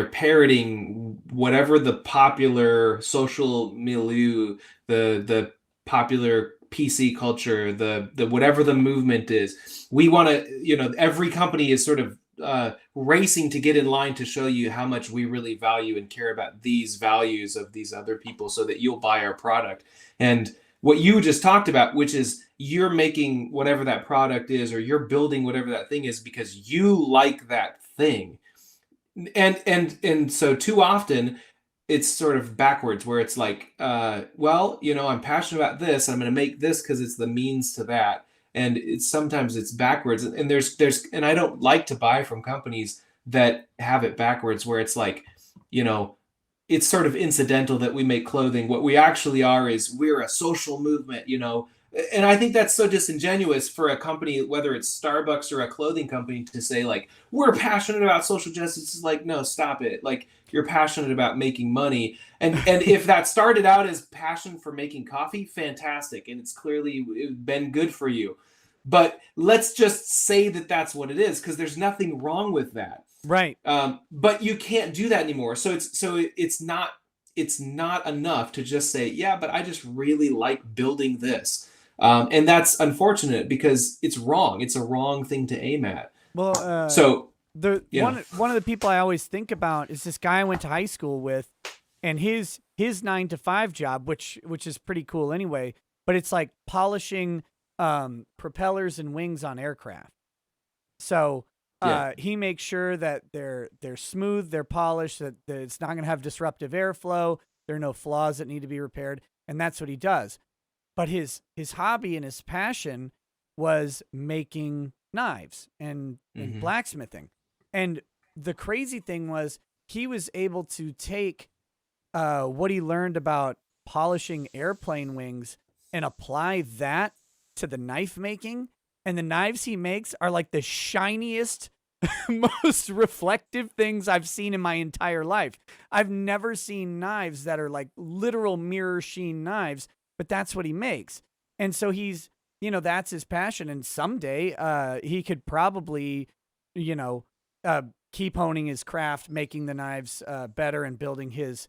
parroting whatever the popular social milieu, the popular PC culture, the whatever the movement is. We want to, every company is sort of racing to get in line to show you how much we really value and care about these values of these other people so that you'll buy our product. And what you just talked about, which is you're making whatever that product is, or you're building whatever that thing is because you like that thing. And so too often it's sort of backwards where it's like, well, I'm passionate about this. I'm going to make this because it's the means to that. And sometimes it's backwards. And and I don't like to buy from companies that have it backwards where it's like, it's sort of incidental that we make clothing. What we actually are is we're a social movement. And I think that's so disingenuous for a company, whether it's Starbucks or a clothing company, to say like, we're passionate about social justice. It's like, no, stop it. Like, you're passionate about making money. And if that started out as passion for making coffee, fantastic. And it's clearly been good for you. But let's just say that that's what it is, because there's nothing wrong with that. Right. But you can't do that anymore. So it's not enough to just say, yeah, but I just really like building this. And that's unfortunate because it's wrong. It's a wrong thing to aim at. Well, So one of the people I always think about is this guy I went to high school with, and his 9 to 5 job, which is pretty cool anyway. But it's like polishing propellers and wings on aircraft. So he makes sure that they're smooth, they're polished, that it's not going to have disruptive airflow. There are no flaws that need to be repaired, and that's what he does. But his hobby and his passion was making knives and blacksmithing. And the crazy thing was he was able to take what he learned about polishing airplane wings and apply that to the knife making. And the knives he makes are like the shiniest, most reflective things I've seen in my entire life. I've never seen knives that are like literal mirror sheen knives, but that's what he makes. And so he's, that's his passion. And someday he could probably, keep honing his craft, making the knives better and building his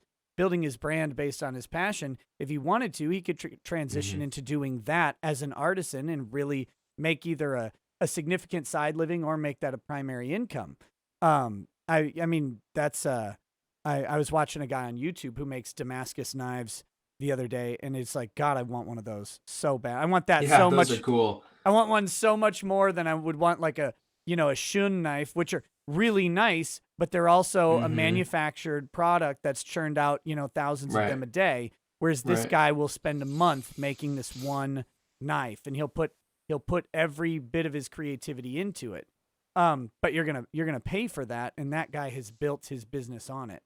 brand based on his passion. If he wanted to, he could transition into doing that as an artisan and really make either a significant side living or make that a primary income. I mean, that's I was watching a guy on YouTube who makes Damascus knives the other day, and it's like, God, I want one of those so bad. I want that so much. Those are cool. I want one so much more than I would want like a Shun knife, which are really nice, but they're also a manufactured product that's churned out, thousands of them a day. Whereas this guy will spend a month making this one knife, and he'll put every bit of his creativity into it. But you're gonna pay for that, and that guy has built his business on it.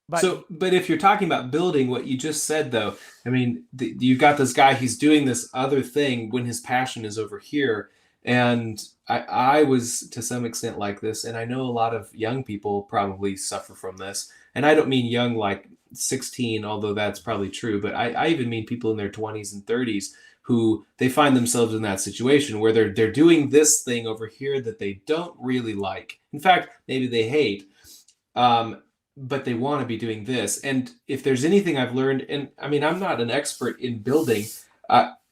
But if you're talking about building, what you just said, though, I mean, you've got this guy, he's doing this other thing when his passion is over here. And I was to some extent like this, and I know a lot of young people probably suffer from this. And I don't mean young like 16, although that's probably true, but I even mean people in their 20s and 30s who they find themselves in that situation where they're doing this thing over here that they don't really like. In fact, maybe they hate, um, but they want to be doing this. And if there's anything I've learned, and I mean, I'm not an expert in building.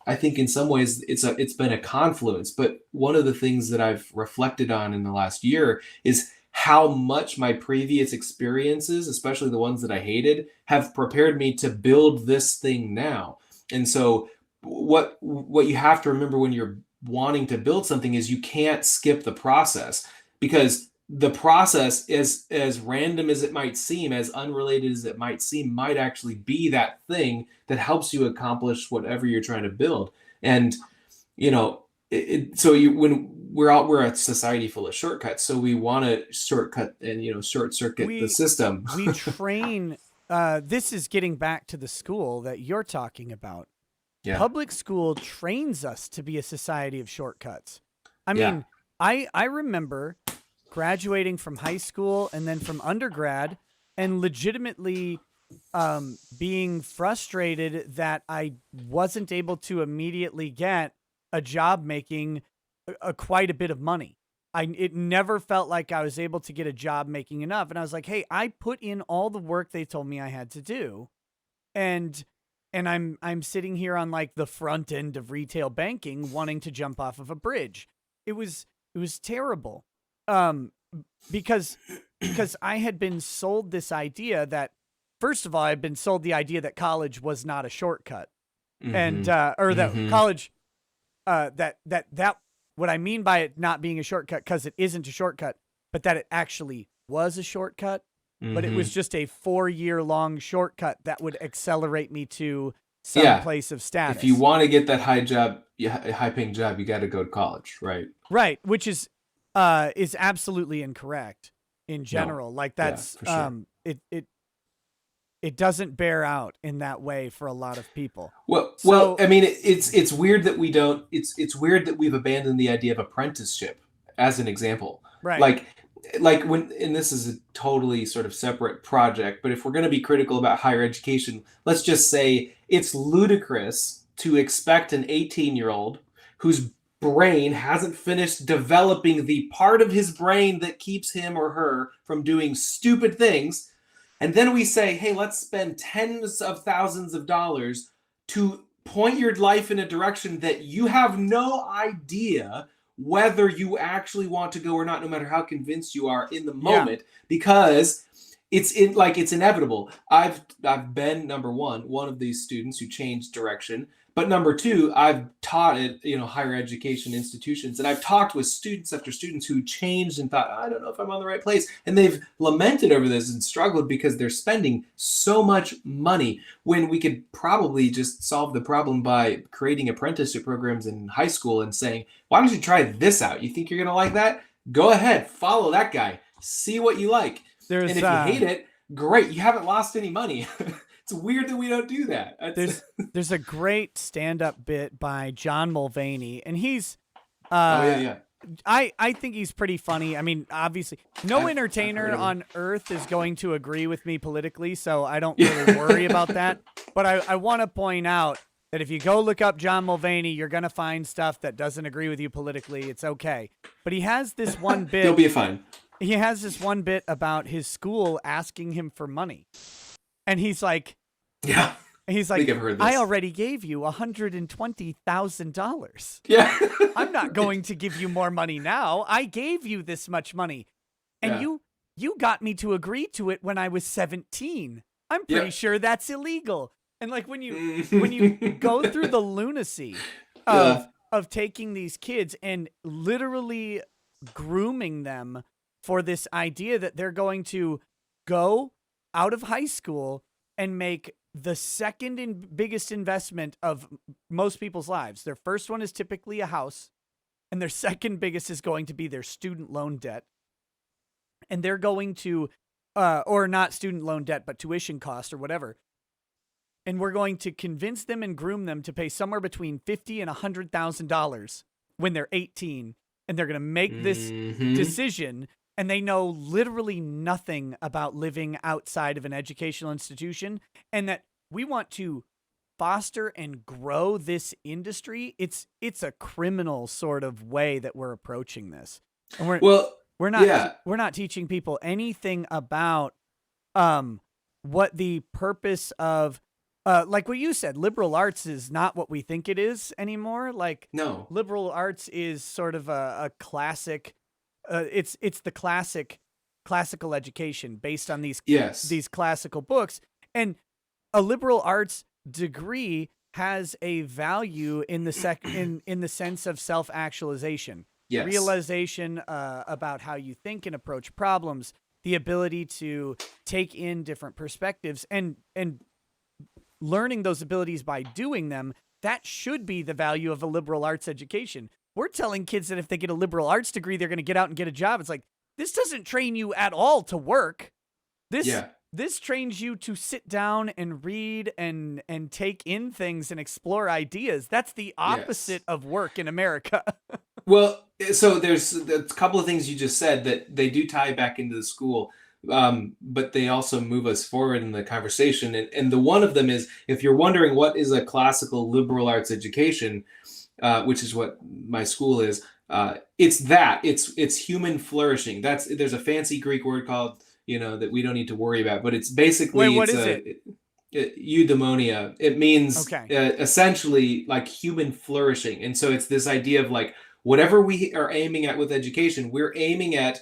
I think in some ways it's been a confluence. But one of the things that I've reflected on in the last year is how much my previous experiences, especially the ones that I hated, have prepared me to build this thing now. And so what you have to remember when you're wanting to build something is you can't skip the process, because the process, as random as it might seem, as unrelated as it might seem, might actually be that thing that helps you accomplish whatever you're trying to build. And you know, so you when we're a society full of shortcuts, so we want to shortcut and short circuit the We system. we train. This is getting back to the school that you're talking about. Yeah, Public school trains us to be a society of shortcuts. I yeah, mean, I remember graduating from high school and then from undergrad and legitimately being frustrated that I wasn't able to immediately get a job making quite a bit of money. It never felt like I was able to get a job making enough, and I was like, "Hey, I put in all the work they told me I had to do, and I'm sitting here on like the front end of retail banking, wanting to jump off of a bridge." It was terrible, um, because I had been sold this idea that, first of all, I had been sold the idea that college was not a shortcut, and mm-hmm, or that mm-hmm, college that what I mean by it not being a shortcut, because it isn't a shortcut, but that it actually was a shortcut, but it was mm-hmm. just a 4-year long shortcut that would accelerate me to some Yeah. place of If you status. want to get that high job, high paying job, you got to go to college, right? Right, which is absolutely incorrect in No. general. Like Yeah, that's for sure. it doesn't bear out in that way for a lot of people. Well, So, I mean, it's weird that we don't. It's weird that we've abandoned the idea of apprenticeship as an example. right. Like, when, and this is a totally sort of separate project, but if we're going to be critical about higher education, let's just say it's ludicrous to expect an 18-year-old whose brain hasn't finished developing the part of his brain that keeps him or her from doing stupid things, and then we say, hey, let's spend tens of thousands of dollars to point your life in a direction that you have no idea whether you actually want to go or not, no matter how convinced you are in the Yeah. moment, because it's inevitable. I've been, number one of these students who changed direction, but number two, I've taught at higher education institutions, and I've talked with students after students who changed and thought, I don't know if I'm on the right place, and they've lamented over this and struggled because they're spending so much money when we could probably just solve the problem by creating apprenticeship programs in high school and saying, why don't you try this out? You think you're gonna like that? Go ahead, follow that guy, see what you like. And There's if you hate it, great, you haven't lost any money. It's weird that we don't do that. there's there's a great stand-up bit by John Mulvaney, and he's Oh yeah, uh yeah. I think he's pretty funny. I mean, obviously, no I've heard entertainer of him. on earth is going to agree with me politically, so I don't really worry Yeah. about that. But I want to point out that if you go look up John Mulvaney, you're going to find stuff that doesn't agree with you politically. It's okay. But he has this one You'll bit. be fine. He has this one bit about his school asking him for money. And he's like, Yeah, I think I've heard I this. already gave you $120,000. Yeah. I'm not going to give you more money now. I gave you this much money. And Yeah. you got me to agree to it when I was 17. I'm pretty Yep. sure that's illegal. And like when you go through the lunacy Yeah. of taking these kids and literally grooming them for this idea that they're going to go out of high school and make the second and biggest investment of most people's lives. Their first one is typically a house, and their second biggest is going to be their student loan debt. And they're going to, or not student loan debt, but tuition cost or whatever. And we're going to convince them and groom them to pay somewhere between $50,000 and $100,000 when they're 18 and they're going to make this Mm-hmm. decision, and they know literally nothing about living outside of an educational institution, and that we want to foster and grow this industry. It's a criminal sort of way that we're approaching this. And Well, we're not yeah, we're not teaching people anything about um what the purpose of like what you said, liberal arts is not what we think it is anymore. Like no, liberal arts is sort of a classic it's the classical education based on yes, these classical books. And a liberal arts degree has a value in in the sense of self-actualization, yes, realization about how you think and approach problems, the ability to take in different perspectives, and learning those abilities by doing them. That should be the value of a liberal arts education. We're telling kids that if they get a liberal arts degree, they're going to get out and get a job. It's like, this doesn't train you at all to work. This yeah. this trains you to sit down and read and take in things and explore ideas. That's the Yes. opposite of work in America. Well, so there's a couple of things you just said that they do tie back into the school, but they also move us forward in the conversation. And the one of them is, if you're wondering what is a classical liberal arts education, which is what my school is, it's that it's human flourishing. There's a fancy Greek word called, that we don't need to worry about, but it's Wait, basically what it's is it? eudaimonia. It means Okay. essentially like human flourishing. And so it's this idea of like whatever we are aiming at with education, we're aiming at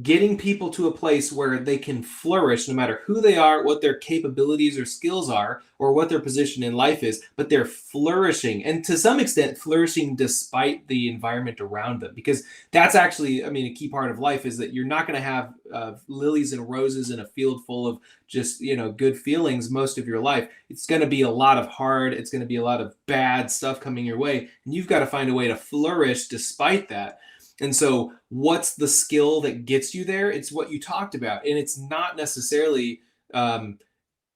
getting people to a place where they can flourish no matter who they are, what their capabilities or skills are, or what their position in life is, but they're flourishing. And to some extent, flourishing despite the environment around them. Because that's actually, I mean, a key part of life is that you're not going to have lilies and roses in a field full of just, good feelings most of your life. It's going to be a lot of hard, it's going to be a lot of bad stuff coming your way. And you've got to find a way to flourish despite that. And so, what's the skill that gets you there? It's what you talked about, and it's not necessarily.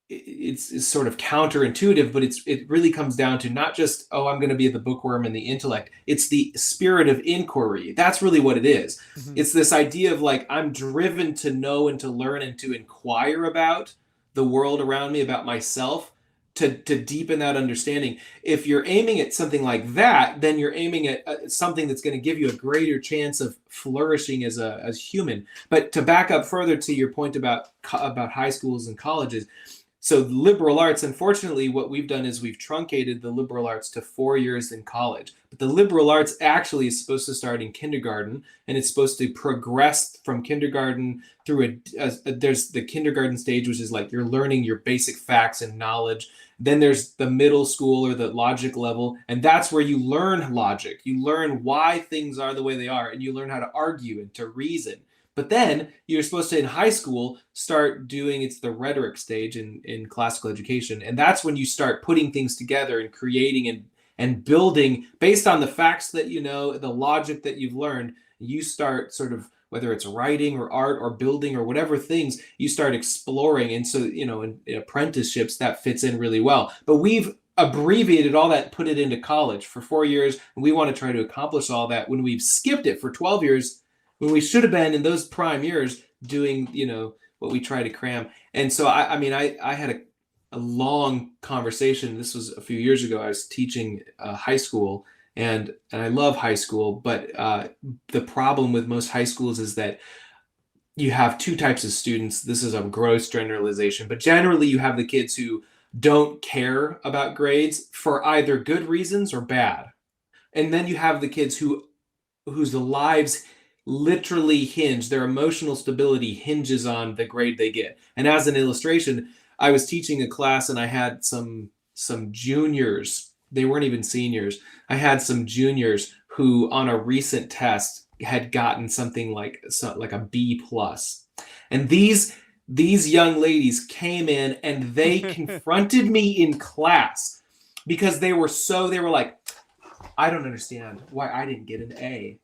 It's sort of counterintuitive, but it really comes down to not just, oh, I'm going to be the bookworm and the intellect. It's the spirit of inquiry. That's really what it is. Mhm. It's this idea of like I'm driven to know and to learn and to inquire about the world around me, about myself, to deepen that understanding. If you're aiming at something like that, then you're aiming at something that's going to give you a greater chance of flourishing as human. But to back up further to your point about high schools and colleges, so liberal arts, unfortunately, what we've done is we've truncated the liberal arts to 4 years in college. But the liberal arts actually is supposed to start in kindergarten, and it's supposed to progress from kindergarten through there's the kindergarten stage, which is like you're learning your basic facts and knowledge. Then there's the middle school or the logic level, and that's where you learn logic. You learn why things are the way they are, and you learn how to argue and to reason. But then you're supposed to, in high school, start doing, it's the rhetoric stage in classical education. And that's when you start putting things together and creating and building based on the facts that you know, the logic that you've learned. You start sort of, whether it's writing or art or building or whatever things, you start exploring. And so, in apprenticeships, that fits in really well. But we've abbreviated all that, put it into college for 4 years. And we want to try to accomplish all that when we've skipped it for 12 years when we should have been in those prime years doing, what we try to cram. And so, I mean, I had a long conversation. This was a few years ago. I was teaching high school, and I love high school, but the problem with most high schools is that you have two types of students. This is a gross generalization, but generally you have the kids who don't care about grades for either good reasons or bad. And then you have the kids whose lives literally hinge, their emotional stability hinges on the grade they get. And as an illustration, I was teaching a class and I had some juniors. They weren't even seniors. I had some juniors who on a recent test had gotten something like a B plus. And these young ladies came in and they confronted me in class because they were like, I don't understand why I didn't get an A.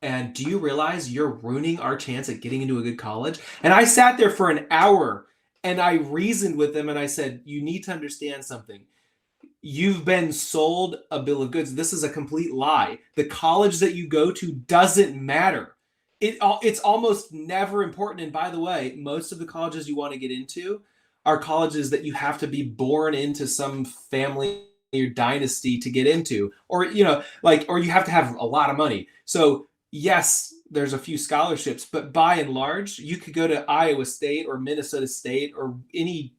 And do you realize you're ruining our chance at getting into a good college? And I sat there for an hour and I reasoned with them and I said, you need to understand something. you've been sold a bill of goods. This is a complete lie. The college that you go to doesn't matter. It's almost never important. And by the way, most of the colleges you want to get into are colleges that you have to be born into some family or dynasty to get into, or or you have to have a lot of money. So yes, there's a few scholarships, but by and large, you could go to Iowa State or Minnesota State or any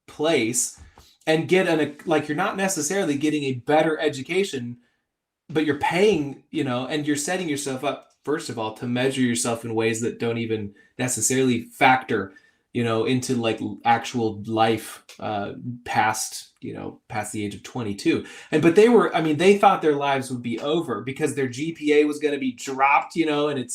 place and get like, you're not necessarily getting a better education, but you're paying, and you're setting yourself up, first of all, to measure yourself in ways that don't even necessarily factor, into like actual life past the age of 22. But they thought their lives would be over because their GPA was going to be dropped, and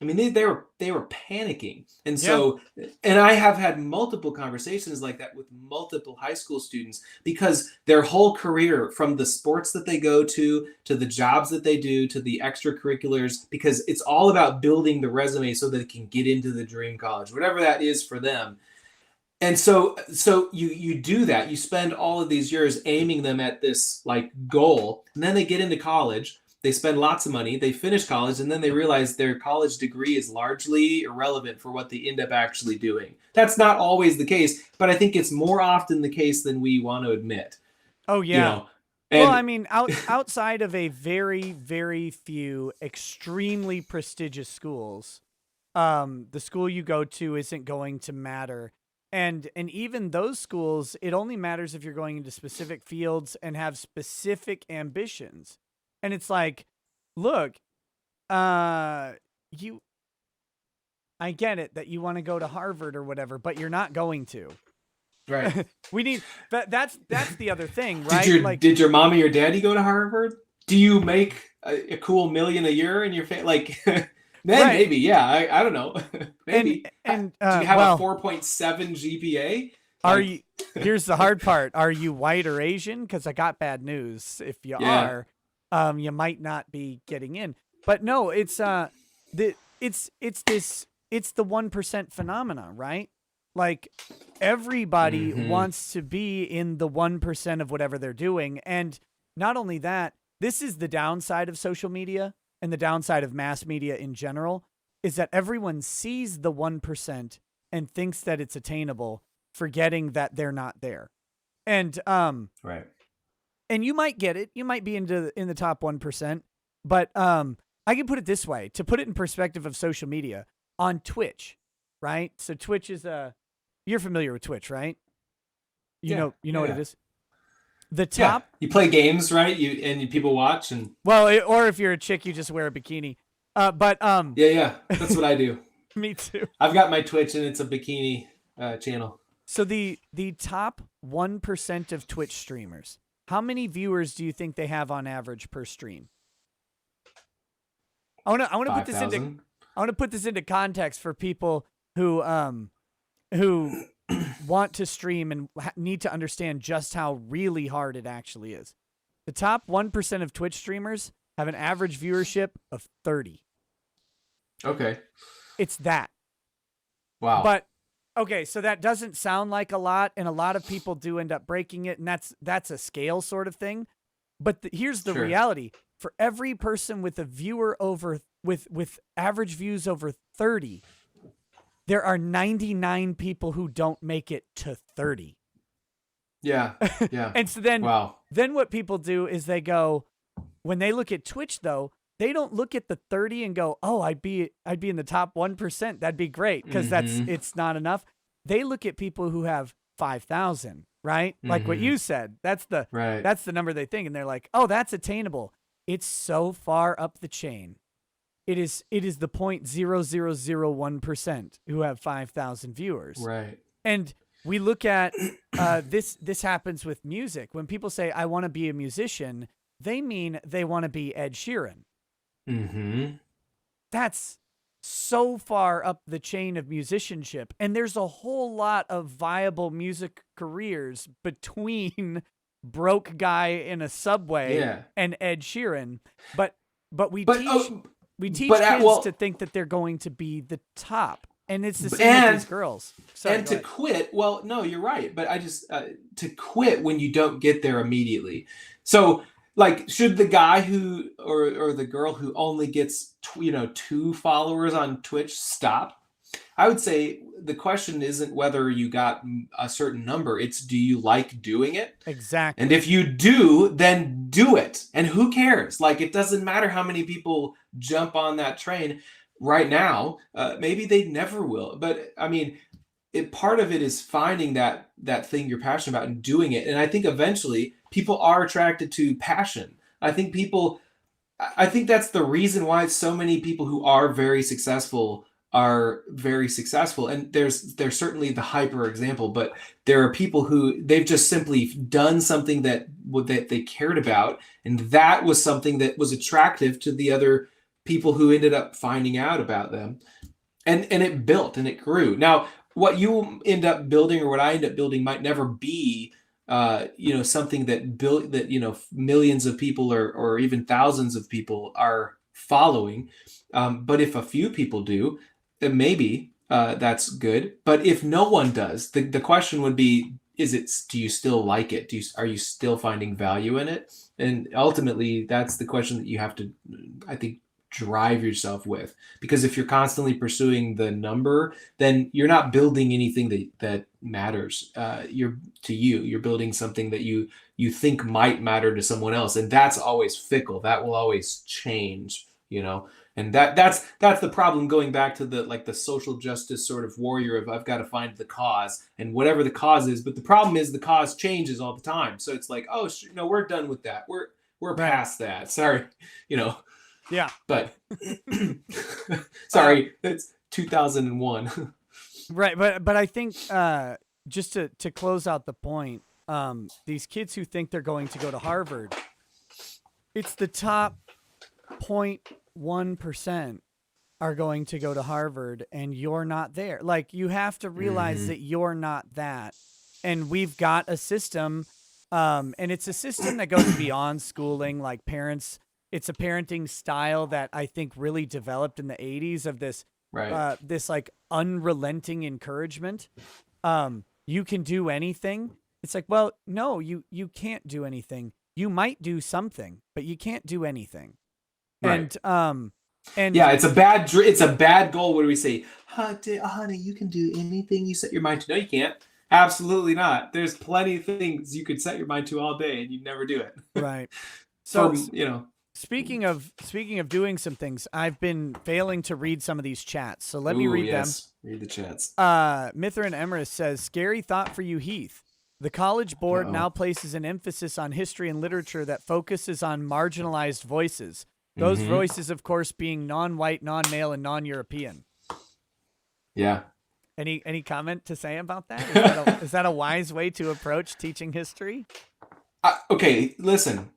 they were panicking. And so, and I have had multiple conversations like that with multiple high school students, because their whole career, from the sports that they go to the jobs that they do, to the extracurriculars, because it's all about building the resume so that they can get into the dream college, whatever that is for them. And so you do that. You spend all of these years aiming them at this like goal, and then they get into college. They spend lots of money, they finish college, and then they realize their college degree is largely irrelevant for what they end up actually doing. That's not always the case, but I think it's more often the case than we want to admit. Oh, yeah. Outside of a very, very few extremely prestigious schools, the school you go to isn't going to matter. And even those schools, it only matters if you're going into specific fields and have specific ambitions. And it's like, look, I get it that you want to go to Harvard or whatever, but you're not going to. Right. We need that's the other thing, right? Did your mommy or daddy go to Harvard? Do you make a cool $1 million a year in your like? Then right. Maybe, yeah. I don't know. Maybe. And do you have a 4.7 GPA? Are you? Here's the hard part. Are you white or Asian? Because I got bad news. If you are. You might not be getting in. But no, it's the 1% phenomena, right? Like, everybody wants to be in the 1% of whatever they're doing. And not only that, this is the downside of social media and the downside of mass media in general, is that everyone sees the 1% and thinks that it's attainable, forgetting that they're not there. And right. And you might get it. You might be in the top 1%. But I can put it this way, to put it in perspective of social media, on Twitch, right? So Twitch is you're familiar with Twitch, right? You know what it is? The top. Yeah. You play games, right? People watch and. Well, or if you're a chick, you just wear a bikini. Yeah. That's what I do. Me too. I've got my Twitch and it's a bikini channel. So the top 1% of Twitch streamers, how many viewers do you think they have on average per stream? I want to put this into context for people who want to stream and need to understand just how really hard it actually is. The top 1% of Twitch streamers have an average viewership of 30. Okay. It's that. Wow. But okay, so that doesn't sound like a lot, and a lot of people do end up breaking it, and that's a scale sort of thing. But here's the reality: for every person with a viewer over with average views over 30, there are 99 people who don't make it to 30. Yeah. And so then what people do is they go, when they look at Twitch though, they don't look at the 30 and go, "Oh, I'd be in the top 1%. That'd be great," because it's not enough. They look at people who have 5,000, right? Like what you said. That's the number they think, and they're like, "Oh, that's attainable." It's so far up the chain. It is the 0.0001% who have 5,000 viewers. Right. And we look at this happens with music. When people say, "I want to be a musician," they mean they want to be Ed Sheeran. That's so far up the chain of musicianship, and there's a whole lot of viable music careers between broke guy in a subway and Ed Sheeran. But we teach kids to think that they're going to be the top. And it's the same with these girls. Sorry, and to quit, well, no, you're right, but I just to quit when you don't get there immediately. So, like, should the guy who or the girl who only gets 2 followers on Twitch stop? I would say the question isn't whether you got a certain number, it's do you like doing it? Exactly. And if you do, then do it. And who cares? Like, it doesn't matter how many people jump on that train right now. Maybe they never will. But I mean, part of it is finding that thing you're passionate about and doing it. And I think eventually people are attracted to passion. I think that's the reason why so many people who are very successful are very successful. And there's certainly the hyper example, but there are people who they've just simply done something that they cared about, and that was something that was attractive to the other people who ended up finding out about them, and it built and it grew. Now, what you end up building or what I end up building might never be something that millions of people or even thousands of people are following. But if a few people do, then maybe that's good. But if no one does, the question would be, do you still like it? Are you still finding value in it? And ultimately, that's the question that you have to, I think, drive yourself with. Because if you're constantly pursuing the number, then you're not building anything that matters. You're building something that you think might matter to someone else, and that's always fickle. That will always change. And that's the problem, going back to the social justice sort of warrior of I've got to find the cause and whatever the cause is. But the problem is the cause changes all the time. So it's like, oh, no, we're done with that. We're past that. Sorry, Yeah. But sorry, it's 2001. Right, but I think just to close out the point, these kids who think they're going to go to Harvard, it's the top 0.1% are going to go to Harvard, and you're not there. Like, you have to realize that you're not that. And we've got a system, and it's a system that goes beyond schooling. Like, parents, it's a parenting style that I think really developed in the 80s of this, right. This like unrelenting encouragement. You can do anything. It's like, well, no, you can't do anything. You might do something, but you can't do anything. Right. And yeah, it's a bad goal. What do we say? Honey, you can do anything you set your mind to. No, you can't. Absolutely not. There's plenty of things you could set your mind to all day, and you'd never do it. Right. So, speaking of doing some things, I've been failing to read some of these chats. So let me read them. Read the chats. Mithrin Emrys says, "Scary thought for you, Heith. The College Board now places an emphasis on history and literature that focuses on marginalized voices. Those voices, of course, being non-white, non-male, and non-European." Yeah. Any comment to say about that? Is that a wise way to approach teaching history? Okay, listen.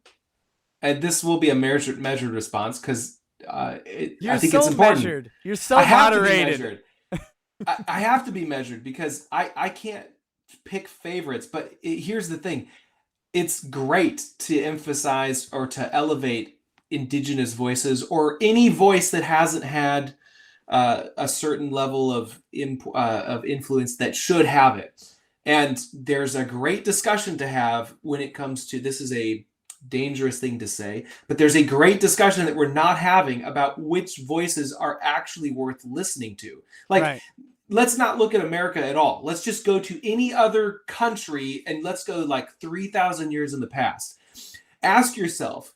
And this will be a measured response because I think it's important. Measured. You're so moderated. I have to be measured because I can't pick favorites. But here's the thing. It's great to emphasize or to elevate indigenous voices or any voice that hasn't had a certain level of influence that should have it. And there's a great discussion to have when it comes to, this is a dangerous thing to say, but there's a great discussion that we're not having about which voices are actually worth listening to. Like, right. Let's not look at America at all. Let's just go to any other country and let's go like 3,000 years in the past. Ask yourself,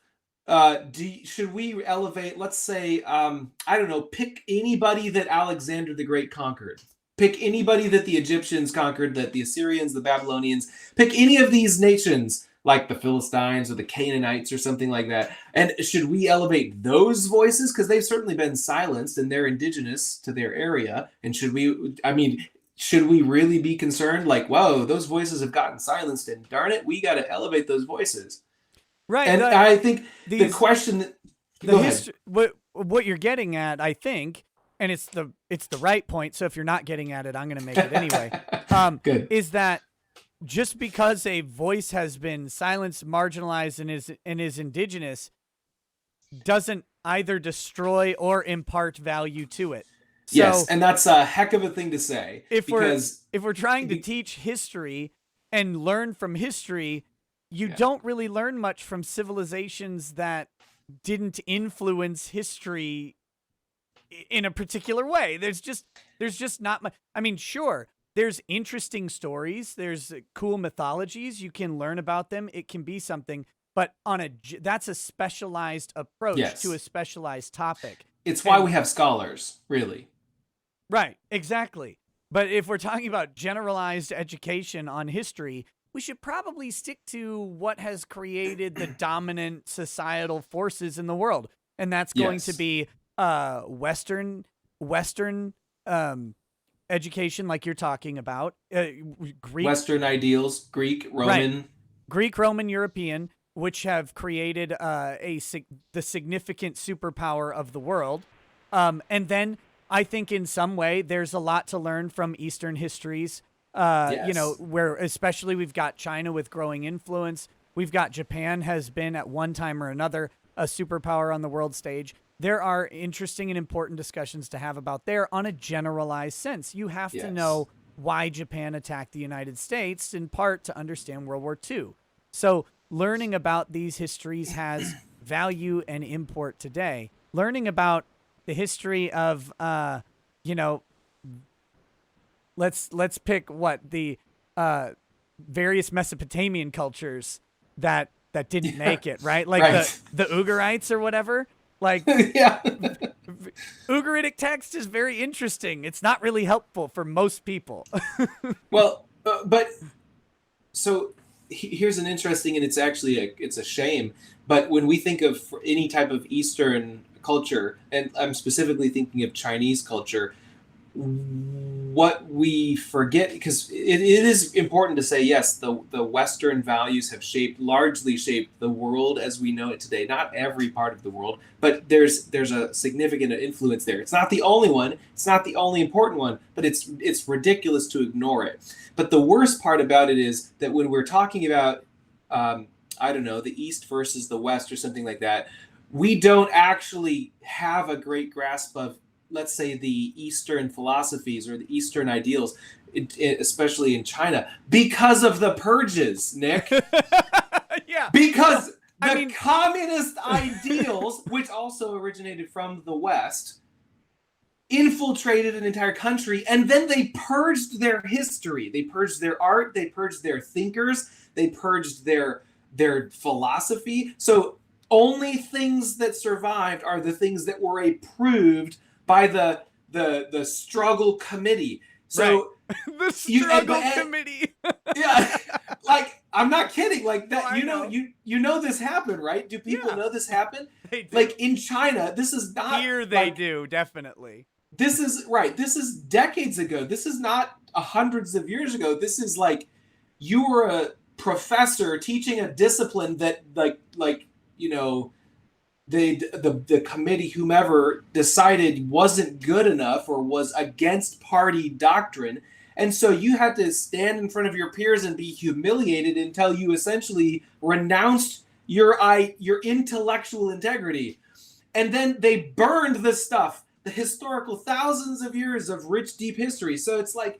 should we elevate, let's say, I don't know, pick anybody that Alexander the Great conquered. Pick anybody that the Egyptians conquered, that the Assyrians, the Babylonians, pick any of these nations like the Philistines or the Canaanites or something like that. And should we elevate those voices? Because they've certainly been silenced and they're indigenous to their area. And should we really be concerned? Like, whoa, those voices have gotten silenced and darn it, we got to elevate those voices. Right. And I think the question that the history, what you're getting at, I think, and it's the right point. So if you're not getting at it, I'm going to make it anyway. Good. Is that just because a voice has been silenced, marginalized, and is indigenous, doesn't either destroy or impart value to it. Yes, So and that's a heck of a thing to say if we're because if we're trying to be- teach history and learn from history, you yeah. don't really learn much from civilizations that didn't influence history in a particular way. There's just not much. I mean, sure, there's interesting stories, there's cool mythologies, you can learn about them. It can be something, but that's a specialized approach to a Yes. specialized topic. It's why And we have scholars, really. right, exactly. But if we're talking about generalized education on history, we should probably stick to what has created the dominant societal forces in the world, and that's going to Yes. be Western um, education, like you're talking about, Greek, Western ideals, Greek, right? Roman. Greek, Roman, European, which have created the significant superpower of the world. And then I think in some way there's a lot to learn from Eastern histories. Yes. Where especially we've got China with growing influence. We've got Japan has been at one time or another a superpower on the world stage. There are interesting and important discussions to have about there on a generalized sense. You have to Yes. know why Japan attacked the United States, in part to understand World War II. So, learning about these histories has value and import today. Learning about the history of, you know, let's pick what the various Mesopotamian cultures that didn't Yeah. make it, right? Like Right. the Ugarites or whatever. Like Yeah. Ugaritic text is very interesting. It's not really helpful for most people. Well, but so here's an interesting, and it's actually it's a shame. But when we think of any type of Eastern culture, and I'm specifically thinking of Chinese culture, what we forget, because it is important to say, yes, the Western values have largely shaped the world as we know it today. Not every part of the world, but there's a significant influence there. It's not the only one, it's not the only important one, but it's ridiculous to ignore it. But the worst part about it is that when we're talking about I don't know, the East versus the West or something like that, we don't actually have a great grasp of, let's say, the Eastern philosophies or the Eastern ideals, especially in China, because of the purges, Nick. Yeah. Because I the mean- communist ideals, which also originated from the West, infiltrated an entire country, and then they purged their history. They purged their art. They purged their thinkers. They purged their philosophy. So only things that survived are the things that were approved by the struggle committee. So the struggle committee. yeah, like I'm not kidding. Like that, No, you know this happened, right? Do people Yeah. know this happened? They do. Like in China, this is not Here they like, do, definitely. This is right. This is decades ago. This is not hundreds of years ago. This is like you were a professor teaching a discipline that like you know the committee, whomever, decided wasn't good enough or was against party doctrine, and so you had to stand in front of your peers and be humiliated until you essentially renounced your intellectual integrity, and then they burned the stuff, the historical thousands of years of rich, deep history. So it's like,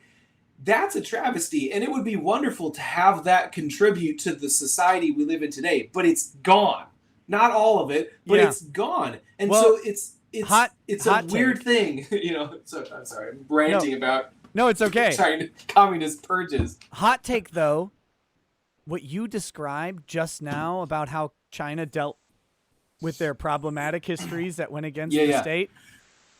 that's a travesty, and it would be wonderful to have that contribute to the society we live in today, but it's gone. Not all of it, but Yeah. it's gone. And Well, so it's hot a weird take. thing, you know. So I'm sorry, I'm ranting about No, it's okay. communist purges. Hot take though, what you described just now about how China dealt with their problematic histories that went against the state.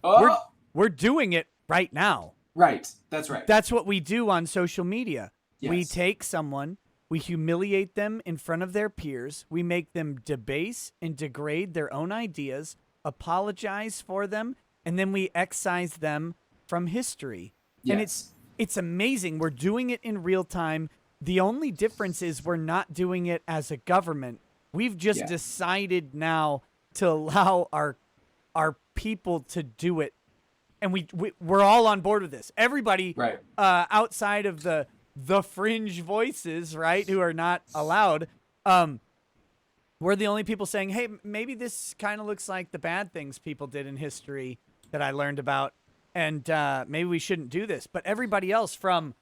Oh, We're doing it right now. right. That's right. That's what we do on social media. We Yes. take someone, we humiliate them in front of their peers, we make them debase and degrade their own ideas, apologize for them, and then we excise them from history. Yes. And it's amazing. We're doing it in real time. The only difference is we're not doing it as a government. We've just decided now to allow our people to do it, and we're all on board with this. Everybody, Right. Outside of the fringe voices, right, who are not allowed, we're the only people saying, hey, maybe this kind of looks like the bad things people did in history that I learned about. and maybe we shouldn't do this. But everybody else, from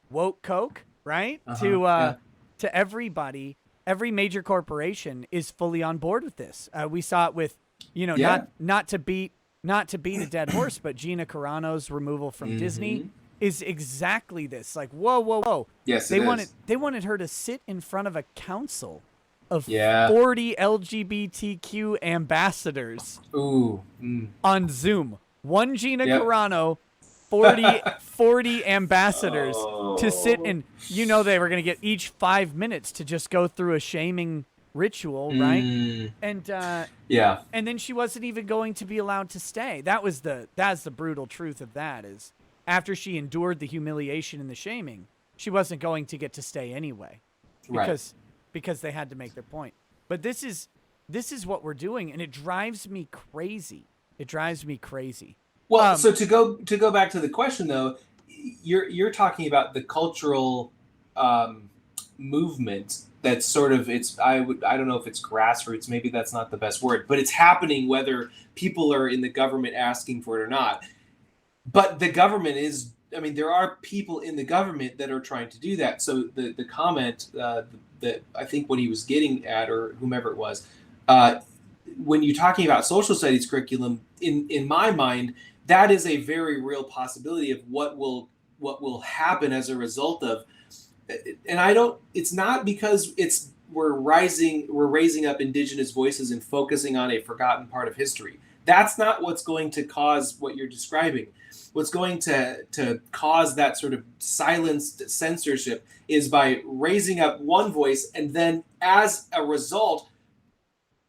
woke Coke, right, Yeah. to everybody, every major corporation is fully on board with this. We saw it with, Yeah. not to beat a dead horse, but Gina Carano's removal from Disney is exactly this. Like, whoa, whoa, whoa. Yes, They it wanted is. they wanted her to sit in front of a council of Yeah. 40 LGBTQ ambassadors Ooh. on Zoom. One Gina Yep. Carano, 40 ambassadors to sit and, they were going to get each 5 minutes to just go through a shaming ritual, right? And Yeah. and then she wasn't even going to be allowed to stay. That's the brutal truth of that, is after she endured the humiliation and the shaming, she wasn't going to get to stay anyway, Right. because they had to make their point. But this is what we're doing, and it drives me crazy. It drives me crazy. Well, so to go back to the question though, you're talking about the cultural movement that's sort of, I don't know if it's grassroots, maybe that's not the best word, but it's happening whether people are in the government asking for it or not. But the government is, I mean, there are people in the government that are trying to do that. So the comment that I think what he was getting at, or whomever it was, when you're talking about social studies curriculum, in my mind, that is a very real possibility of what will happen as a result of. And it's not because we're raising up indigenous voices and focusing on a forgotten part of history. That's not what's going to cause what you're describing. What's going to cause that sort of silenced censorship is by raising up one voice and then, as a result,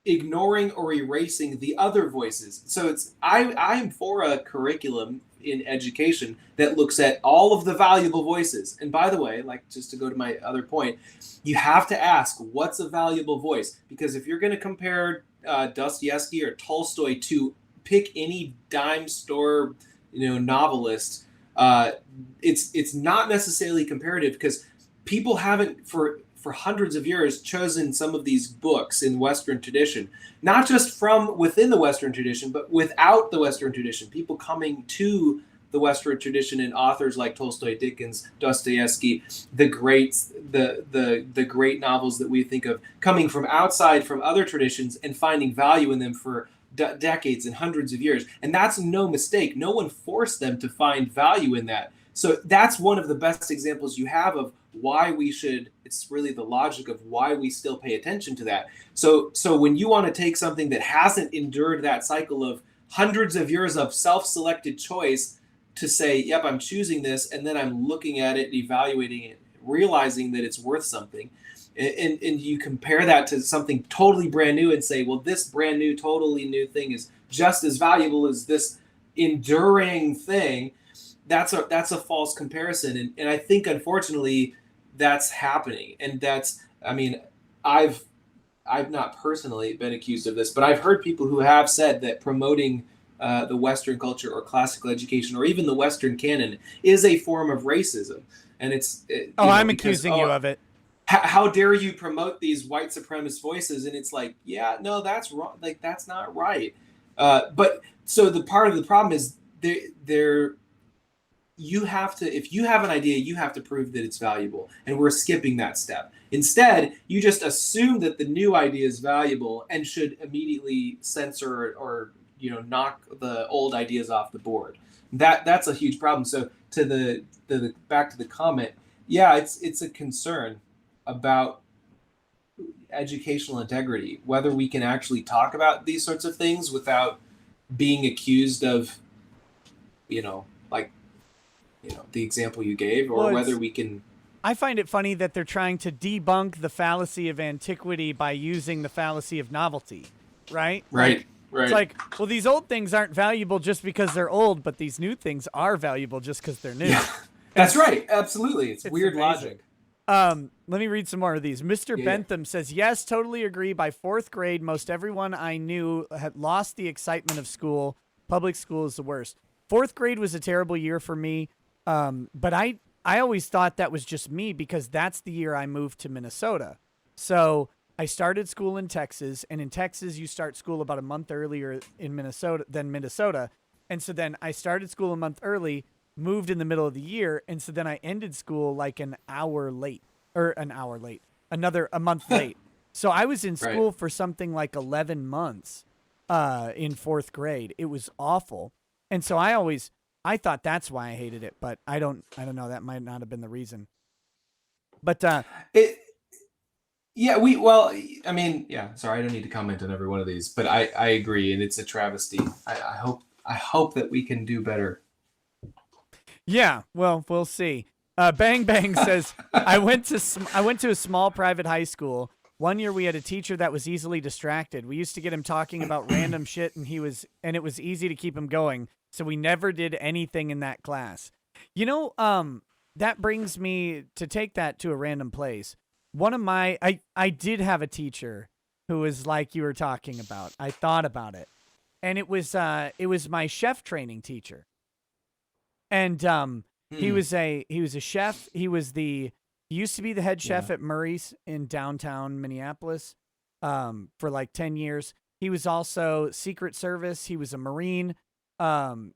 ignoring or erasing the other voices. So I'm for a curriculum in education that looks at all of the valuable voices. And by the way, like, just to go to my other point, you have to ask, what's a valuable voice? Because if you're going to compare Dostoevsky or Tolstoy to pick any dime store, novelist, it's not necessarily comparative, because people haven't for hundreds of years chosen some of these books in Western tradition, not just from within the Western tradition, but without the Western tradition. People coming to the Western tradition and authors like Tolstoy, Dickens, Dostoevsky, the greats, the great novels that we think of, coming from outside, from other traditions, and finding value in them for decades and hundreds of years. And that's no mistake. No one forced them to find value in that. So that's one of the best examples you have of why we should, it's really the logic of why we still pay attention to that. So when you want to take something that hasn't endured that cycle of hundreds of years of self-selected choice to say, yep, I'm choosing this, and then I'm looking at it, evaluating it, realizing that it's worth something, and you compare that to something totally brand new and say, well, this brand new, totally new thing is just as valuable as this enduring thing. That's a false comparison. And I think, unfortunately, that's happening. And I've not personally been accused of this, but I've heard people who have said that promoting the Western culture or classical education or even the Western canon is a form of racism. And I'm accusing you of it. How dare you promote these white supremacist voices? And it's like, yeah, no, that's wrong. Like, that's not right. But so the part of the problem is you have to, if you have an idea, you have to prove that it's valuable. And we're skipping that step. Instead, you just assume that the new idea is valuable and should immediately censor or knock the old ideas off the board. That's a huge problem. So to the back to the comment, yeah, it's a concern about educational integrity, whether we can actually talk about these sorts of things without being accused of, the example you gave, or whether we can. I find it funny that they're trying to debunk the fallacy of antiquity by using the fallacy of novelty, right? Right. It's like, well, these old things aren't valuable just because they're old, but these new things are valuable just because they're new. Yeah, that's right. Absolutely. It's weird amazing. logic. Let me read some more of these. Mr. Bentham says, yes, totally agree. By fourth grade, most everyone I knew had lost the excitement of school. Public school is the worst. Fourth grade was a terrible year for me. But I always thought that was just me because that's the year I moved to Minnesota. So I started school in Texas, and in Texas, you start school about a month earlier than Minnesota. And so then I started school a month early, moved in the middle of the year, and so then I ended school like an hour late, another a month late. So I was in Right. school for something like 11 months in fourth grade. It was awful. And so I thought that's why I hated it, but I don't know. That might not have been the reason. But It, yeah, well, I mean, yeah, sorry, I don't need to comment on every one of these, but I agree, and it's a travesty. I hope that we can do better. yeah, well, we'll see. Bang Bang says I went to a small private high school. One year we had a teacher that was easily distracted. We used to get him talking about random shit, and it was easy to keep him going. So we never did anything in that class. You know, that brings me to take that to a random place. I did have a teacher who was like you were talking about. I thought about it, and it was my chef training teacher. And Hmm. he was a chef. He used to be the head Yeah. chef at Murray's in downtown Minneapolis for like 10 years. He was also Secret Service. He was a Marine.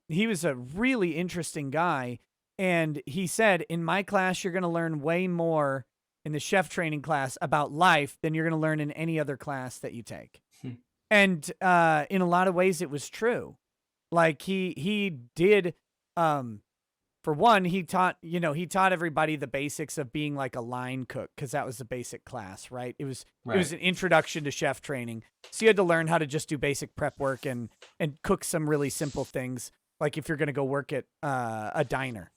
He was a really interesting guy. And he said, in my class, you're going to learn way more in the chef training class about life than you're going to learn in any other class that you take. Hmm. And in a lot of ways, it was true. Like he did um, for one, he taught everybody the basics of being like a line cook because that was the basic class, right? It was Right. an introduction to chef training. So you had to learn how to just do basic prep work and cook some really simple things, like if you're going to go work at a diner.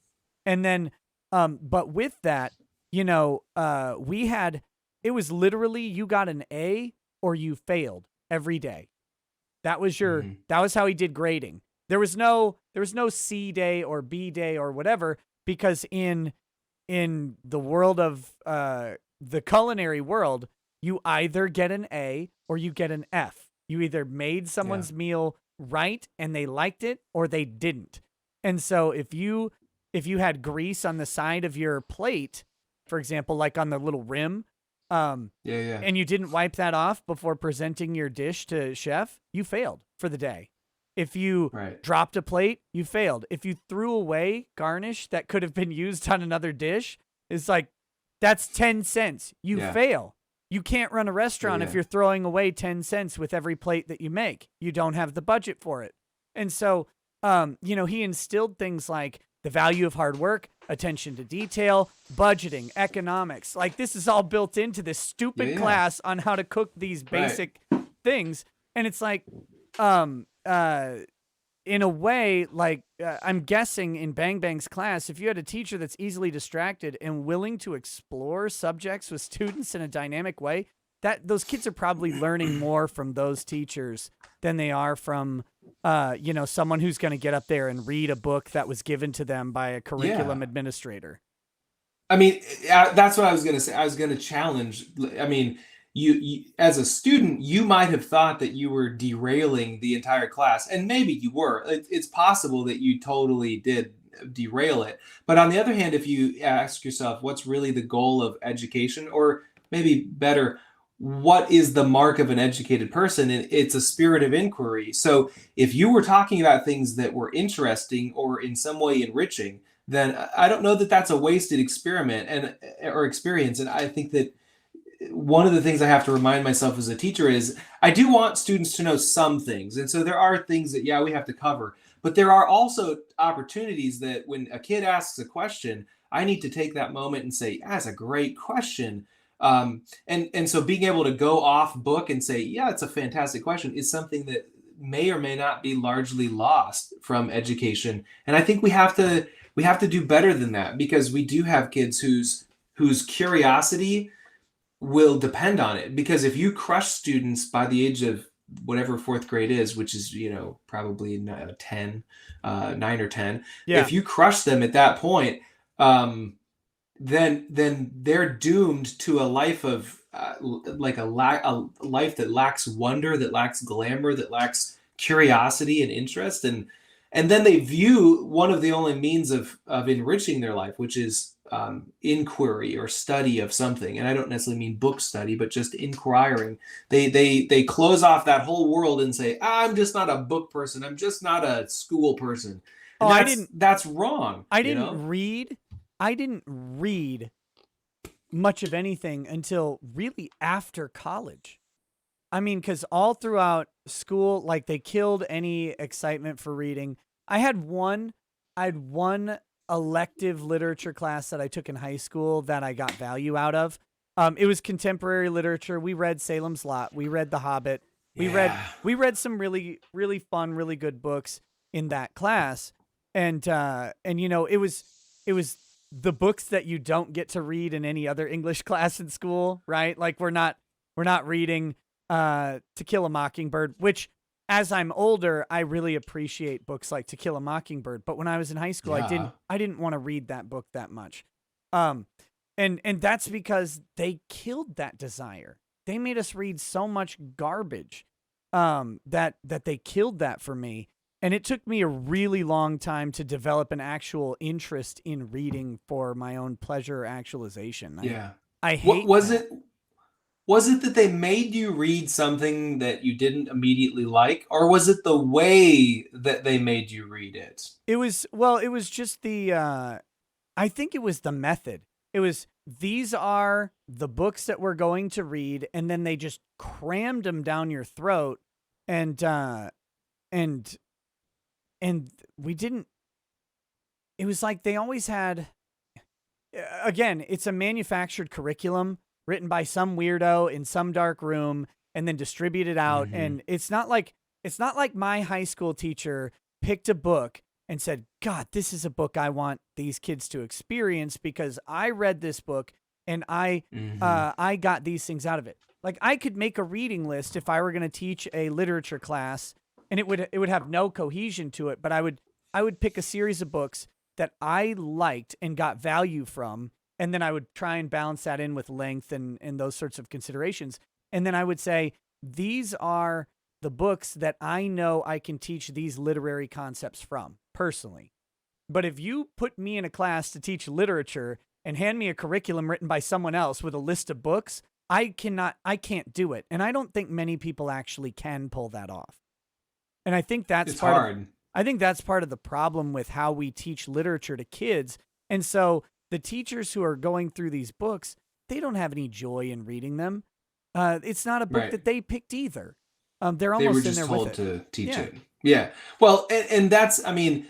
And then, but with that, we had it was literally you got an A or you failed every day. Hmm. That was how he did grading. There was no C day or B day or whatever because in the world of the culinary world, you either get an A or you get an F. You either made Yeah. someone's meal right and they liked it or they didn't. And so if you had grease on the side of your plate, for example, like on the little rim, um, Yeah. Yeah. and you didn't wipe that off before presenting your dish to chef, you failed for the day. If you Right. dropped a plate, you failed. If you threw away garnish that could have been used on another dish, it's like that's 10 cents. You Yeah. fail. You can't run a Yeah. restaurant if Yeah. you're throwing away 10 cents with every plate that you make. You don't have the budget for it. And so, he instilled things like the value of hard work, attention to detail, budgeting, economics. Like this is all built into this Yeah. stupid Yeah. class on how to cook these Right. basic things. And it's like, um, uh, in a way, like I'm guessing in Bang Bang's class, if you had a teacher that's easily distracted and willing to explore subjects with students in a dynamic way, that those kids are probably learning more from those teachers than they are from, someone who's going to get up there and read a book that was given to them by a Yeah. curriculum administrator. I mean, that's what I was gonna say. I was gonna challenge. I mean, you as a student, you might have thought that you were derailing the entire class, and maybe you were. It's possible that you totally did derail it. But on the other hand, if you ask yourself, what's really the goal of education, or maybe better, what is the mark of an educated person? And it's a spirit of inquiry. So if you were talking about things that were interesting or in some way enriching, then I don't know that that's a wasted experiment and or experience. And I think that one of the things I have to remind myself as a teacher is I do want students to know some things. And so there are things that, yeah, we have to cover. But there are also opportunities that when a kid asks a question, I need to take that moment and say, yeah, that's a great question. And so being able to go off book and say, yeah, it's a fantastic question is something that may or may not be largely lost from education. And I think we have to do better than that because we do have kids whose curiosity will depend on it. Because if you crush students by the age of whatever fourth grade is, which is probably 10, 9 or 10, Yeah. if you crush them at that point, then they're doomed to a life of like a life that lacks wonder, that lacks glamour, that lacks curiosity and interest, and then they view one of the only means of enriching their life, which is inquiry or study of something, and I don't necessarily mean book study, but just inquiring. They close off that whole world and say, I'm just not a book person. I'm just not a school person, Oh, and that's wrong. I You didn't know? read. I didn't read much of anything until really after college. I mean, because all throughout school, like they killed any excitement for reading. I had one, I had one elective literature class that I took in high school that I got value out of. It was contemporary literature. We read Salem's Lot. We read The Hobbit. We read Yeah. we read some really really fun, really good books in that class, and it was the books that you don't get to read in any other English class in school, right? Like we're not reading To Kill a Mockingbird, which as I'm older, I really appreciate books like To Kill a Mockingbird. But when I was in high school, I Yeah. didn't want to read that book that much. Um, and that's because they killed that desire. They made us read so much garbage that they killed that for me. And it took me a really long time to develop an actual interest in reading for my own pleasure or actualization. Yeah. I What hate was that. it? Was it that they made you read something that you didn't immediately like, or was it the way that they made you read it? It was just I think it was the method. It was these are the books that we're going to read, and then they just crammed them down your throat, and and and we didn't. It was like they always had. Again, it's a manufactured curriculum written by some weirdo in some dark room and then distributed out. Hmm. And it's not like my high school teacher picked a book and said, God, this is a book I want these kids to experience because I read this book and Hmm. I got these things out of it. Like I could make a reading list if I were going to teach a literature class, and it would have no cohesion to it, but I would pick a series of books that I liked and got value from, and then I would try and balance that in with length and those sorts of considerations. And then I would say, these are the books that I know I can teach these literary concepts from personally. But if you put me in a class to teach literature and hand me a curriculum written by someone else with a list of books, I can't do it. And I don't think many people actually can pull that off. And It's hard. I think that's part of the problem with how we teach literature to kids. And so the teachers who are going through these books, they don't have any joy in reading them. It's not a book Right. that they picked either. They're They were almost in just there with told it. to teach Yeah. it. Yeah. Well, and that's, I mean,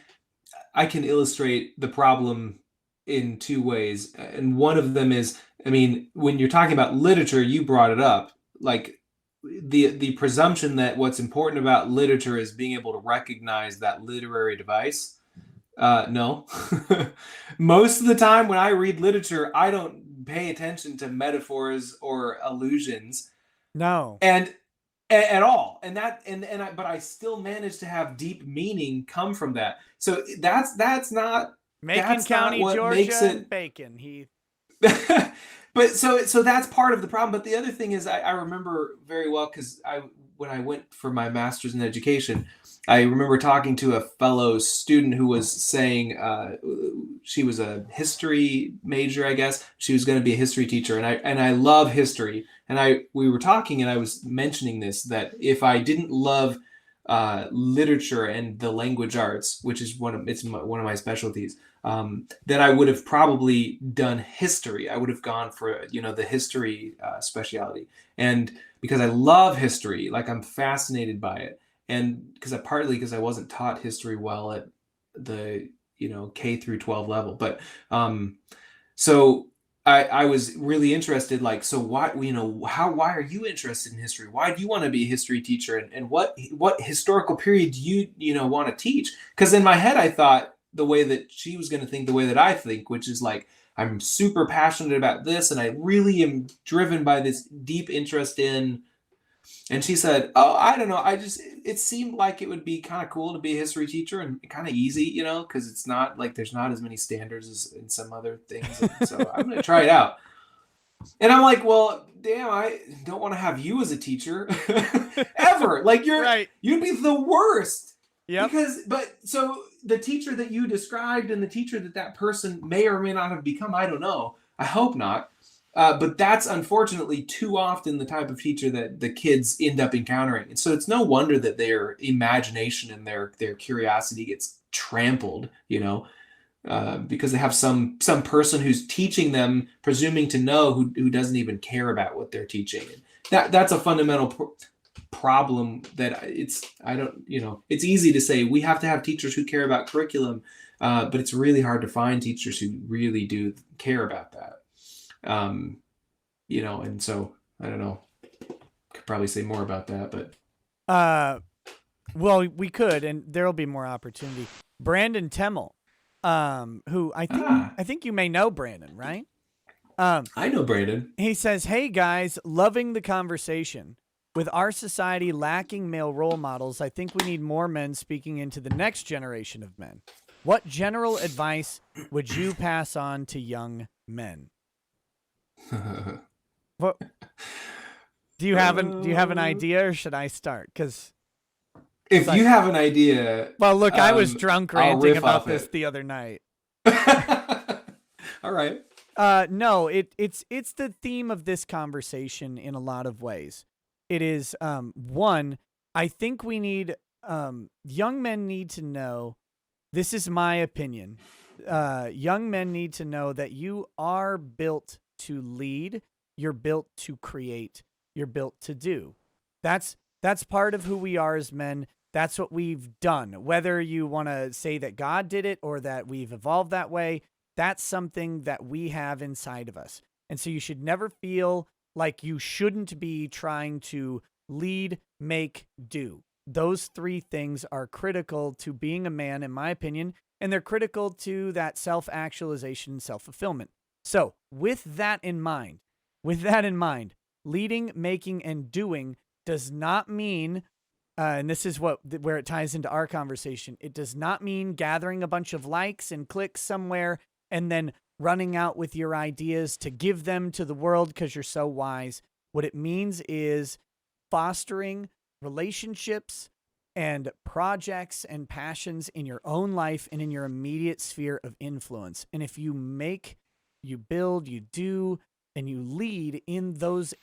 I can illustrate the problem in two ways. And one of them is, I mean, when you're talking about literature, you brought it up. Like the presumption that what's important about literature is being able to recognize that literary device. No. Most of the time when I read literature, I don't pay attention to metaphors or allusions, No. and at all, but I still manage to have deep meaning come from that. So Macon that's not County, what Georgia, makes it. and bacon. He. But so that's part of the problem. But the other thing is, I remember very well because I when I went for my master's in education, I remember talking to a fellow student who was saying she was a history major, I guess. She was going to be a history teacher, and I love history. And we were talking, and I was mentioning this, that if I didn't love literature and the language arts, which is one of my specialties, then I would have probably done history. I would have gone for the history specialty, and because I love history, like I'm fascinated by it, and partly because I wasn't taught history well at the K through 12 level, but so I was really interested, like, so why, why are you interested in history? Why do you want to be a history teacher? And what historical period do you want to teach? Because in my head, I thought the way that she was going to think, the way that I think, which is like, I'm super passionate about this, and I really am driven by this deep interest in. And she said, "Oh, I don't know. It seemed like it would be kind of cool to be a history teacher and kind of easy, because it's not like there's not as many standards as in some other things. And so I'm going to try it out." And I'm like, "Well, damn, I don't want to have you as a teacher ever. Like Right. you'd be the worst." Yep. Because but so the teacher that you described and the teacher that person may or may not have become, I don't know. I hope not. But that's unfortunately too often the type of teacher that the kids end up encountering. And so it's no wonder that their imagination and their curiosity gets trampled, because they have some person who's teaching them, presuming to know, who doesn't even care about what they're teaching. And that's a fundamental problem that it's easy to say we have to have teachers who care about curriculum, but it's really hard to find teachers who really do care about that. And so I don't know, could probably say more about that, but well, we could, and there'll be more opportunity. Brandon Temmel, who I think you may know Brandon, right? I know Brandon. He says, "Hey guys, loving the conversation. With our society lacking male role models, I think we need more men speaking into the next generation of men. What general advice would you pass on to young men?" What do you have an idea, or should I start? Because if you have an idea, well, look, I was drunk ranting about this the other night. All right. No, it's the theme of this conversation in a lot of ways. It is one, I think we need young men need to know, this is my opinion. Young men need to know that you are built to lead, you're built to create, you're built to do. That's part of who we are as men. That's what we've done. Whether you want to say that God did it or that we've evolved that way, that's something that we have inside of us. And so you should never feel like you shouldn't be trying to lead, make, do. Those three things are critical to being a man, in my opinion, and they're critical to that self-actualization, self-fulfillment. So with that in mind, leading, making, and doing does not mean, and this is where it ties into our conversation, it does not mean gathering a bunch of likes and clicks somewhere and then running out with your ideas to give them to the world because you're so wise. What it means is fostering relationships and projects and passions in your own life and in your immediate sphere of influence. And if you make, you build, you do, and you lead in those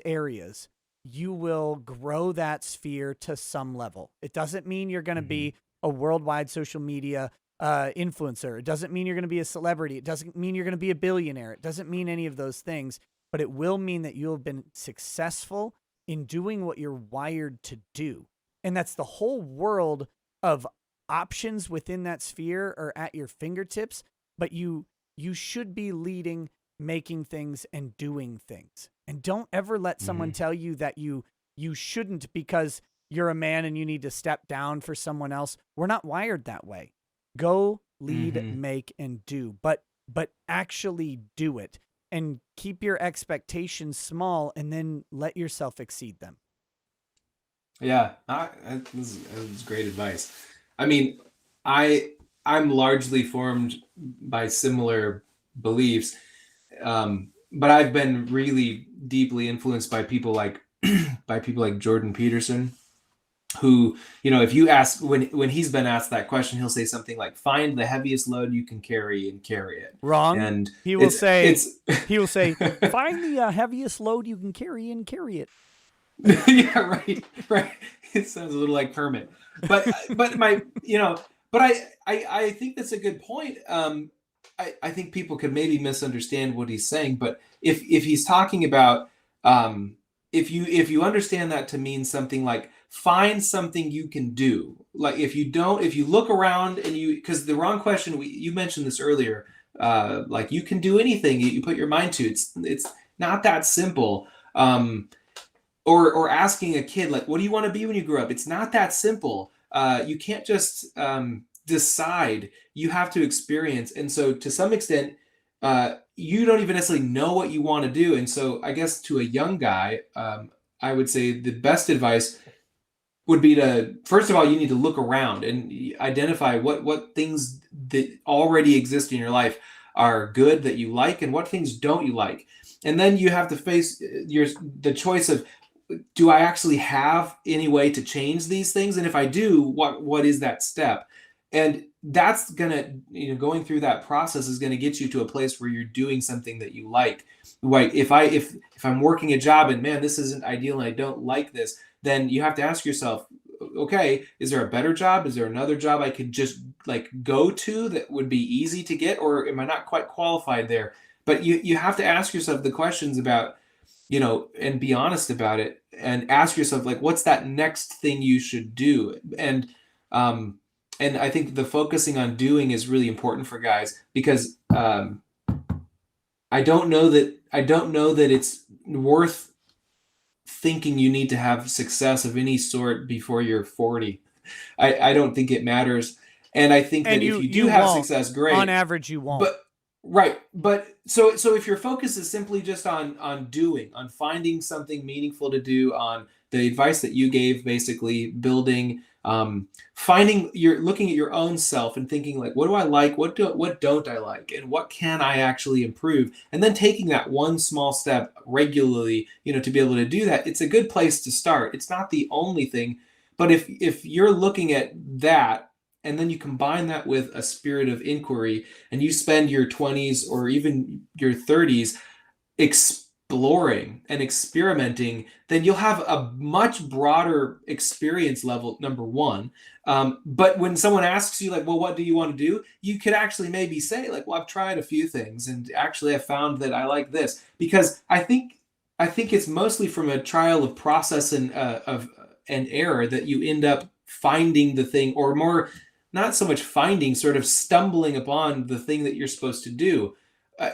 areas, you will grow that sphere to some level. It doesn't mean you're going to be a worldwide social media influencer. It doesn't mean you're going to be a celebrity. It doesn't mean you're going to be a billionaire. It doesn't mean any of those things, but it will mean that you'll have been successful in doing what you're wired to do. And that's the whole world of options within that sphere are at your fingertips, but you should be leading, making things, and doing things. And don't ever let someone tell you that you shouldn't because you're a man and you need to step down for someone else. We're not wired that way. Go lead, make, and do, but actually do it and keep your expectations small and then let yourself exceed them. Yeah, this is great advice. I mean, I'm largely formed by similar beliefs, but I've been really deeply influenced by people like Jordan Peterson, who, if you ask, when he's been asked that question, he'll say something like, "Find the heaviest load you can carry and carry it." Wrong. And he will say, "Find the heaviest load you can carry and carry it." Yeah, right. It sounds a little like Kermit, but I think that's a good point. I think people could maybe misunderstand what he's saying, but if he's talking about, if you understand that to mean something like find something you can do, like if you look around and because the wrong question, you mentioned this earlier, like you can do anything you put your mind to. It's not that simple. Or asking a kid, like, what do you want to be when you grow up? It's not that simple. You can't just decide. You have to experience. And so to some extent, you don't even necessarily know what you want to do. And so I guess to a young guy, I would say the best advice would be to, first of all, you need to look around and identify what things that already exist in your life are good that you like and what things don't you like. And then you have to face the choice of, do I actually have any way to change these things? And if I do, what is that step? And that's gonna, going through that process is gonna get you to a place where you're doing something that you like. Like if I'm working a job and man, this isn't ideal and I don't like this, then you have to ask yourself, okay, is there a better job? Is there another job I could just like go to that would be easy to get, or am I not quite qualified there? But you have to ask yourself the questions about, and be honest about it, and ask yourself like, what's that next thing you should do? Um, and I think the focusing on doing is really important for guys because I don't know that it's worth thinking you need to have success of any sort before you're 40. I don't think it matters. And I think And that if you you do you have won't. success, On great. average, you won't. But right. But so if your focus is simply just on doing, on finding something meaningful to do, on the advice that you gave, basically building, finding, you're looking at your own self and thinking like, what do I like? What don't I like? And what can I actually improve? And then taking that one small step regularly, to be able to do that, it's a good place to start. It's not the only thing, but if you're looking at that and then you combine that with a spirit of inquiry and you spend your 20s or even your 30s exploring and experimenting, then you'll have a much broader experience level, number one. But when someone asks you, like, well, what do you want to do? You could actually maybe say, like, well, I've tried a few things and actually I found that I like this. Because I think it's mostly from a trial of process and of an error that you end up finding the thing, or more, not so much finding, sort of stumbling upon the thing that you're supposed to do.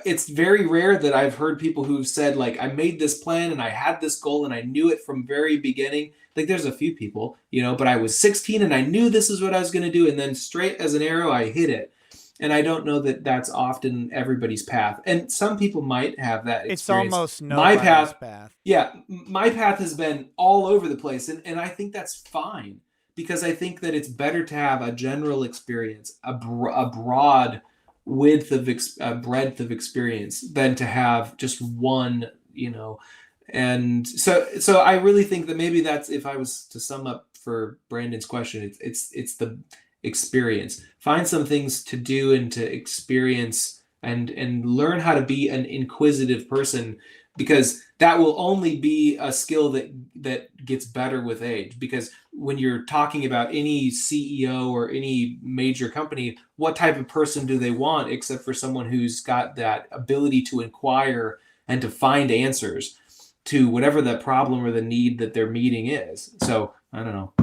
It's very rare that I've heard people who've said like, I made this plan and I had this goal and I knew it from very beginning. Like there's a few people, but I was 16 and I knew this is what I was going to do, and then straight as an arrow I hit it. And I don't know that that's often everybody's path. And some people might have that It's experience. almost My nobody's path, path. yeah, my path has been all over the place, and I think that's fine, because I think that it's better to have a general experience, a broad width of breadth of experience, than to have just one, and so I really think that maybe that's, if I was to sum up for Brandon's question, it's the experience. Find some things to do and to experience, and learn how to be an inquisitive person, because that will only be a skill that gets better with age. Because when you're talking about any CEO or any major company, what type of person do they want except for someone who's got that ability to inquire and to find answers to whatever the problem or the need that they're meeting is. So I don't know,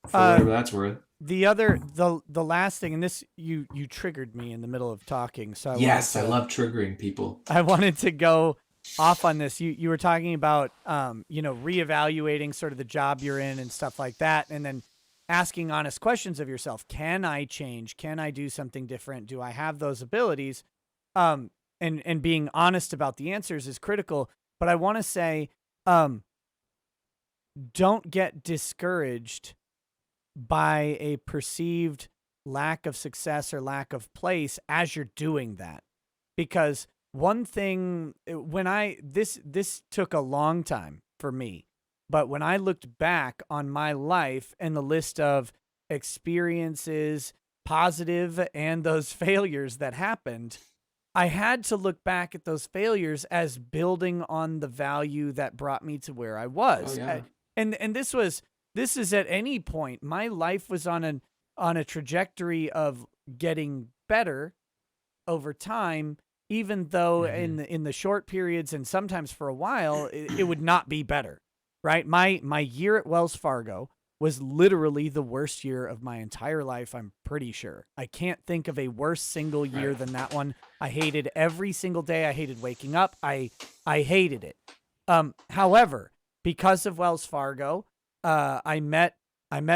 for whatever that's worth. The last thing, and this you triggered me in the middle of talking, so Yes, I love triggering people. I wanted to go off on this. You were talking about reevaluating sort of the job you're in and stuff like that, and then asking honest questions of yourself. Can I change? Can I do something different? Do I have those abilities? And being honest about the answers is critical. But I want to say, don't get discouraged by a perceived lack of success or lack of place as you're doing that. Because one thing, this took a long time for me, but when I looked back on my life and the list of experiences, positive and those failures that happened, I had to look back at those failures as building on the value that brought me to where I was. Oh yeah. And this is at any point. My life was on a trajectory of getting better over time, even though in the short periods and sometimes for a while it would not be better. Right? My year at Wells Fargo was literally the worst year of my entire life, I'm pretty sure. I can't think of a worse single year than that one. I hated every single day. I hated waking up. I hated it. However, because of Wells Fargo, I met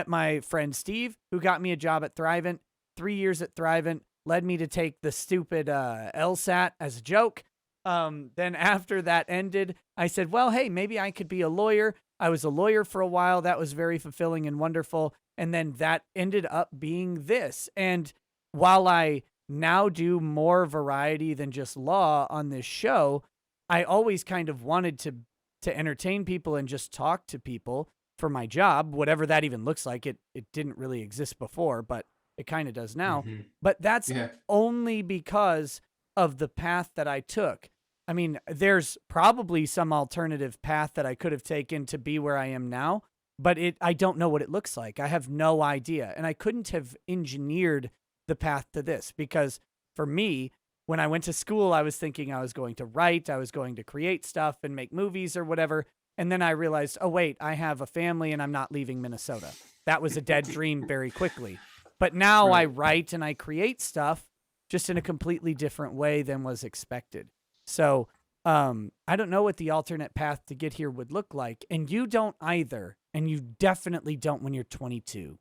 my friend Steve, who got me a job at Thrivent. 3 years at Thrivent led me to take the stupid LSAT as a joke. Then after that ended, I said, well, hey, maybe I could be a lawyer. I was a lawyer for a while. That was very fulfilling and wonderful. And then that ended up being this. And while I now do more variety than just law on this show, I always kind of wanted to entertain people and just talk to people for my job, whatever that even looks like. It didn't really exist before, but It kind of does now, Hmm. but that's Yeah. only because of the path that I took. I mean, there's probably some alternative path that I could have taken to be where I am now, but I don't know what it looks like. I have no idea. And I couldn't have engineered the path to this because for me, when I went to school, I was thinking I was going to write, I was going to create stuff and make movies or whatever. And then I realized, oh, wait, I have a family and I'm not leaving Minnesota. That was a dead dream very quickly. But now I Right. write and I create stuff just in a completely different way than was expected. So I don't know what the alternate path to get here would look like. And you don't either. And you definitely don't when you're 22.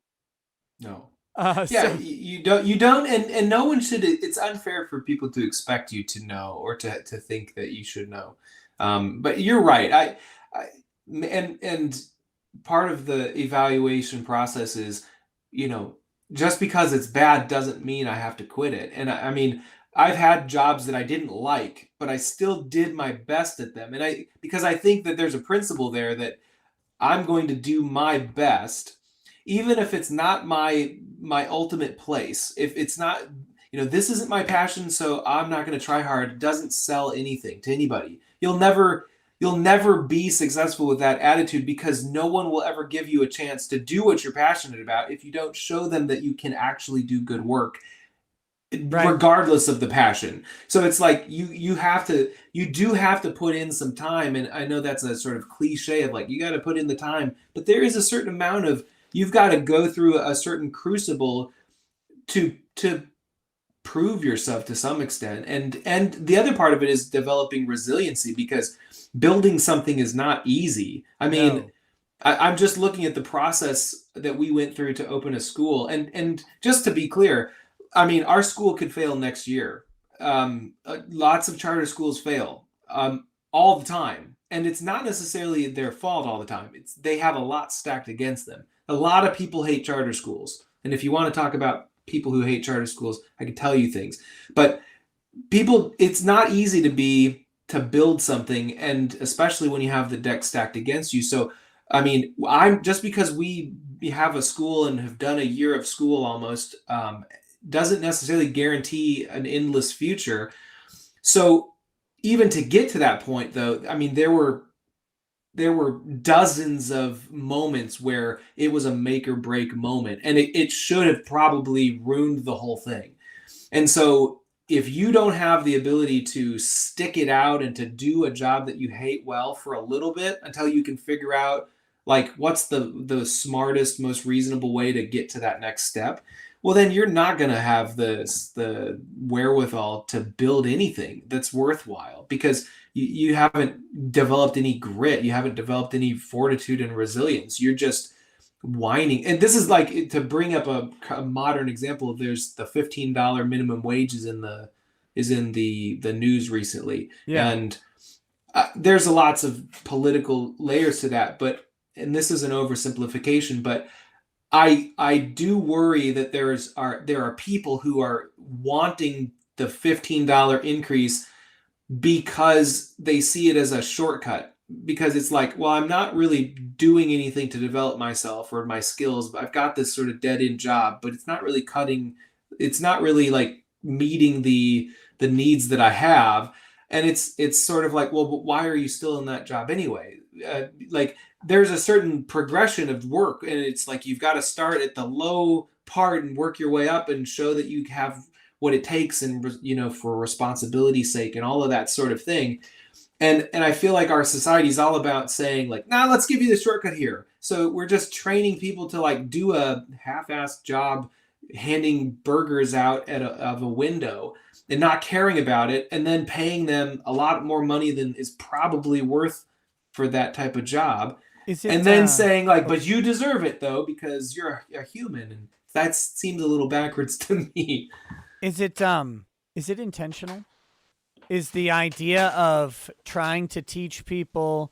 No. Uh, Yeah, so, you don't, and no one should. It's unfair for people to expect you to know or to think that you should know. But you're right. I and part of the evaluation process is, you know, just because it's bad doesn't mean I have to quit it. And I mean, I've had jobs that I didn't like, but I still did my best at them. And because I think that there's a principle there that I'm going to do my best, even if it's not my ultimate place. If it's not, this isn't my passion, so I'm not going to try hard. It doesn't sell anything to anybody. You'll never be successful with that attitude because no one will ever give you a chance to do what you're passionate about if you don't show them that you can actually do good work right. regardless of the passion. So it's like you do have to put in some time, and I know that's a sort of cliche of like you got to put in the time, but there is a certain amount of you've got to go through a certain crucible to prove yourself to some extent. And the other part of it is developing resiliency because building something is not easy. I mean, No. I'm just looking at the process that we went through to open a school, and just to be clear, I mean, our school could fail next year. Lots of charter schools fail all the time, and it's not necessarily their fault all the time. They have a lot stacked against them. A lot of people hate charter schools, and if you want to talk about people who hate charter schools, I can tell you things. But it's not easy to build something, and especially when you have the deck stacked against you. So I mean, I'm just because we have a school and have done a year of school almost, doesn't necessarily guarantee an endless future. So even to get to that point, though, I mean, there were dozens of moments where it was a make or break moment, and it should have probably ruined the whole thing. And so if you don't have the ability to stick it out and to do a job that you hate well for a little bit until you can figure out like what's the smartest, most reasonable way to get to that next step, well then you're not going to have the wherewithal to build anything that's worthwhile because you haven't developed any grit, you haven't developed any fortitude and resilience. You're just whining. And this is like to bring up a modern example. There's the $15 minimum wage is in the news recently, Yeah. and there's lots of political layers to that. But and this is an oversimplification, but I do worry that there are people who are wanting the $15 increase because they see it as a shortcut, because it's like, well, I'm not really doing anything to develop myself or my skills, but I've got this sort of dead end job, but it's not really like meeting the needs that I have. And it's sort of like, well, but why are you still in that job anyway? Like there's a certain progression of work, and it's like you've got to start at the low part and work your way up and show that you have what it takes, and for responsibility's sake and all of that sort of thing. And I feel like our society is all about saying like, nah, let's give you the shortcut here. So we're just training people to like do a half-assed job handing burgers out of a window and not caring about it, and then paying them a lot more money than is probably worth for that type of job, Is and it then saying like, oh, but you deserve it though because you're a human. And that seems a little backwards to me. is it is it intentional? Is the idea of trying to teach people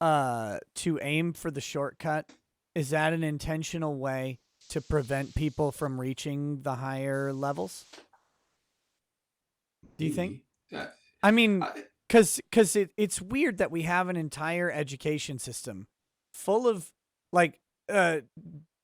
to aim for the shortcut, is that an intentional way to prevent people from reaching the higher levels? Do you think? Maybe. Uh, I mean, I, because it's weird that we have an entire education system full of like uh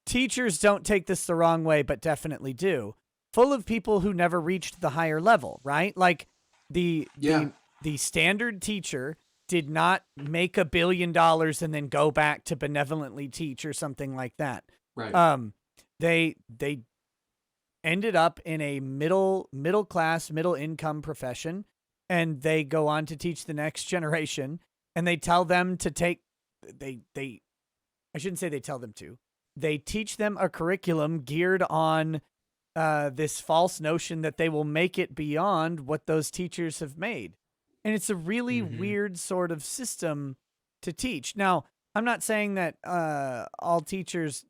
teachers don't take this the wrong way, but definitely do. Full of people who never reached the higher level, right? Like the Yeah. the the standard teacher did not make $1 billion and then go back to benevolently teach or something like that. Right. They ended up in a middle class, middle income profession, and they go on to teach the next generation, and they tell them to take they I shouldn't say they tell them to. They teach them a curriculum geared on this false notion that they will make it beyond what those teachers have made. And it's a really Hmm. weird sort of system to teach. Now, I'm not saying that all teachers,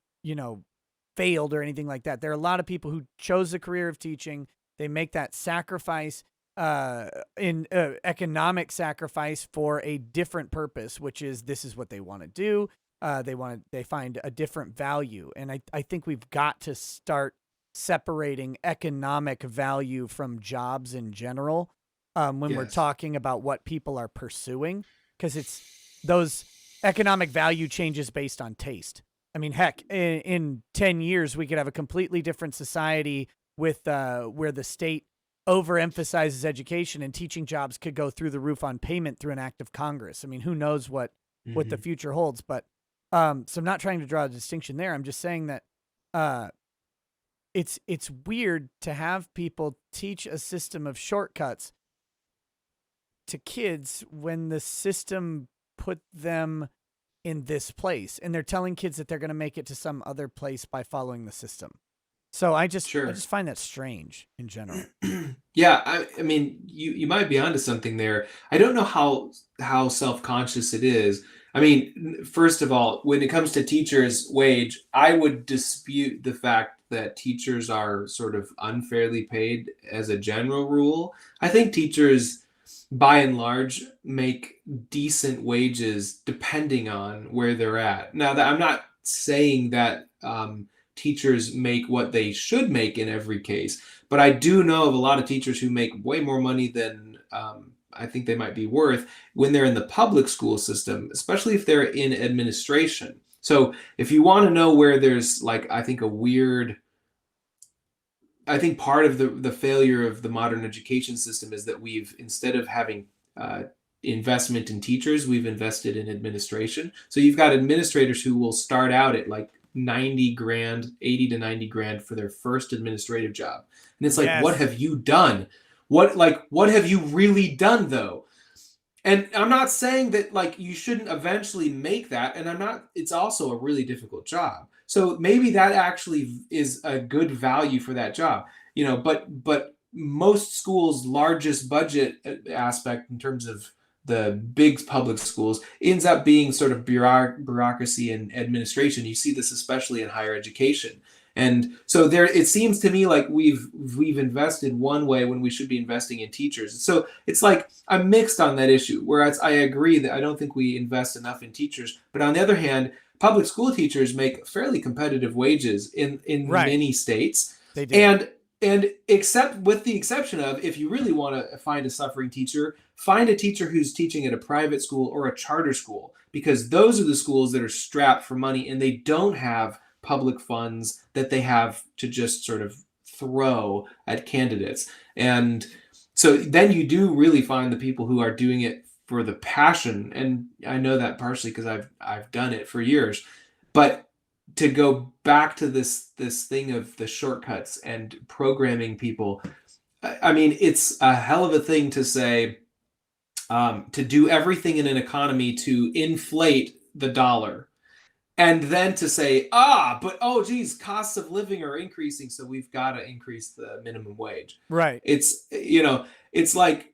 failed or anything like that. There are a lot of people who chose the career of teaching. They make that sacrifice, in economic sacrifice for a different purpose, which is this is what they want to do. They find a different value. And I think we've got to start separating economic value from jobs in general, when we're Yes. talking about what people are pursuing, because it's those economic value changes based on taste. I mean, heck, in 10 years, we could have a completely different society with where the state overemphasizes education and teaching jobs could go through the roof on payment through an act of Congress. I mean, who knows what the Hmm. future holds? But so I'm not trying to draw a distinction there. I'm just saying that uh, it's weird to have people teach a system of shortcuts to kids when the system put them in this place, and they're telling kids that they're going to make it to some other place by following the system. So I Sure. just find that strange in general. Yeah, I mean, you might be onto something there. I don't know how self-conscious it is. I mean, first of all, when it comes to teachers' wage, I would dispute the fact that teachers are sort of unfairly paid as a general rule. I think teachers, by and large, make decent wages depending on where they're at. Now, that I'm not saying that teachers make what they should make in every case, but I do know of a lot of teachers who make way more money than I think they might be worth when they're in the public school system, especially if they're in administration. So if you want to know where there's like, I think a weird, I think part of the failure of the modern education system is that we've, instead of having investment in teachers, we've invested in administration. So you've got administrators who will start out at like 90 grand, 80 to 90 grand for their first administrative job. And it's like, what Yes. have you done? What have you really done though? And I'm not saying that like you shouldn't eventually make that, and I'm not, it's also a really difficult job. So maybe that actually is a good value for that job. But most schools' largest budget aspect in terms of the big public schools ends up being sort of bureaucracy and administration. You see this especially in higher education. And so there, it seems to me like we've invested one way when we should be investing in teachers. So it's like I'm mixed on that issue. Whereas I agree that I don't think we invest enough in teachers, but on the other hand, public school teachers make fairly competitive wages in Right. many states, They do. and except with the exception of, if you really want to find a suffering teacher, find a teacher who's teaching at a private school or a charter school, because those are the schools that are strapped for money and they don't have public funds that they have to just sort of throw at candidates. And so then you do really find the people who are doing it for the passion. And I know that partially because I've done it for years. But to go back to this thing of the shortcuts and programming people, I mean, it's a hell of a thing to say, to do everything in an economy to inflate the dollar, and then to say, but oh geez, costs of living are increasing, so we've got to increase the minimum wage. Right. It's like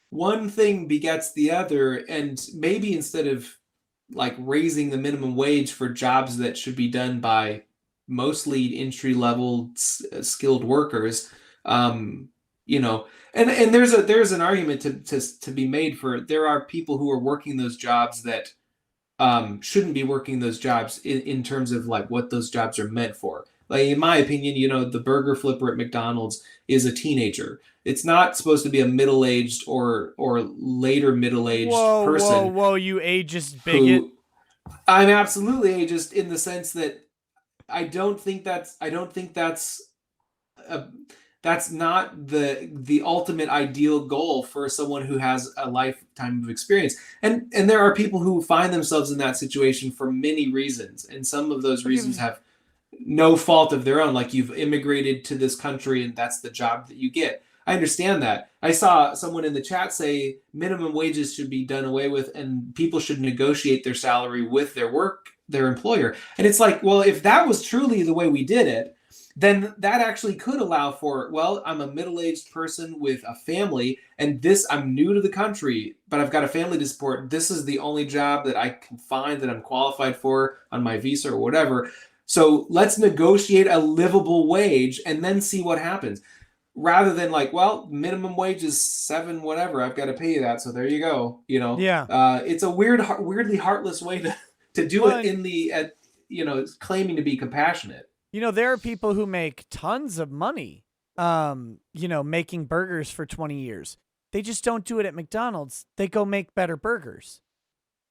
one thing begets the other, and maybe instead of like raising the minimum wage for jobs that should be done by mostly entry level skilled workers, um, you know, and there's an argument to be made for, there are people who are working those jobs that shouldn't be working those jobs in terms of like what those jobs are meant for. Like in my opinion, the burger flipper at McDonald's is a teenager. It's not supposed to be a middle-aged or later middle-aged Whoa, whoa, person whoa, you ageist bigot. who, I'm absolutely ageist in the sense that I don't think uh, that's not the ultimate ideal goal for someone who has a lifetime of experience. And there are people who find themselves in that situation for many reasons, and some of those But reasons you've have no fault of their own. Like, you've immigrated to this country and that's the job that you get. I understand that. I saw someone in the chat say minimum wages should be done away with and people should negotiate their salary with their employer. And it's like, well, if that was truly the way we did it, then that actually could allow for, well, I'm a middle-aged person with a family, and I'm new to the country, but I've got a family to support. This is the only job that I can find that I'm qualified for on my visa or whatever. So let's negotiate a livable wage and then see what happens. Rather than like, well, minimum wage is 7 whatever. I've got to pay you that. So there you go. yeah. It's a weirdly heartless way to do Well, it claiming to be compassionate. there are people who make tons of money, making burgers for 20 years. They just don't do it at McDonald's. They go make better burgers.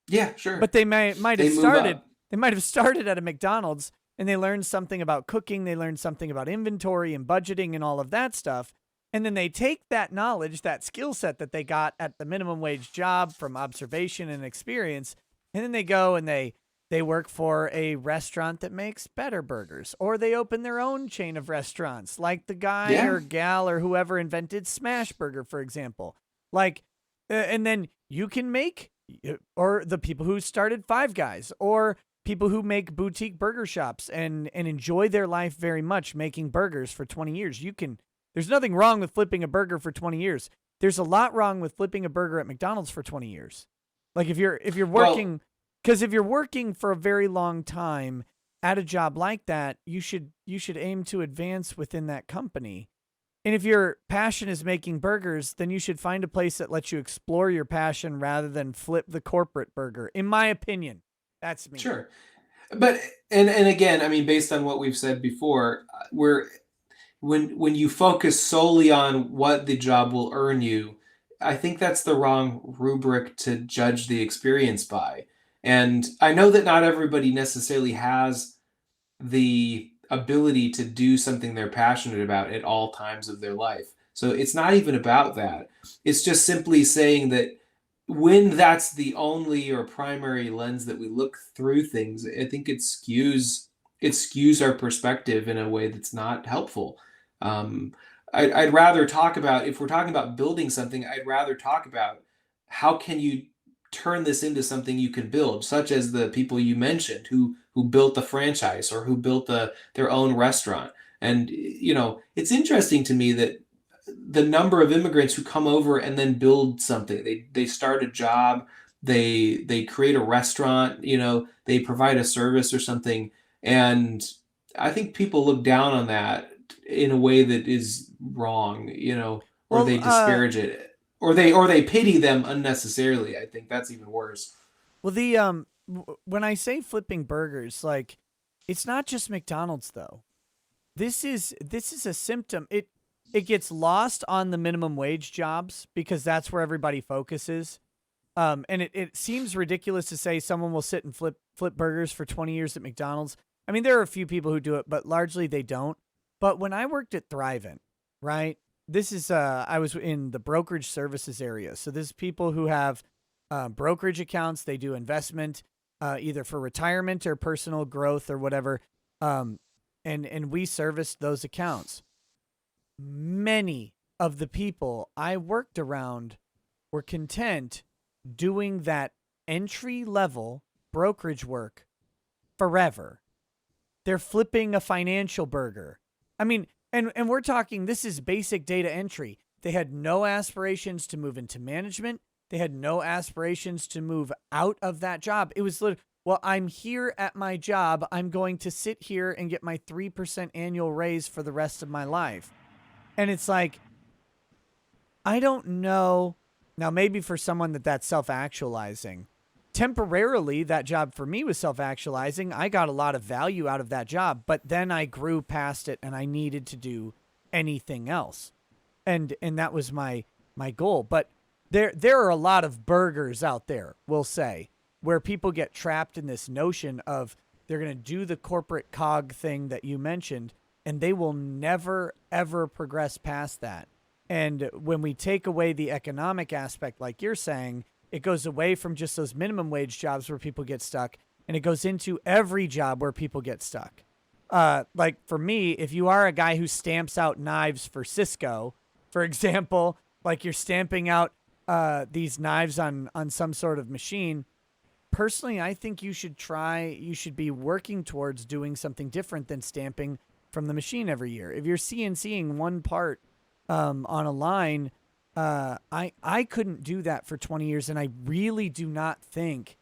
Yeah, sure. But they might They have move started. up. They might have started at a McDonald's and they learned something about cooking. They learned something about inventory and budgeting and all of that stuff. And then they take that knowledge, that skill set that they got at the minimum wage job from observation and experience, and then they go and they work for a restaurant that makes better burgers, or they open their own chain of restaurants, like the guy Yeah. or gal or whoever invented Smash Burger, for example. Like, and then you can make, or the people who started Five Guys, or people who make boutique burger shops and enjoy their life very much making burgers for 20 years. There's nothing wrong with flipping a burger for 20 years. There's a lot wrong with flipping a burger at McDonald's for 20 years. Like if you're working, because if you're working for a very long time at a job like that, you should aim to advance within that company. And if your passion is making burgers, then you should find a place that lets you explore your passion rather than flip the corporate burger. In my opinion, that's me. Sure. But and again, I mean, based on what we've said before, when you focus solely on what the job will earn you, I think that's the wrong rubric to judge the experience by. And I know that not everybody necessarily has the ability to do something they're passionate about at all times of their life. So it's not even about that. It's just simply saying that when that's the only or primary lens that we look through things, I think it skews our perspective in a way that's not helpful. I'd rather talk about, if we're talking about building something, I'd rather talk about how can you turn this into something you can build, such as the people you mentioned who built the franchise or who built their own restaurant. And it's interesting to me that the number of immigrants who come over and then build something. They start a job, they create a restaurant, they provide a service or something. And I think people look down on that in a way that is wrong, or Well, they disparage it, or they pity them unnecessarily. I think that's even worse. well, the when I say flipping burgers, like it's not just McDonald's though. This is a symptom. It gets lost on the minimum wage jobs because that's where everybody focuses. And it seems ridiculous to say someone will sit and flip burgers for 20 years at McDonald's. I mean, there are a few people who do it, but largely they don't. But when I worked at Thrivent, right? This is I was in the brokerage services area. So this is people who have brokerage accounts. They do investment, either for retirement or personal growth or whatever. And we serviced those accounts. Many of the people I worked around were content doing that entry level brokerage work forever. They're flipping a financial burger. I mean, and we're talking, this is basic data entry. They had no aspirations to move into management. They had no aspirations to move out of that job. It was literally, well, I'm here at my job. I'm going to sit here and get my 3% annual raise for the rest of my life. And it's like, I don't know. Now, maybe for someone that's self-actualizing. Temporarily, that job for me was self-actualizing. I got a lot of value out of that job, but then I grew past it and I needed to do anything else. And that was my goal. But there are a lot of burgers out there, we'll say, where people get trapped in this notion of They're going to do the corporate cog thing that you mentioned, and they will never, ever progress past that. And when we take away the economic aspect, like you're saying, it goes away from just those minimum wage jobs where people get stuck, and it goes into every job where people get stuck. Like for me, if you are a guy who stamps out knives for Cisco, for example, like you're stamping out these knives on some sort of machine. Personally, I think you should be working towards doing something different than stamping from the machine every year. If you're CNCing one part on a line, I couldn't do that for 20 years, and I really do not think.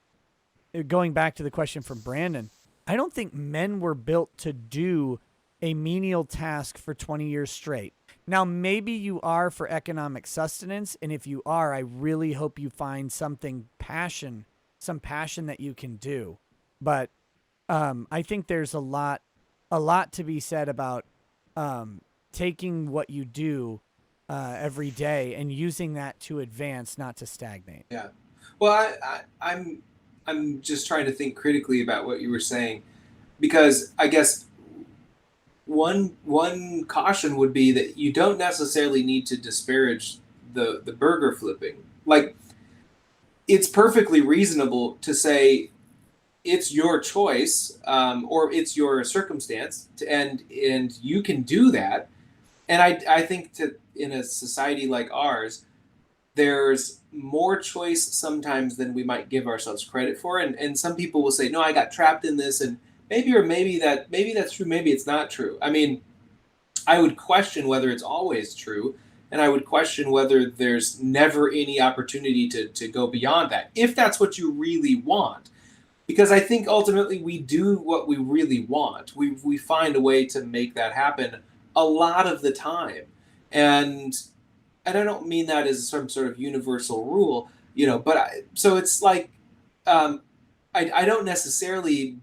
Going back to the question from Brandon, I don't think men were built to do a menial task for 20 years straight. Now, maybe you are for economic sustenance, and if you are, I really hope you find some passion that you can do. But I think there's a lot to be said about taking what you do every day and using that to advance, not to stagnate. Yeah. Well, I'm just trying to think critically about what you were saying, because I guess one caution would be that you don't necessarily need to disparage the burger flipping. Like, it's perfectly reasonable to say it's your choice, or it's your circumstance, and you can do that. And I think in a society like ours, there's more choice sometimes than we might give ourselves credit for. And some people will say, no, I got trapped in this, and maybe that's true, maybe it's not true. I mean, I would question whether it's always true, and I would question whether there's never any opportunity to go beyond that, if that's what you really want. Because I think ultimately we do what we really want. We find a way to make that happen a lot of the time. And I don't mean that as some sort of universal rule, but so it's like, I don't necessarily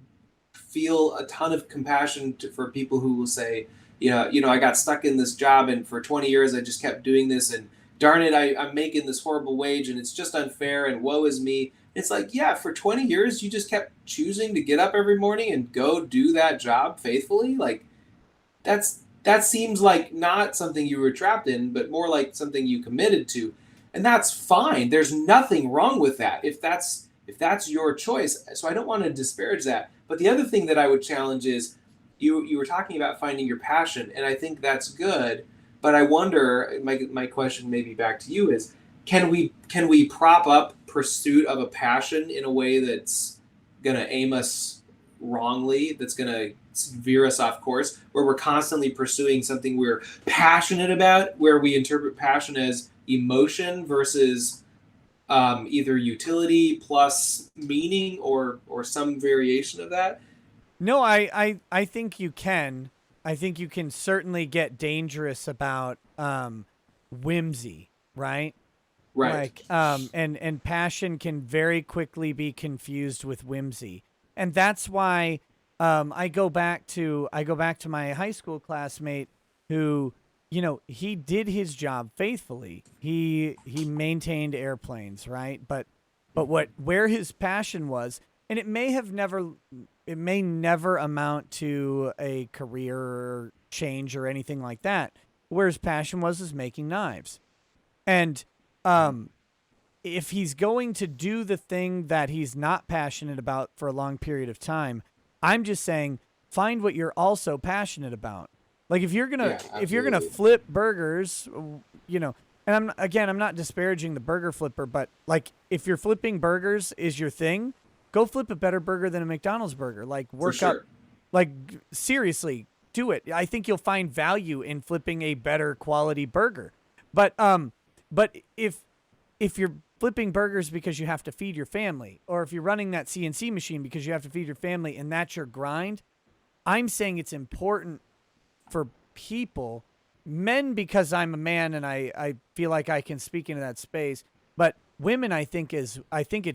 feel a ton of compassion for people who will say, I got stuck in this job, and for 20 years I just kept doing this, and darn it, I'm making this horrible wage, and it's just unfair, and woe is me. It's like, yeah, for 20 years you just kept choosing to get up every morning and go do that job faithfully. Like, that seems like not something you were trapped in, but more like something you committed to. And that's fine. There's nothing wrong with that if that's your choice. So I don't want to disparage that. But the other thing that I would challenge is, you were talking about finding your passion, and I think that's good. But I wonder, my question maybe back to you is, can we prop up pursuit of a passion in a way that's going to aim us wrongly, that's going to veer us off course, where we're constantly pursuing something we're passionate about, where we interpret passion as emotion versus either utility plus meaning, or some variation of that? No, I think you can. I think you can certainly get dangerous about whimsy, right? Right. Like and passion can very quickly be confused with whimsy. And that's why I go back to my high school classmate who, he did his job faithfully. He maintained airplanes, right? But where his passion was, and it may never amount to a career change or anything like that. Where his passion was is making knives. And if he's going to do the thing that he's not passionate about for a long period of time, I'm just saying, find what you're also passionate about. Like if you're gonna flip burgers, and I'm not disparaging the burger flipper, but like if you're flipping burgers is your thing, go flip a better burger than a McDonald's burger. Like work up, like seriously, do it. I think you'll find value in flipping a better quality burger. But if you're flipping burgers because you have to feed your family, or if you're running that CNC machine because you have to feed your family and that's your grind, I'm saying it's important for people, men, because I'm a man and I feel like I can speak into that space, but women, I think it's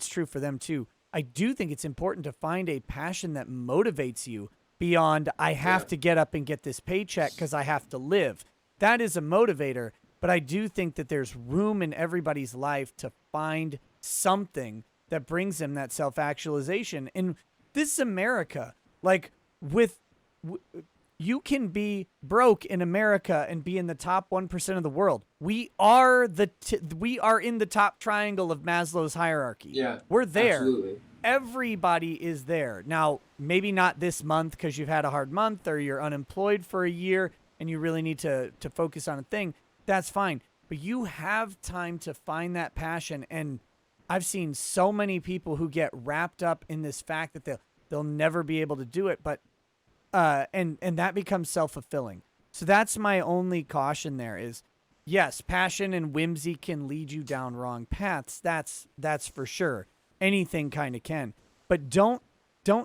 true for them too. I do think it's important to find a passion that motivates you beyond, I have to get up and get this paycheck because I have to live. That is a motivator. But I do think that there's room in everybody's life to find something that brings them that self-actualization. And this is America. Like with w- you can be broke in America and be in the top 1% of the world. We are we are in the top triangle of Maslow's hierarchy. Yeah, We're there. absolutely. Everybody is there. Now, maybe not this month because you've had a hard month or you're unemployed for a year and you really need to focus on a thing. That's fine. But you have time to find that passion. And I've seen so many people who get wrapped up in this fact that they'll never be able to do it, but and that becomes self-fulfilling. So that's my only caution there is yes, passion and whimsy can lead you down wrong paths. That's for sure. Anything kind of can. But don't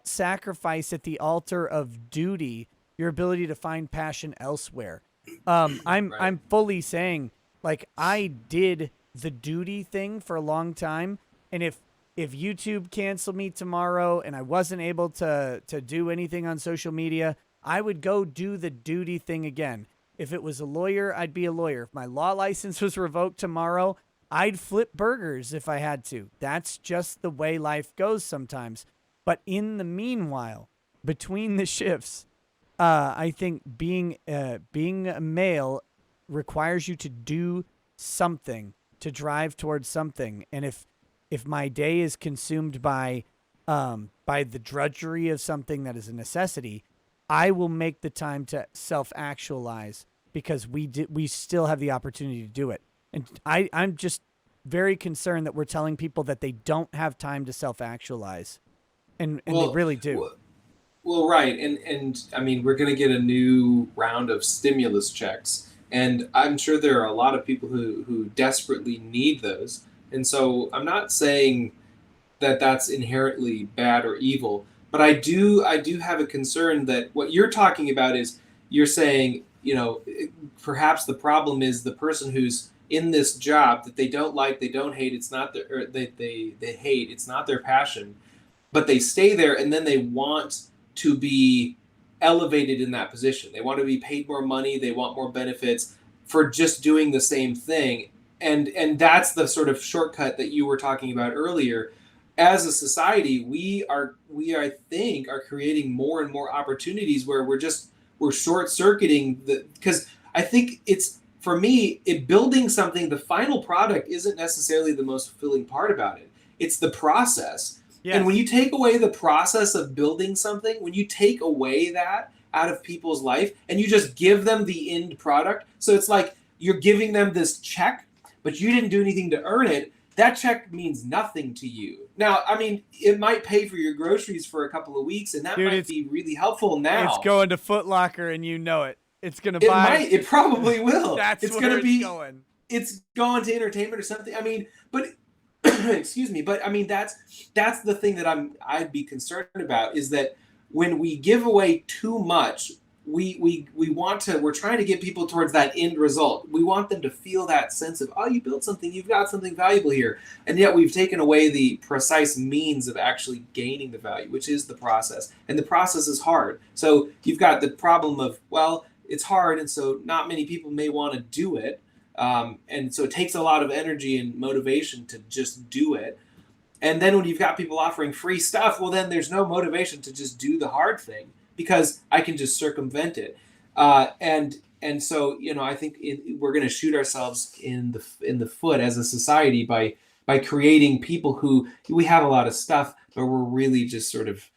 sacrifice at the altar of duty your ability to find passion elsewhere. Right. I'm fully saying like I did the duty thing for a long time, and if YouTube canceled me tomorrow and I wasn't able to do anything on social media, I would go do the duty thing again. If it was a lawyer, I'd be a lawyer. If my law license was revoked tomorrow, I'd flip burgers if I had to. That's just the way life goes sometimes. But in the meanwhile, between the shifts, I think being a male requires you to do something to drive towards something. And if my day is consumed by the drudgery of something that is a necessity, I will make the time to self-actualize because we still have the opportunity to do it. And I'm just very concerned that we're telling people that they don't have time to self-actualize, and they Well, really do. w- well, right, and I mean, we're going to get a new round of stimulus checks, and I'm sure there are a lot of people who desperately need those. And so I'm not saying that that's inherently bad or evil, but I do have a concern that what you're talking about is you're saying, perhaps the problem is the person who's in this job that they don't like, they don't hate, it's not their, or they hate, it's not their passion, but they stay there and then they want to be elevated in that position. They want to be paid more money, they want more benefits for just doing the same thing. And that's the sort of shortcut that you were talking about earlier. As a society, we I think are creating more and more opportunities where we're short circuiting the because I think it's for me it building something, the final product isn't necessarily the most fulfilling part about it. It's the process. And when Yes. you take away the process of building something, when you take away that out of people's life and you just give them the end product, so it's like you're giving them this check, but you didn't do anything to earn it, that check means nothing to you. Now, I mean, it might pay for your groceries for a couple of weeks, and that Dude, might be really helpful it's now. going to Foot Locker and you know it. It's going to It buy might, it probably will. that's It's going where to it's be, going. it's going to entertainment or something. I mean, but excuse me, but I mean that's the thing that I'd be concerned about is that when we give away too much, we want to we're trying to get people towards that end result. We want them to feel that sense of, oh, you built something, you've got something valuable here, and yet we've taken away the precise means of actually gaining the value, which is the process, and the process is hard. So you've got the problem of, well, it's hard, and so not many people may want to do it, and so it takes a lot of energy and motivation to just do it. And then when you've got people offering free stuff, well, then there's no motivation to just do the hard thing because I can just circumvent it. And so I think we're going to shoot ourselves in the foot as a society by creating people who we have a lot of stuff, but we're really just sort of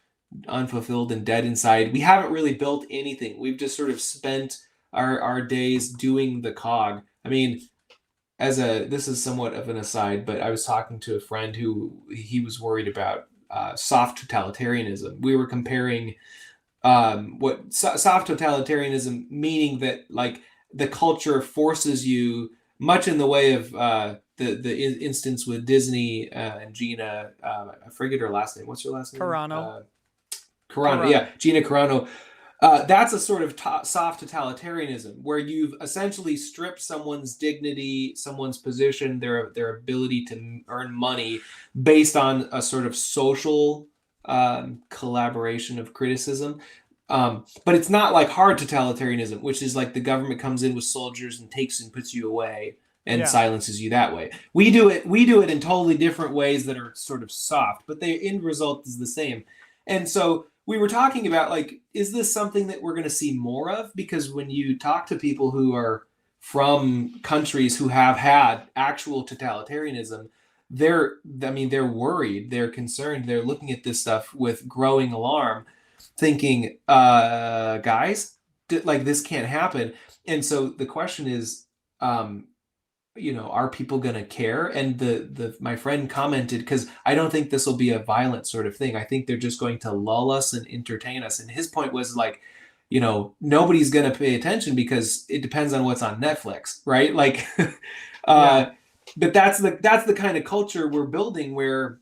unfulfilled and dead inside. We haven't really built anything. We've just sort of spent our days doing the cog. I mean, this is somewhat of an aside, but I was talking to a friend who he was worried about soft totalitarianism. We were comparing soft totalitarianism, meaning that like the culture forces you, much in the way of the instance with Disney and Gina. I forget her last name. What's her last name? Carano. Carano. Yeah, Carano. Gina Carano. That's a sort of soft totalitarianism where you've essentially stripped someone's dignity, someone's position, their ability to earn money based on a sort of social collaboration of criticism. But it's not like hard totalitarianism, which is like the government comes in with soldiers and takes and puts you away and Yeah. silences you that way. We do it in totally different ways that are sort of soft, but the end result is the same. And so we were talking about, like, is this something that we're going to see more of? Because when you talk to people who are from countries who have had actual totalitarianism, they're worried, they're concerned, they're looking at this stuff with growing alarm, thinking, guys, like, this can't happen. And so the question is, um, are people going to care? And the my friend commented, because I don't think this will be a violent sort of thing. I think they're just going to lull us and entertain us. And his point was like, nobody's going to pay attention because it depends on what's on Netflix, right? Like, Yeah. uh, but that's the kind of culture we're building where,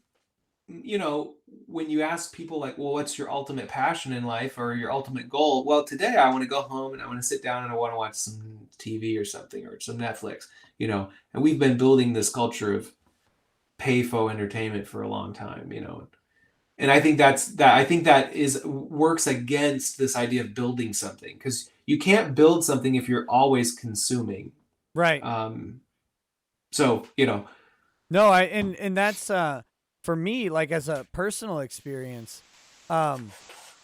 you know, when you ask people like, well, what's your ultimate passion in life or your ultimate goal? Well, today I want to go home and I want to sit down and I want to watch some TV or something or some Netflix, and we've been building this culture of pay-fo entertainment for a long time, and I think that is works against this idea of building something, because you can't build something if you're always consuming. Right. So, No, and that's for me, like as a personal experience, um,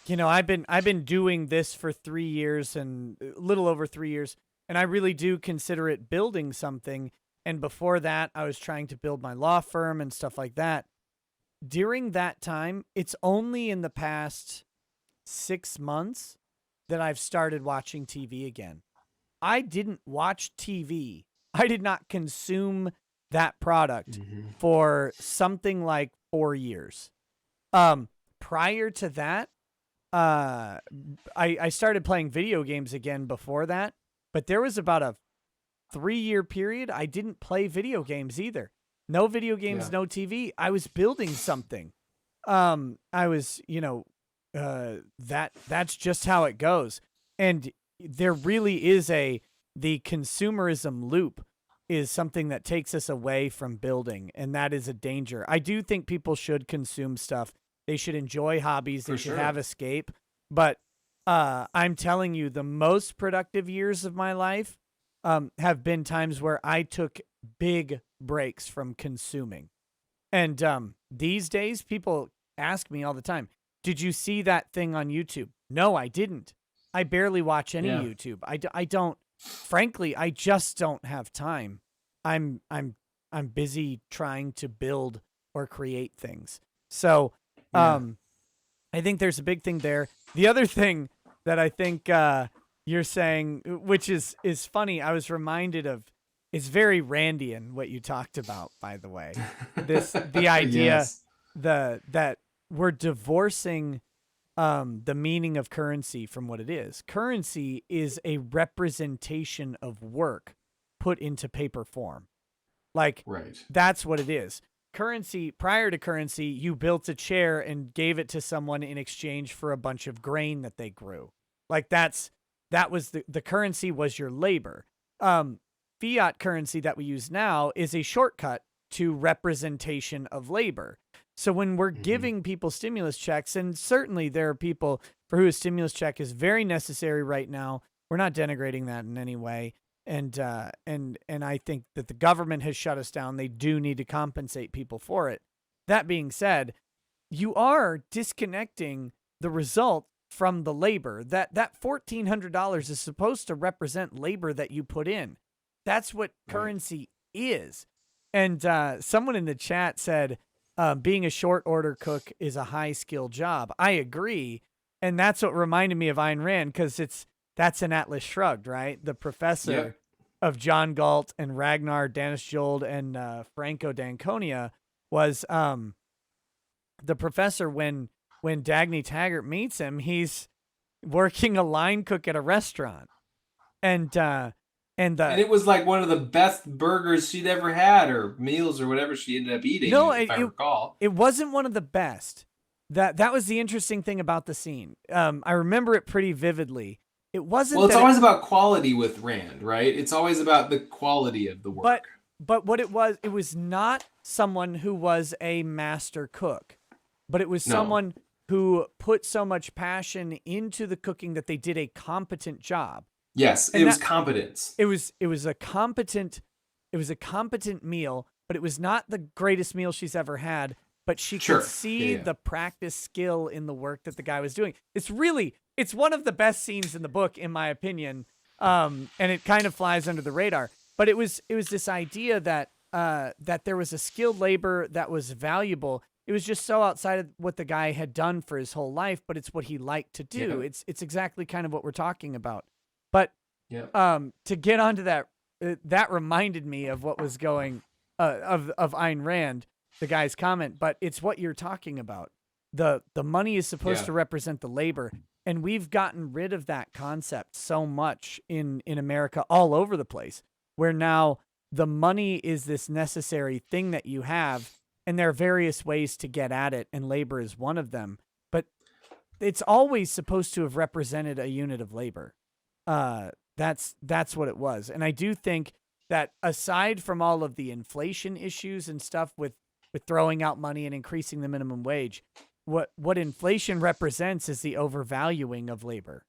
I've been doing this for 3 years and a little over 3 years, and I really do consider it building something. And before that, I was trying to build my law firm and stuff like that. During that time, it's only in the past 6 months that I've started watching TV again. I didn't watch TV. I did not consume that product Mhm. for something like 4 years. Um, Prior to that, uh, I started playing video games again before that, but there was about a 3 year period I didn't play video games either. No video Yeah. games, no TV. I was building something. I was, that's just how it goes. And there really is the consumerism loop is something that takes us away from building, and that is a danger. I do think people should consume stuff. They should enjoy hobbies. They For should sure. have escape. But I'm telling you, the most productive years of my life have been times where I took big breaks from consuming. And these days, people ask me all the time, "Did you see that thing on YouTube?" No, I didn't. I barely watch any Yeah. YouTube. I don't. Frankly, I just don't have time. I'm I'm I'm busy trying to build or create things. So, Yeah. um, I think there's a big thing there. The other thing that I think you're saying, which is funny, I was reminded of, is very Randian what you talked about. By the way, the idea Yes. that we're divorcing the meaning of currency from what it is. Currency is a representation of work put into paper form. Like, Right. that's what it is. Currency, prior to currency, you built a chair and gave it to someone in exchange for a bunch of grain that they grew. Like, that was the currency was your labor. Fiat currency that we use now is a shortcut to representation of labor. So when we're Mhm. giving people stimulus checks, and certainly there are people for who a stimulus check is very necessary right now. We're not denigrating that in any way. And I think that the government has shut us down. They do need to compensate people for it. That being said, you are disconnecting the result from the labor. That $1,400 is supposed to represent labor that you put in. That's what Right. currency is. And someone in the chat said, being a short order cook is a high skill job. I agree. And that's what reminded me of Ayn Rand, because that's an Atlas Shrugged, right? The professor Yep. of John Galt and Ragnar Danisjold and Franco d'Anconia was the professor when Dagny Taggart meets him. He's working a line cook at a restaurant, and and And the it was like one of the best burgers she'd ever had, or meals, or whatever she ended up eating, no, if I recall. it wasn't one of the best. That was the interesting thing about the scene. I remember it pretty vividly. It Well, wasn't it's that it, always about quality with Rand, right? It's always about the quality of the but work. what it was not someone who was a master cook, but it was No. someone who put so much passion into the cooking that they did a competent job. Yes, it And was that competence. it was a competent meal, but it was not the greatest meal she's ever had. but she Sure. could see Yeah. the practice skill in the work that the guy was doing. It's one of the best scenes in the book, in my opinion. And it kind of flies under the radar. But it was this idea that that there was a skilled labor that was valuable. It was just so outside of what the guy had done for his whole life, but it's what he liked to do. Yeah. It's exactly kind of what we're talking about. But Yeah. to get onto that, that reminded me of what was going of Ayn Rand, the guy's comment. But it's what you're talking about. The money is supposed to represent the labor, and we've gotten rid of that concept so much in America, all over the place, where now the money is this necessary thing that you have, and there are various ways to get at it, and labor is one of them. But it's always supposed to have represented a unit of labor. That's what it was. And I do think that aside from all of the inflation issues and stuff with throwing out money and increasing the minimum wage, what inflation represents is the overvaluing of labor,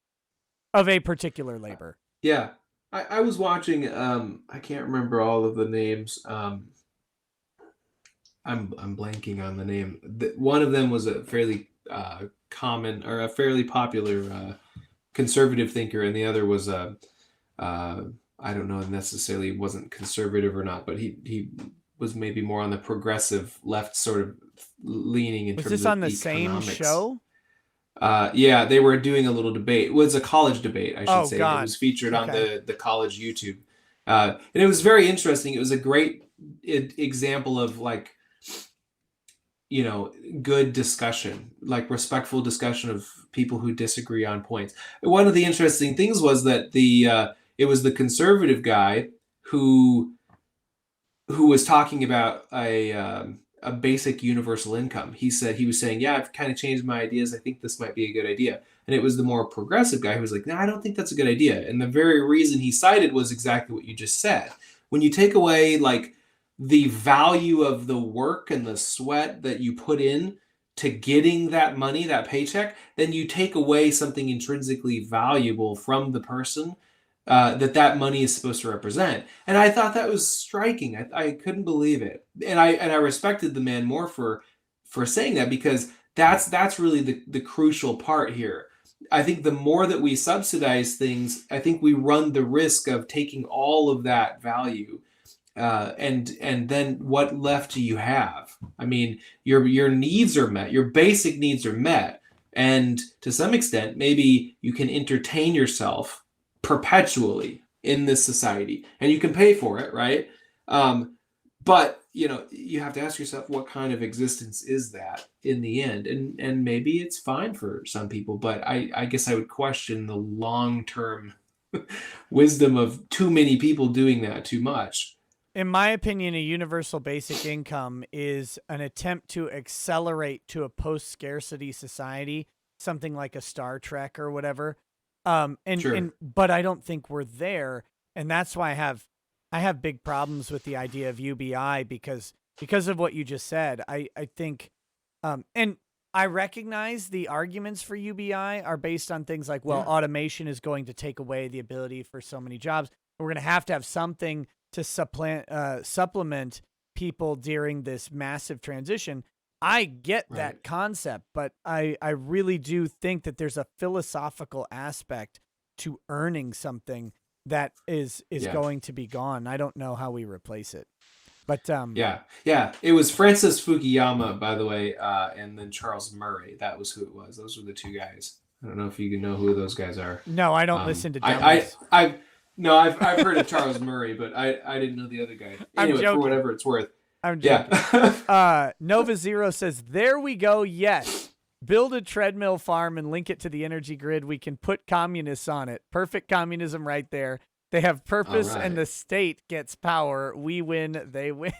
of a particular labor. Yeah. I was watching, I can't remember all of the names. I'm blanking on the name. One of them was a fairly common, or a fairly popular conservative thinker, and the other was I don't know, necessarily wasn't conservative or not, but he was maybe more on the progressive left sort of leaning in Was terms this of on the same economics. show? Yeah, they were doing a little debate. It was a college debate, I should Oh, say. God. It was featured on Okay. the college YouTube. And it was very interesting. It was a great example of, like, you know, good discussion, like respectful discussion of people who disagree on points. One of the interesting things was that it was the conservative guy who was talking about a basic universal income. He was saying, "Yeah, I've kind of changed my ideas. I think this might be a good idea." And it was the more progressive guy who was like, "No, I don't think that's a good idea." And the very reason he cited was exactly what you just said. When you take away, like, the value of the work and the sweat that you put in to getting that money, that paycheck, then you take away something intrinsically valuable from the person that money is supposed to represent. And I thought that was striking. I couldn't believe it, and I respected the man more for saying that, because that's really the crucial part here. I think the more that we subsidize things, I think we run the risk of taking all of that value, and then what left do you have? I mean, your needs are met, your basic needs are met, and to some extent, maybe you can entertain yourself perpetually in this society, and you can pay for it, right? But you have to ask yourself, what kind of existence is that in the end? And maybe it's fine for some people, but I guess I would question the long-term wisdom of too many people doing that too much. In my opinion, a universal basic income is an attempt to accelerate to a post-scarcity society, something like a Star Trek or whatever. Sure. But I don't think we're there, and that's why I have big problems with the idea of UBI because of what you just said. I think, and I recognize the arguments for UBI are based on things like, well, automation is going to take away the ability for so many jobs. We're going to have something to supplement people during this massive transition. I get that concept, but I really do think that there's a philosophical aspect to earning something that is going to be gone. I don't know how we replace it. But yeah, it was Francis Fukuyama, by the way, and then Charles Murray. That was who it was. Those were the two guys. I don't know if you know who those guys are. No, I don't listen to dummies. I've heard of Charles Murray, but I didn't know the other guy. Anyway, for whatever it's worth. I'm joking. Yeah. Nova Zero says, "There we go. Yes, build a treadmill farm and link it to the energy grid. We can put communists on it. Perfect communism right there. They have purpose, and the state gets power. We win. They win."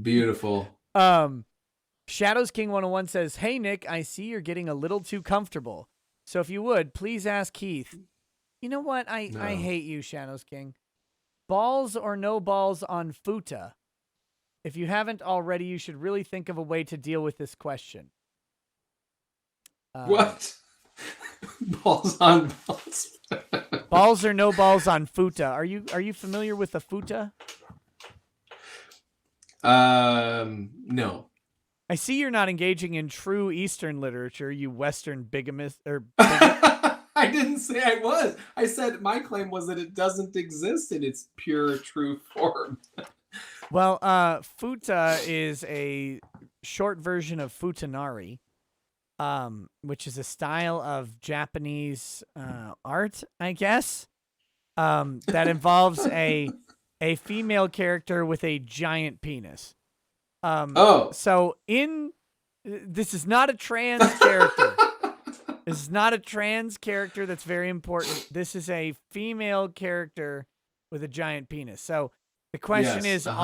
Beautiful. Shadows King 101 says, "Hey Nick, I see you're getting a little too comfortable. So if you would, please ask Heith." You know what? I hate you, Shadows King. Balls or no balls on futa? If you haven't already, you should really think of a way to deal with this question. What? Balls on balls? Balls or no balls on futa? Are you familiar with the futa? No. I see you're not engaging in true Eastern literature, you Western bigamist or bigot. I didn't say I was. I said my claim was that it doesn't exist in its pure, true form. Well, futa is a short version of futanari, which is a style of Japanese art, I guess, that involves a female character with a giant penis. Oh. So in this is not a trans character. This is not a trans character. That's very important. This is a female character with a giant penis. So the question Yes. is Uh-huh.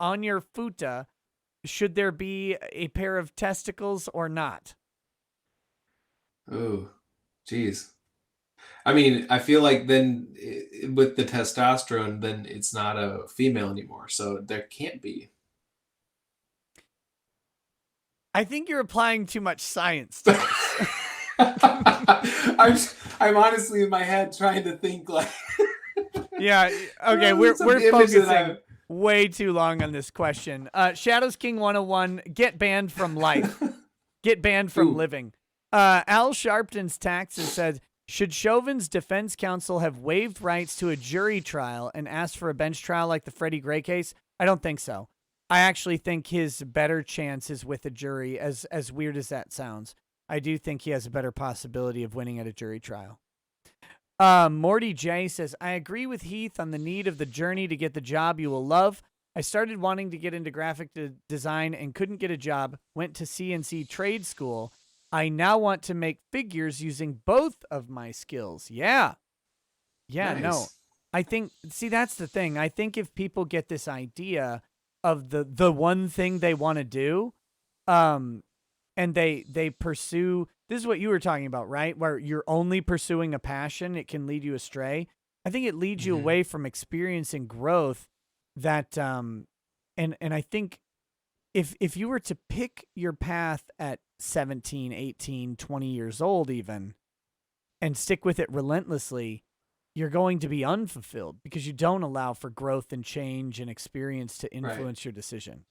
on your futa, should there be a pair of testicles or not? Oh, geez. I mean, I feel like then with the testosterone, then it's not a female anymore. So there can't be. I think you're applying too much science to this. I'm I'm honestly in my head trying to think like Yeah. Okay. some We're image that focusing way too long on this question. Shadows King 101. Get banned from life. Get banned from Ooh, living. Al Sharpton's taxes said, should Chauvin's defense counsel have waived rights to a jury trial and asked for a bench trial like the Freddie Gray case? I don't think so. I actually think his better chance is with a jury, as weird as that sounds. I do think he has a better possibility of winning at a jury trial. Morty J says, I agree with Heath on the need of the journey to get the job you will love. I started wanting to get into graphic design and couldn't get a job, went to CNC trade school. I now want to make figures using both of my skills. Yeah. Yeah, no. nice. I think, see, that's the thing. I think if people get this idea of the one thing they want to do, um, and they pursue, this is what you were talking about, right? Where you're only pursuing a passion, it can lead you astray. I think it leads you Hmm. away from experience and growth that and I think if you were to pick your path at 17, 18, 20 years old even and stick with it relentlessly, you're going to be unfulfilled because you don't allow for growth and change and experience to Right. influence your decision.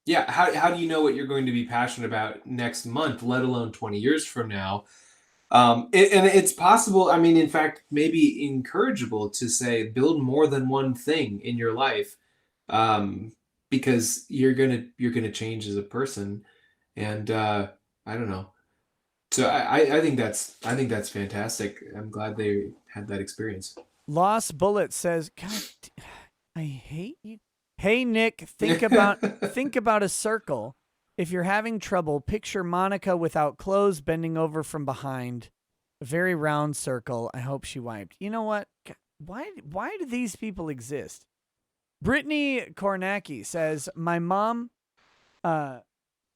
Yeah. How do you know what you're going to be passionate about next month, let alone 20 years from now? And it's possible. I mean, in fact, maybe encourageable to say build more than one thing in your life, um, because you're gonna change as a person. And I don't know. So I think that's fantastic. I'm glad they had that experience. Lost Bullet says, God, I hate you. Hey Nick, think about a circle. If you're having trouble, picture Monica without clothes bending over from behind. A very round circle. I hope she wiped. You know what? Why do these people exist? Brittany Kornacki says, my mom uh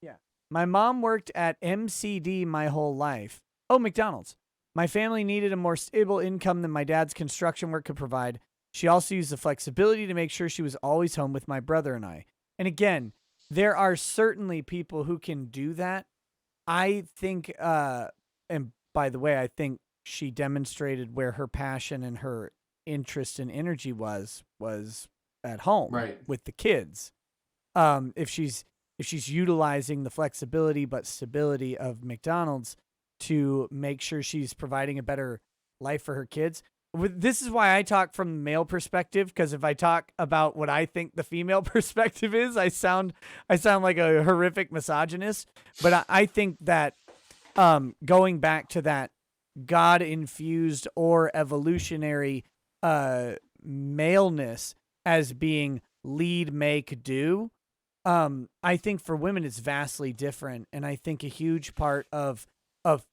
yeah. My mom worked at MCD my whole life. Oh, McDonald's. My family needed a more stable income than my dad's construction work could provide. She also used the flexibility to make sure she was always home with my brother and I. And again, there are certainly people who can do that. I think and by the way, I think she demonstrated where her passion and her interest and energy was at home Right. with the kids. If she's utilizing the flexibility but stability of McDonald's to make sure she's providing a better life for her kids. This is why I talk from the male perspective, because if I talk about what I think the female perspective is, I sound like a horrific misogynist. But I think that going back to that God infused or evolutionary maleness as being lead, make, do. I think for women it's vastly different, and I think a huge part of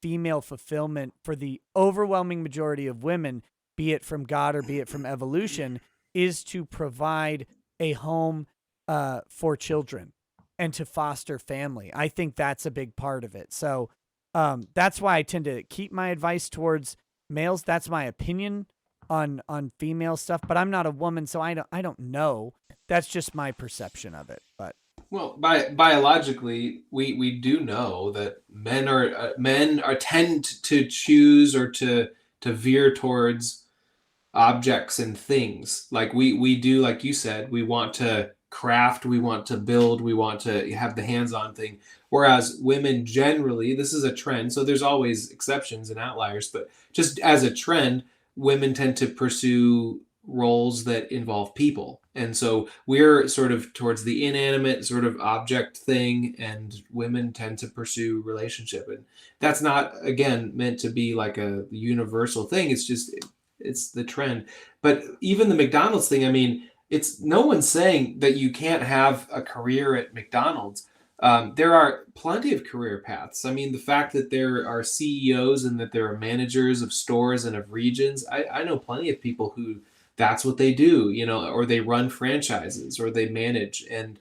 female fulfillment for the overwhelming majority of women, be it from God or be it from evolution, is to provide a home for children and to foster family. I think that's a big part of it. So that's why I tend to keep my advice towards males. That's my opinion on female stuff, but I'm not a woman, so I don't know. That's just my perception of it. But Well, biologically, we do know that men are tend to choose or to veer towards objects and things. Like we do, like you said, we want to craft, we want to build, we want to have the hands-on thing. Whereas women generally, this is a trend, so there's always exceptions and outliers, but just as a trend, women tend to pursue roles that involve people. And so we're sort of towards the inanimate sort of object thing, and women tend to pursue relationship. And that's not, again, meant to be like a universal thing. It's just, it's the trend. But even the McDonald's thing, I mean, it's no one's saying that you can't have a career at McDonald's. There are plenty of career paths. I mean, the fact that there are CEOs and that there are managers of stores and of regions, I know plenty of people who that's what they do, you know, or they run franchises or they manage, and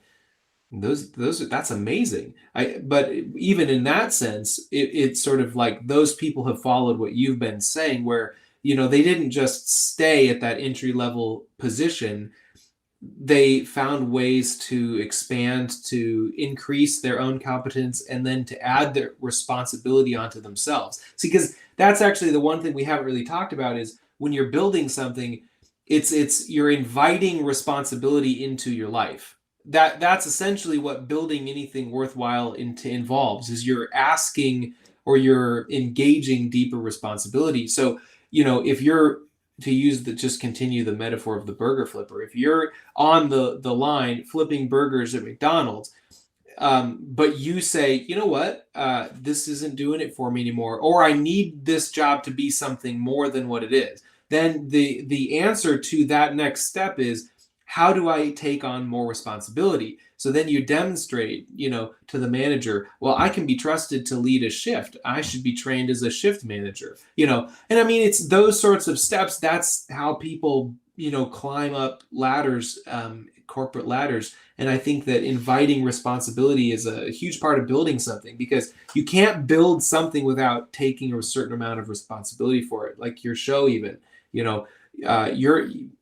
those that's amazing. But even in that sense, it's sort of like those people have followed what you've been saying, where you know they didn't just stay at that entry level position. They found ways to expand, to increase their own competence, and then to add their responsibility onto themselves. See, because that's actually the one thing we haven't really talked about is when you're building something, it's you're inviting responsibility into your life. That's essentially what building anything worthwhile involves, is you're asking or you're engaging deeper responsibility. So, you know, if you're to use the just continue the metaphor of the burger flipper, if you're on the line flipping burgers at McDonald's, but you say, you know what, this isn't doing it for me anymore, or I need this job to be something more than what it is, then the answer to that next step is, how do I take on more responsibility? So then you demonstrate, you know, to the manager, well, I can be trusted to lead a shift. I should be trained as a shift manager, you know. And I mean, it's those sorts of steps. That's how people, you know, climb up ladders, corporate ladders. And I think that inviting responsibility is a huge part of building something, because you can't build something without taking a certain amount of responsibility for it. Like your show, even, you know,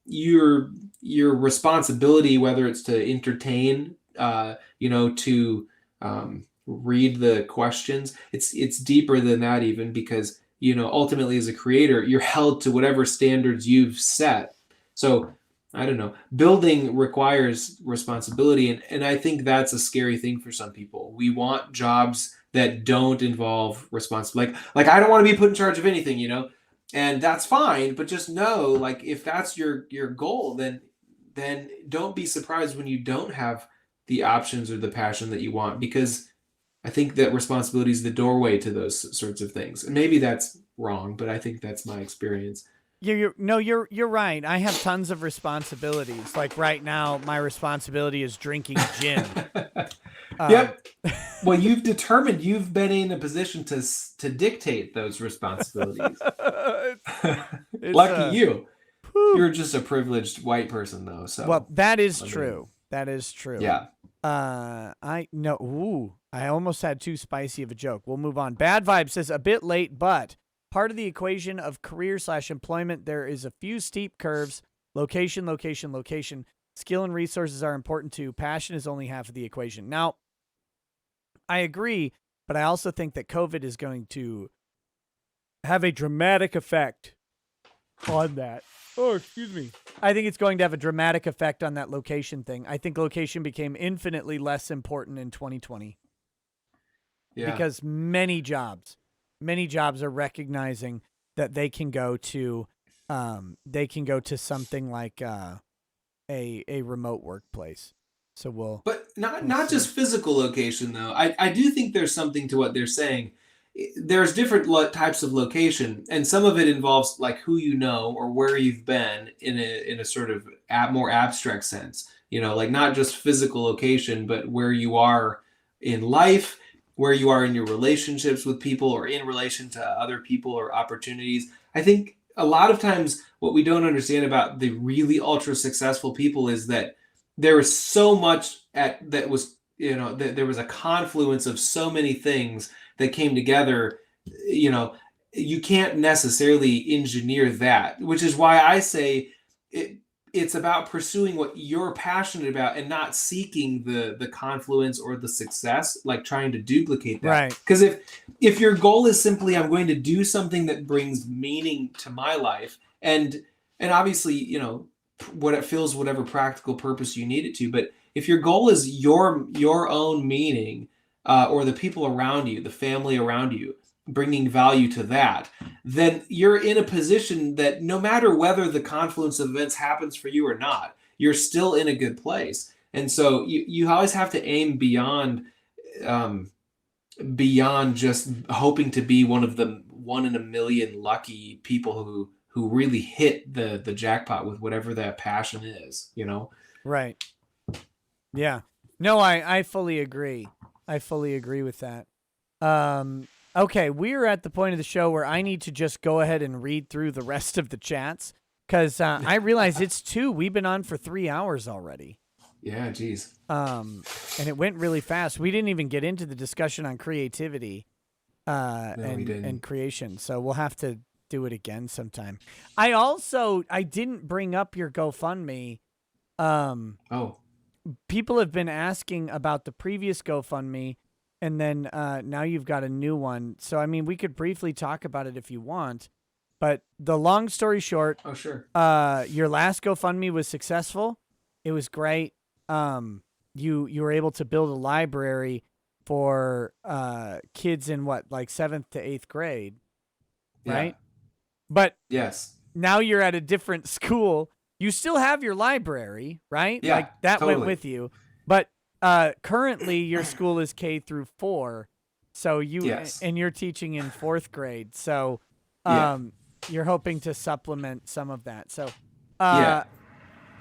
your responsibility, whether it's to entertain, you know, to read the questions, it's deeper than that, even, because, you know, ultimately as a creator, you're held to whatever standards you've set. So I don't know, building requires responsibility, and I think that's a scary thing for some people. We want jobs that don't involve responsibility. Like I don't want to be put in charge of anything, you know. And that's fine, but just know, like, if that's your goal, then don't be surprised when you don't have the options or the passion that you want, because I think that responsibility is the doorway to those sorts of things. And maybe that's wrong, but I think that's my experience. You're right. I have tons of responsibilities. Like right now, my responsibility is drinking gin. Yep. Well, you've been in a position to dictate those responsibilities. Lucky you. Whew. You're just a privileged white person, though. So well, that is true. That is true. Yeah. I know. Ooh, I almost had too spicy of a joke. We'll move on. Bad Vibe says, a bit late, but part of the equation of career/employment, there is a few steep curves. Location, location, location. Skill and resources are important too. Passion is only half of the equation. Now, I agree, but I also think that COVID is going to have a dramatic effect on that. Oh, excuse me. I think it's going to have a dramatic effect on that location thing. I think location became infinitely less important in 2020. Yeah. Because many jobs are recognizing that they can go to something like a remote workplace. So but not just physical location, though. I do think there's something to what they're saying. There's different types of location, and some of it involves like who you know or where you've been in a sort of more abstract sense. You know, like not just physical location, but where you are in life, where you are in your relationships with people, or in relation to other people or opportunities. I think a lot of times what we don't understand about the really ultra successful people is that there was so much that was, you know, there was a confluence of so many things that came together. You know, you can't necessarily engineer that, which is why I say it's about pursuing what you're passionate about and not seeking the confluence or the success, like trying to duplicate that. Right. Because if your goal is simply, I'm going to do something that brings meaning to my life, and obviously, you know, what it fills whatever practical purpose you need it to, but if your goal is your own meaning, or the people around you, the family around you, bringing value to that, then you're in a position that no matter whether the confluence of events happens for you or not, you're still in a good place. And so you always have to aim um, beyond just hoping to be one of the 1 in a million lucky people who really hit the jackpot with whatever that passion is, you know? Right. Yeah. No, I fully agree. I fully agree with that. Okay, we're at the point of the show where I need to just go ahead and read through the rest of the chats because I realize it's 2. We've been on for 3 hours already. Yeah, geez. And it went really fast. We didn't even get into the discussion on creativity No, we and didn't. creation. So we'll have to do it again sometime. I didn't bring up your GoFundMe. Oh, People have been asking about the previous GoFundMe, and then now you've got a new one. So I mean, we could briefly talk about it if you want. But the long story short, oh, sure. your last GoFundMe was successful. It was great. You were able to build a library for kids in what, like 7th to 8th grade, right? Yeah. But Yes. now you're at a different school. You still have your library, right? Yeah, Like that went totally. with you. But currently your school is K through 4. So Yes. and you're teaching in 4th grade. So Yeah. you're hoping to supplement some of that. So Yeah.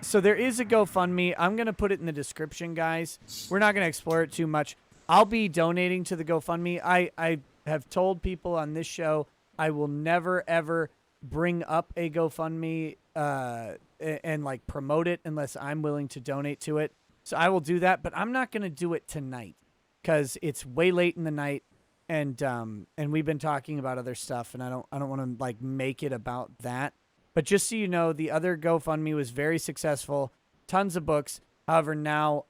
so there is a GoFundMe. I'm going to put it in the description, guys. We're not going to explore it too much. I'll be donating to the GoFundMe. I have told people on this show I will never, ever bring up a GoFundMe and like promote it unless I'm willing to donate to it. So I will do that, but I'm not going to do it tonight because it's way late in the night, and we've been talking about other stuff, and I don't want to like make it about that. But just so you know, the other GoFundMe was very successful, tons of books. However, now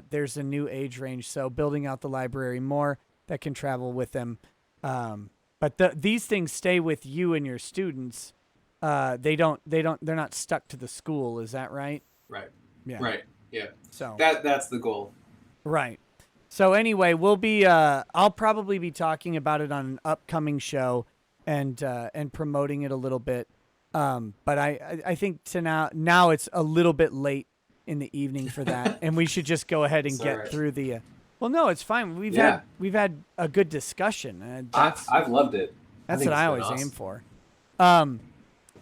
there's a new age range, so building out the library more that can travel with them. But these things stay with you and your students. They're not stuck to the school. Is that right? Right. Yeah. Right. Yeah. So That's the goal. right. So anyway, we'll be. I'll probably be talking about it on an upcoming show, and promoting it a little bit. But I think to now it's a little bit late in the evening for that, and we should just go ahead and It's all get right. through the. Well, no, it's fine. Yeah. We've had a good discussion. I've loved it. That's think what it's I been always aim awesome. for.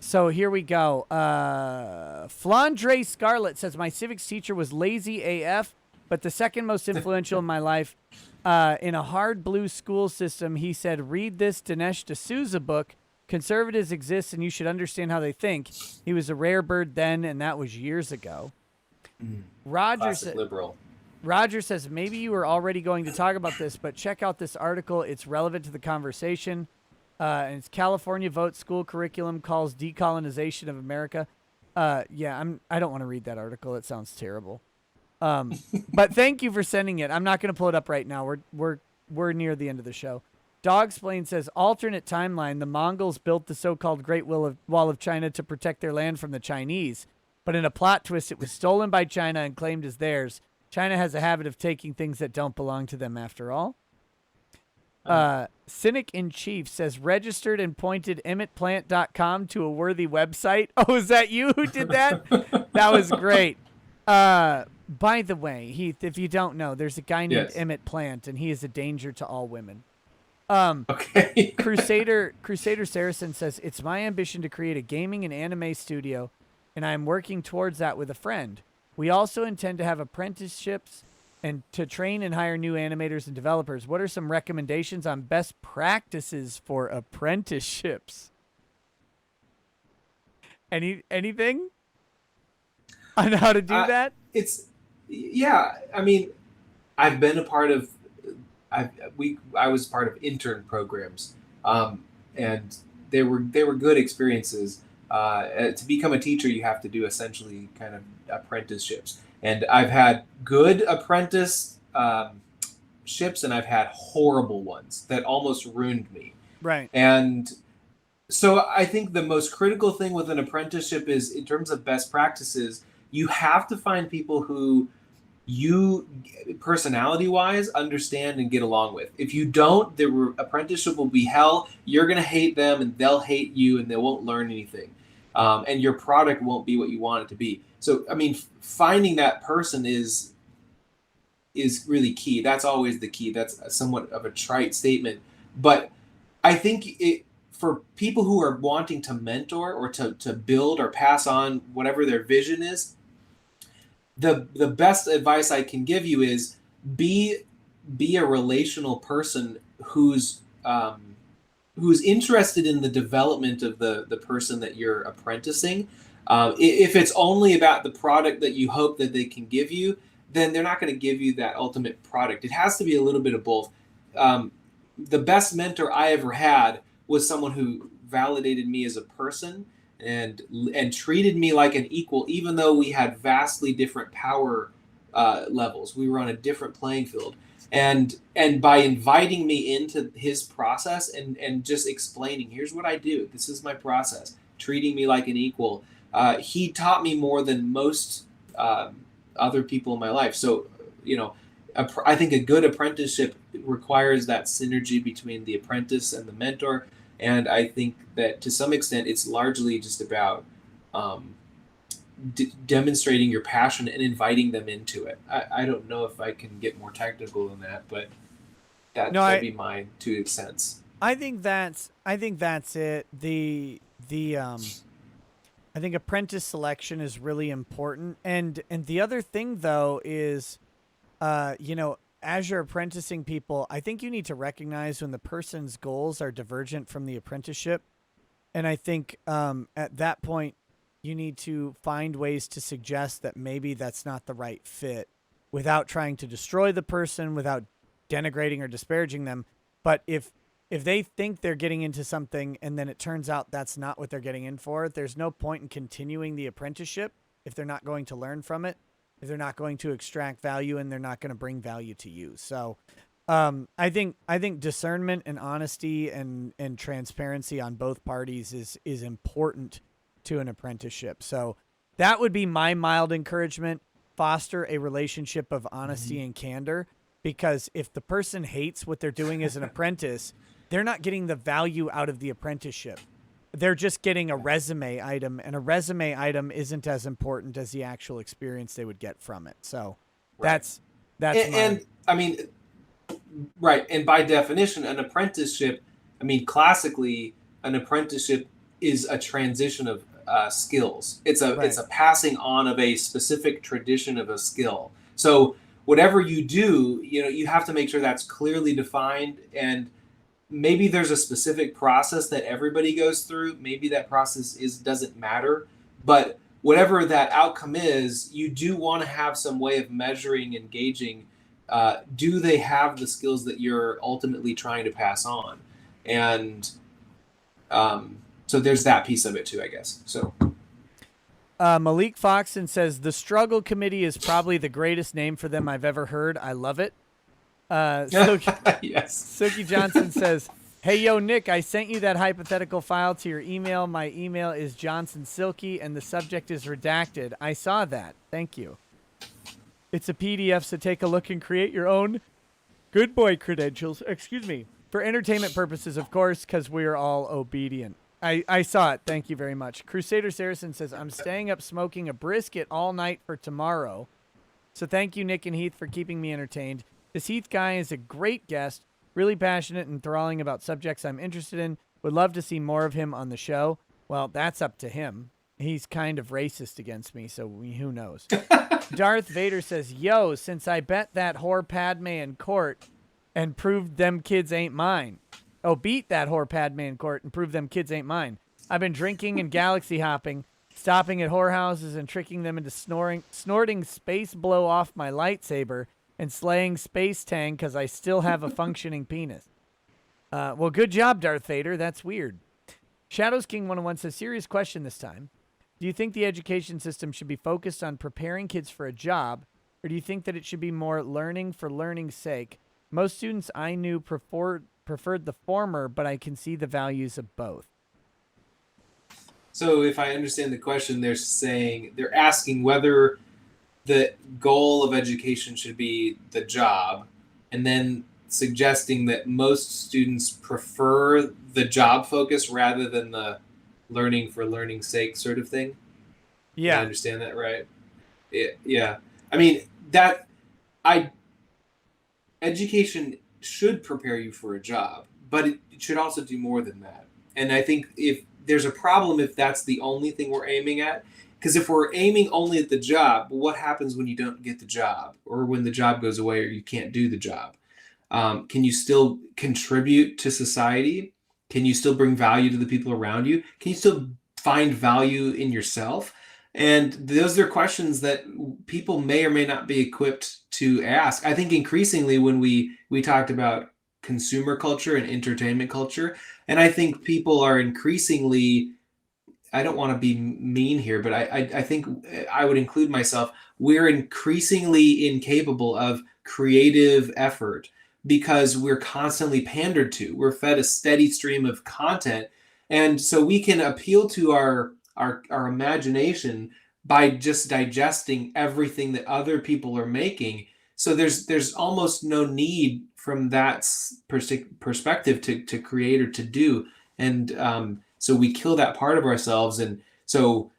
So here we go. Flandre Scarlett says my civics teacher was lazy AF, but the second most influential in my life. In a hard blue school system, he said, "Read this Dinesh D'Souza book. Conservatives exist, and you should understand how they think." He was a rare bird then, and that was years ago. Classic liberal. Roger says, maybe you were already going to talk about this, but check out this article. It's relevant to the conversation. And it's California Vote School Curriculum Calls Decolonization of America. Yeah, I don't want to read that article. It sounds terrible. But thank you for sending it. I'm not going to pull it up right now. We're near the end of the show. Dogsplain says, alternate timeline. The Mongols built the so-called Great Wall of China to protect their land from the Chinese. But in a plot twist, it was stolen by China and claimed as theirs. China has a habit of taking things that don't belong to them after all. Cynic in Chief says, registered and pointed emmettplant.com to a worthy website. Oh, is that you who did that? That was great. By the way, Heath, if you don't know, there's a guy named Yes. Emmett Plant, and he is a danger to all women. Okay. Crusader Saracen says, it's my ambition to create a gaming and anime studio, and I am working towards that with a friend. We also intend to have apprenticeships and to train and hire new animators and developers. What are some recommendations on best practices for apprenticeships? Anything on how to do that? Yeah. I mean, I've been a part of. I was part of intern programs, and they were good experiences. To become a teacher, you have to do essentially kind of apprenticeships, and I've had good apprentice ships, and I've had horrible ones that almost ruined me. Right. And so I think the most critical thing with an apprenticeship is, in terms of best practices, you have to find people who you personality wise understand and get along with. If you don't, the apprenticeship will be hell. You're going to hate them and they'll hate you and they won't learn anything. And your product won't be what you want it to be. So, I mean, finding that person is really key. That's always the key. That's somewhat of a trite statement, but I think for people who are wanting to mentor or to build or pass on whatever their vision is, the best advice I can give you is be be a relational person who's interested in the development of the person that you're apprenticing. If it's only about the product that you hope that they can give you, then they're not going to give you that ultimate product. It has to be a little bit of both. The best mentor I ever had was someone who validated me as a person and treated me like an equal, even though we had vastly different power levels. We were on a different playing field, and by inviting me into his process and just explaining, here's what I do, this is my process, treating me like an equal, he taught me more than most other people in my life. So, you know, I think a good apprenticeship requires that synergy between the apprentice and the mentor. And I think that to some extent, it's largely just about um, demonstrating your passion and inviting them into it. I don't know if I can get more technical than that, but No, that'd be my 2 cents. I think that's it. The I think apprentice selection is really important. And the other thing though is you know, as you're apprenticing people, I think you need to recognize when the person's goals are divergent from the apprenticeship. And I think at that point, you need to find ways to suggest that maybe that's not the right fit without trying to destroy the person, without denigrating or disparaging them. But if they think they're getting into something and then it turns out that's not what they're getting in for, there's no point in continuing the apprenticeship if they're not going to learn from it, if they're not going to extract value, and they're not going to bring value to you. So I think discernment and honesty and transparency on both parties is important to an apprenticeship. So that would be my mild encouragement. Foster a relationship of honesty and candor, because if the person hates what they're doing as an apprentice, they're not getting the value out of the apprenticeship. They're just getting a resume item, and a resume item isn't as important as the actual experience they would get from it. So Right. that's And I mean, right. And by definition, an apprenticeship, I mean, classically, an apprenticeship is a transition of skills. It's right. a passing on of a specific tradition of a skill. So whatever you do, you know, you have to make sure that's clearly defined, and maybe there's a specific process that everybody goes through. Maybe that process is doesn't matter, but whatever that outcome is, you do want to have some way of measuring and gauging. Do they have the skills that you're ultimately trying to pass on? And so there's that piece of it too, I guess. So Malik Foxon says the struggle committee is probably the greatest name for them I've ever heard. I love it. yes. Silky Johnson says, "Hey, yo, Nick, I sent you that hypothetical file to your email. My email is Johnson Silky, and the subject is redacted. I saw that. Thank you. It's a PDF, so take a look and create your own good boy credentials. Excuse me. For entertainment purposes, of course, because we're all obedient." I saw it. Thank you very much. Crusader Saracen says, "I'm staying up smoking a brisket all night for tomorrow. So thank you, Nick and Heath, for keeping me entertained. This Heath guy is a great guest, really passionate and enthralling about subjects I'm interested in. Would love to see more of him on the show." Well, that's up to him. He's kind of racist against me, so who knows. Darth Vader says, "Yo, since I bet that whore Padme in court and proved them kids ain't mine. Oh, beat that whore Padme in court and prove them kids ain't mine. I've been drinking and galaxy hopping, stopping at whorehouses and tricking them into snorting space blow off my lightsaber and slaying Space Tang because I still have a functioning penis." Well, good job, Darth Vader. That's weird. Shadows King 101 says, "Serious question this time. Do you think the education system should be focused on preparing kids for a job, or do you think that it should be more learning for learning's sake? Most students I knew preferred the former, but I can see the values of both." So if I understand the question, they're asking whether the goal of education should be the job, and then suggesting that most students prefer the job focus rather than the learning for learning's sake sort of thing. Did I Yeah. understand that right? Yeah. I mean, that I education should prepare you for a job, but it should also do more than that. And I think if there's a problem if that's the only thing we're aiming at, because if we're aiming only at the job, what happens when you don't get the job, or when the job goes away, or you can't do the job? Can you still contribute to society? Can you still bring value to the people around you? Can you still find value in yourself? And those are questions that people may or may not be equipped to ask. I think increasingly when we talked about consumer culture and entertainment culture, and I think people are increasingly, I don't want to be mean here, but I think I would include myself. We're increasingly incapable of creative effort because we're constantly pandered to. We're fed a steady stream of content, and so we can appeal to our imagination by just digesting everything that other people are making. So there's almost no need from that perspective to create or to do, and so we kill that part of ourselves. And so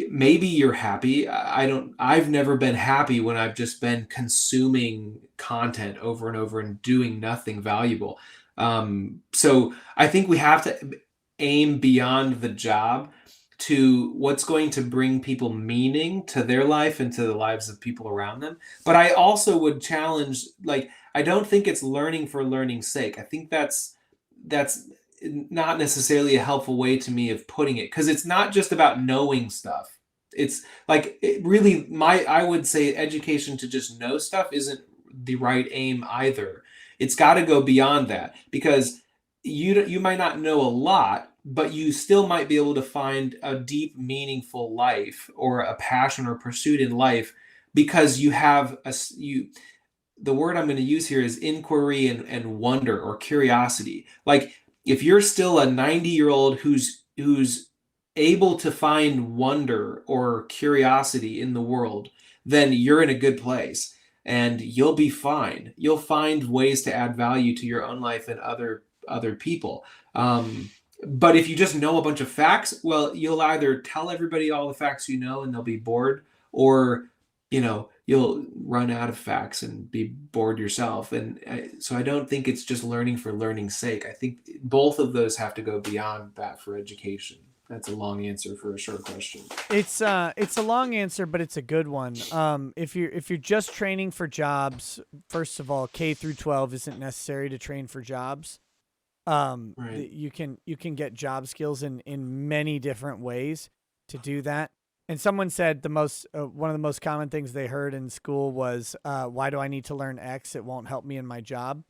maybe you're happy. I don't, I've never been happy when I've just been consuming content over and over and doing nothing valuable. So I think we have to aim beyond the job to what's going to bring people meaning to their life and to the lives of people around them. But I also would challenge, like, I don't think it's learning for learning's sake. I think that's not necessarily a helpful way to me of putting it, because it's not just about knowing stuff. It's like, it really, my, I would say education to just know stuff isn't the right aim either. It's got to go beyond that, because you might not know a lot, but you still might be able to find a deep meaningful life or a passion or pursuit in life, because you have a you the word I'm going to use here is inquiry and wonder or curiosity. Like, if you're still a 90-year-old who's able to find wonder or curiosity in the world, then you're in a good place and you'll be fine. You'll find ways to add value to your own life and other people. But if you just know a bunch of facts, well, you'll either tell everybody all the facts you know and they'll be bored, or you'll run out of facts and be bored yourself. And so I don't think it's just learning for learning's sake. I think both of those have to go beyond that for education. That's a long answer for a short question. It's a long answer, but it's a good one. If you're just training for jobs, first of all, K through 12 isn't necessary to train for jobs. Right. You can get job skills in many different ways to do that. And someone said one of the most common things they heard in school was, "Why do I need to learn X? It won't help me in my job."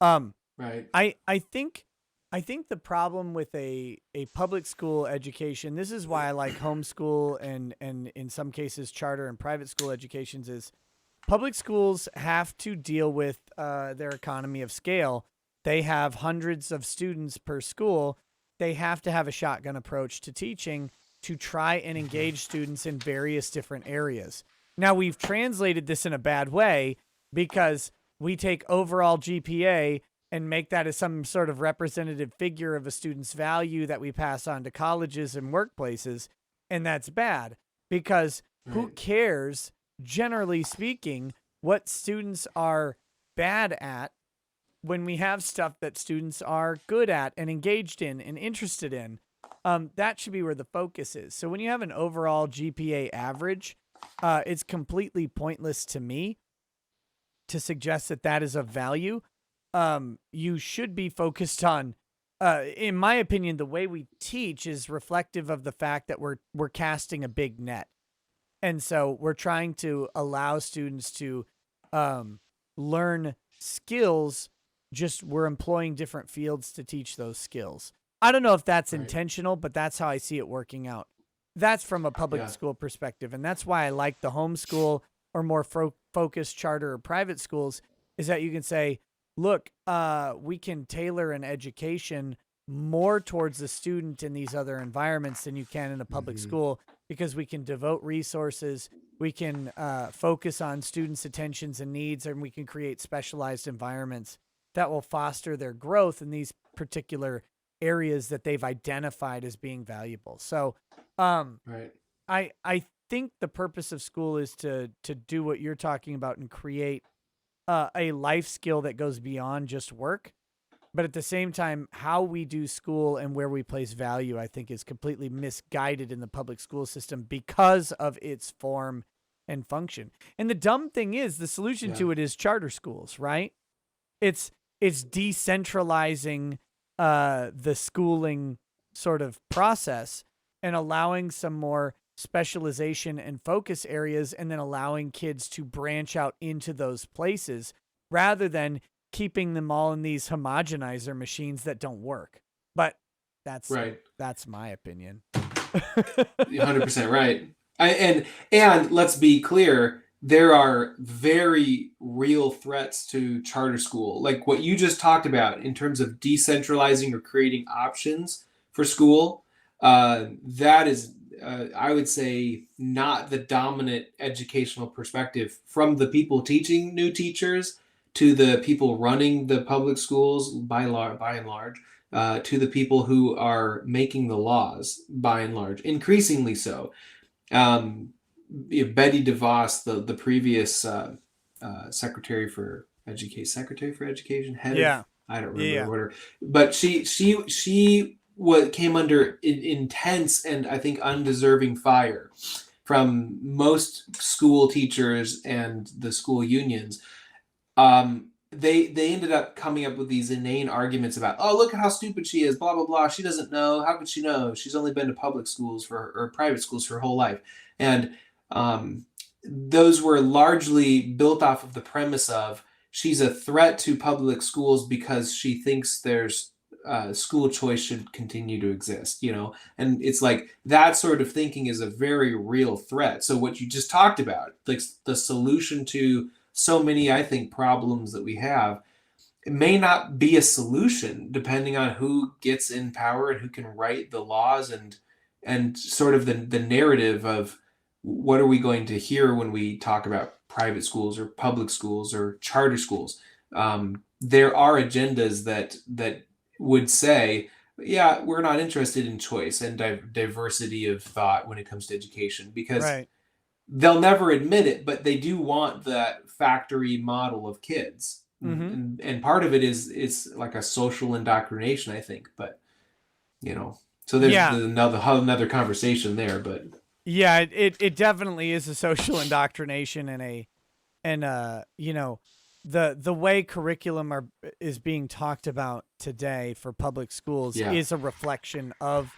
Um, Right. I think the problem with a public school education, this is why I like homeschool and in some cases charter and private school educations, is public schools have to deal with their economy of scale. They have hundreds of students per school. They have to have a shotgun approach to teaching to try and engage students in various different areas. Now, we've translated this in a bad way because we take overall GPA and make that as some sort of representative figure of a student's value that we pass on to colleges and workplaces. And that's bad, because who Right. cares, generally speaking, what students are bad at when we have stuff that students are good at and engaged in and interested in? That should be where the focus is. So when you have an overall GPA average, it's completely pointless to me to suggest that that is of value. You should be focused on, in my opinion, the way we teach is reflective of the fact that we're casting a big net. And so we're trying to allow students to learn skills, just we're employing different fields to teach those skills. I don't know if that's Right. intentional, but that's how I see it working out. That's from a public Yeah. school perspective. And that's why I like the homeschool or more focused charter or private schools, is that you can say, look, we can tailor an education more towards the student in these other environments than you can in a public Hmm. school, because we can devote resources We can focus on students' attentions and needs, and we can create specialized environments that will foster their growth in these particular areas that they've identified as being valuable. So, um, Right. I think the purpose of school is to do what you're talking about and create a life skill that goes beyond just work. But at the same time, how we do school and where we place value, I think, is completely misguided in the public school system because of its form and function. And the dumb thing is, the solution Yeah. to it is charter schools, right? It's it's decentralizing the schooling sort of process and allowing some more specialization and focus areas, and then allowing kids to branch out into those places rather than keeping them all in these homogenizer machines that don't work. But that's Right. that's my opinion. 100% right. And let's be clear, there are very real threats to charter school. Like what you just talked about in terms of decentralizing or creating options for school, that is, I would say, not the dominant educational perspective from the people teaching new teachers to the people running the public schools by and large, to the people who are making the laws, by and large, increasingly so. Um, Betty DeVos, the previous Secretary for Education, head of, Yeah. I don't remember Yeah. what her, but she what came under intense and I think undeserving fire from most school teachers and the school unions. They ended up coming up with these inane arguments about, oh, look at how stupid she is, blah blah blah, she doesn't know, how could she know, she's only been to public schools for or private schools for her whole life. And those were largely built off of the premise of she's a threat to public schools because she thinks there's school choice should continue to exist, you know. And it's like that sort of thinking is a very real threat. So what you just talked about, like the solution to so many, I think, problems that we have, it may not be a solution depending on who gets in power and who can write the laws, and sort of the narrative of what are we going to hear when we talk about private schools or public schools or charter schools. There are agendas that would say, yeah, we're not interested in choice and diversity of thought when it comes to education, because Right. they'll never admit it, but they do want that factory model of kids. Mm-hmm. And part of it is like a social indoctrination, I think. But you know, so there's Yeah. another conversation there. But Yeah, it definitely is a social indoctrination and you know, the way curriculum is being talked about today for public schools yeah, is a reflection of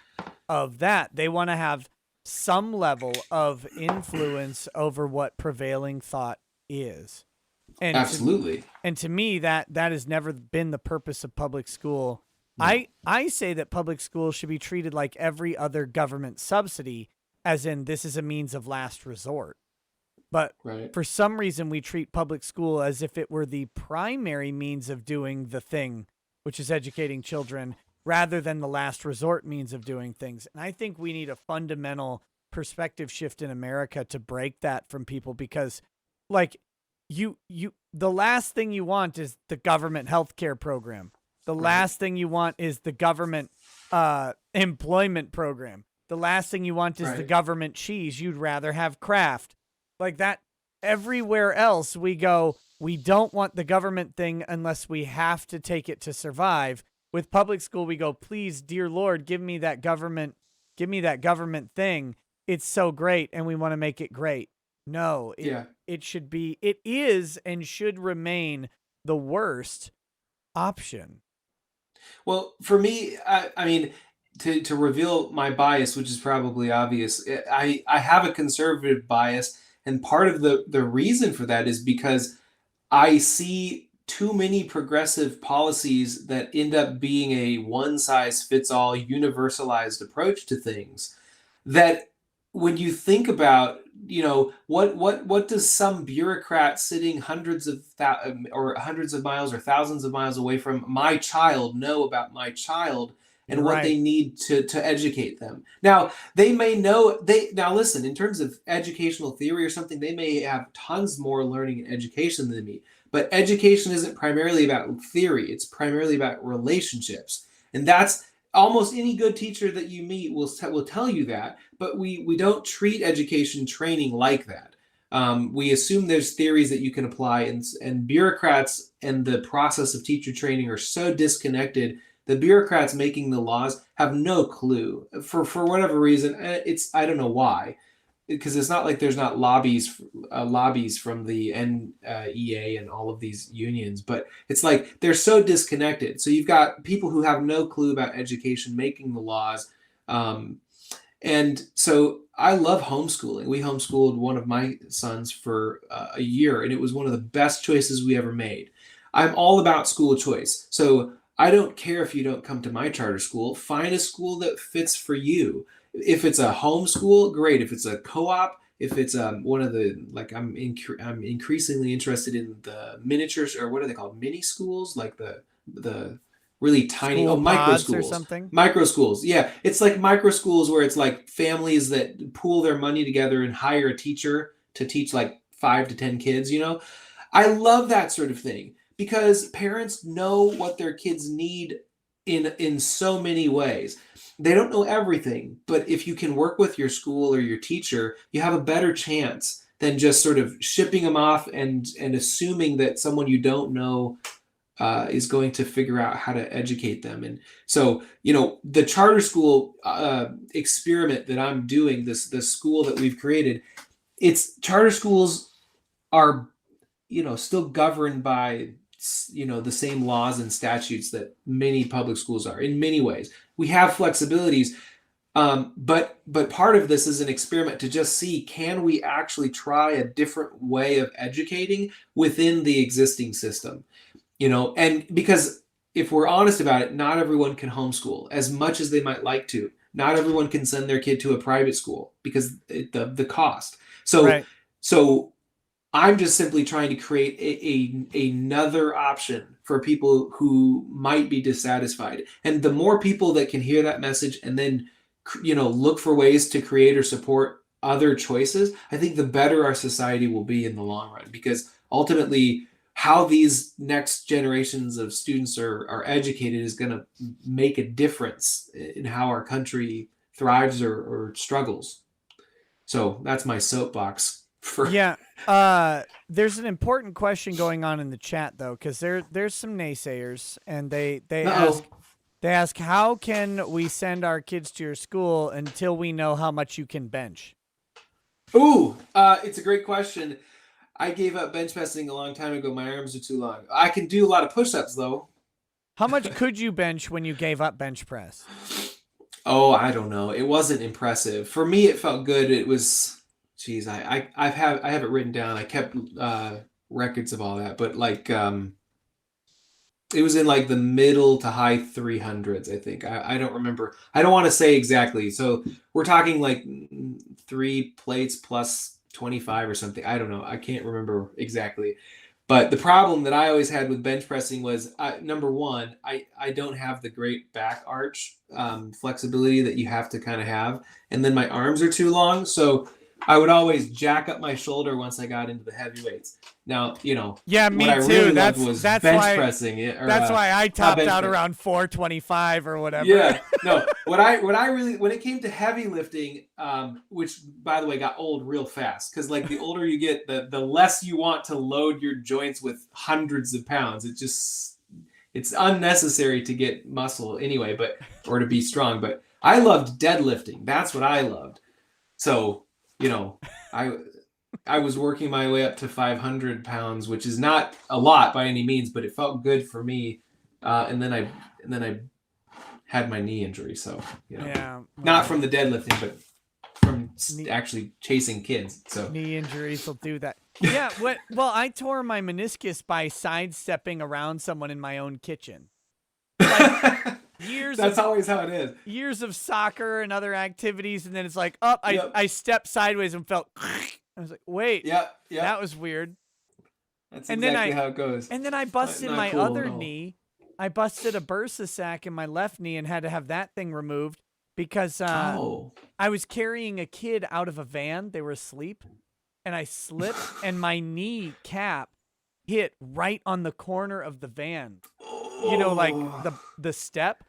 that. They want to have some level of influence over what prevailing thought is. And absolutely. to me that has never been the purpose of public school. No, I say that public school should be treated like every other government subsidy, as in this is a means of last resort. But right. for some reason, we treat public school as if it were the primary means of doing the thing, which is educating children, rather than the last resort means of doing things. And I think we need a fundamental perspective shift in America to break that from people, because, like, the last thing you want is the government healthcare program. The Right. last thing you want is the government employment program. The last thing you want is the Right. government cheese. You'd rather have Kraft. Like that, everywhere else we go, we don't want the government thing unless we have to take it to survive. With public school, we go, please, dear Lord, give me that government thing. It's so great, and we want to make it great. No, Yeah. it is and should remain the worst option. Well, for me, I mean, to reveal my bias, which is probably obvious, I have a conservative bias, and part of the reason for that is because I see too many progressive policies that end up being a one size fits all universalized approach to things, that when you think about, you know, what does some bureaucrat sitting or hundreds of miles or thousands of miles away from my child know about my child, and what they need to educate them. Now, they may know now listen, in terms of educational theory or something, they may have tons more learning and education than me. But education isn't primarily about theory, it's primarily about relationships. And that's almost any good teacher that you meet will tell you that, but we don't treat education training like that. We assume there's theories that you can apply, and bureaucrats and the process of teacher training are so disconnected. The bureaucrats making the laws have no clue for whatever reason. I don't know why, because it's not like there's not lobbies from the NEA and all of these unions, but it's like they're so disconnected. So you've got people who have no clue about education making the laws. And so I love homeschooling. We homeschooled one of my sons for a year, and it was one of the best choices we ever made. I'm all about school choice. So I don't care if you don't come to my charter school. Find a school that fits for you. If it's a homeschool, great. If it's a co-op, if it's one of the, like, I'm increasingly interested in the miniatures, or what are they called? Mini schools, like the really tiny micro schools or something. Micro schools, yeah. It's like micro schools where it's like families that pool their money together and hire a teacher to teach like 5 to 10 kids. I love that sort of thing because parents know what their kids need in so many ways. They don't know everything, but if you can work with your school or your teacher, you have a better chance than just sort of shipping them off and assuming that someone you don't know is going to figure out how to educate them. And so, the charter school experiment that I'm doing, this school that we've created, charter schools are, still governed by, the same laws and statutes that many public schools are in many ways. We have flexibilities, but part of this is an experiment to just see, can we actually try a different way of educating within the existing system? And because if we're honest about it, not everyone can homeschool as much as they might like to. Not everyone can send their kid to a private school because the cost. So I'm just simply trying to create another option for people who might be dissatisfied. And the more people that can hear that message and then, look for ways to create or support other choices, I think the better our society will be in the long run. Because ultimately, how these next generations of students are educated is going to make a difference in how our country thrives or struggles. So that's my soapbox. There's an important question going on in the chat though, because there's some naysayers, and they ask, how can we send our kids to your school until we know how much you can bench? Ooh, it's a great question. I gave up bench pressing a long time ago. My arms are too long. I can do a lot of push-ups though. How much could you bench when you gave up bench press? Oh, I don't know. It wasn't impressive. For me, it felt good. It was, geez, I have it written down. I kept records of all that, but like it was in like the middle to high 300s, I think. I don't remember. I don't want to say exactly. So we're talking like 3 plates plus 25 or something. I don't know. I can't remember exactly. But the problem that I always had with bench pressing was, number one, I don't have the great back arch flexibility that you have to kind of have. And then my arms are too long. So I would always jack up my shoulder once I got into the heavy weights. Now, yeah, me what I too. really loved was bench pressing. That's why I topped out around 425 or whatever. Yeah, no. What I really, when it came to heavy lifting, which by the way got old real fast, because like the older you get, the less you want to load your joints with hundreds of pounds. It's unnecessary to get muscle anyway, or to be strong. But I loved deadlifting. That's what I loved. So, I was working my way up to 500 pounds, which is not a lot by any means, but it felt good for me. And then I had my knee injury. So, not from the deadlifting, but from actually chasing kids. So knee injuries will do that. Yeah. Well, I tore my meniscus by sidestepping around someone in my own kitchen. Like, That's always how it is. Years of soccer and other activities, and then it's like, I stepped sideways and felt. I was like, wait, that was weird. That's exactly how it goes. And then I busted my other knee I busted a bursa sac in my left knee and had to have that thing removed because Oh. I was carrying a kid out of a van. They were asleep, and I slipped, and my knee cap hit right on the corner of the van. You know, like the step,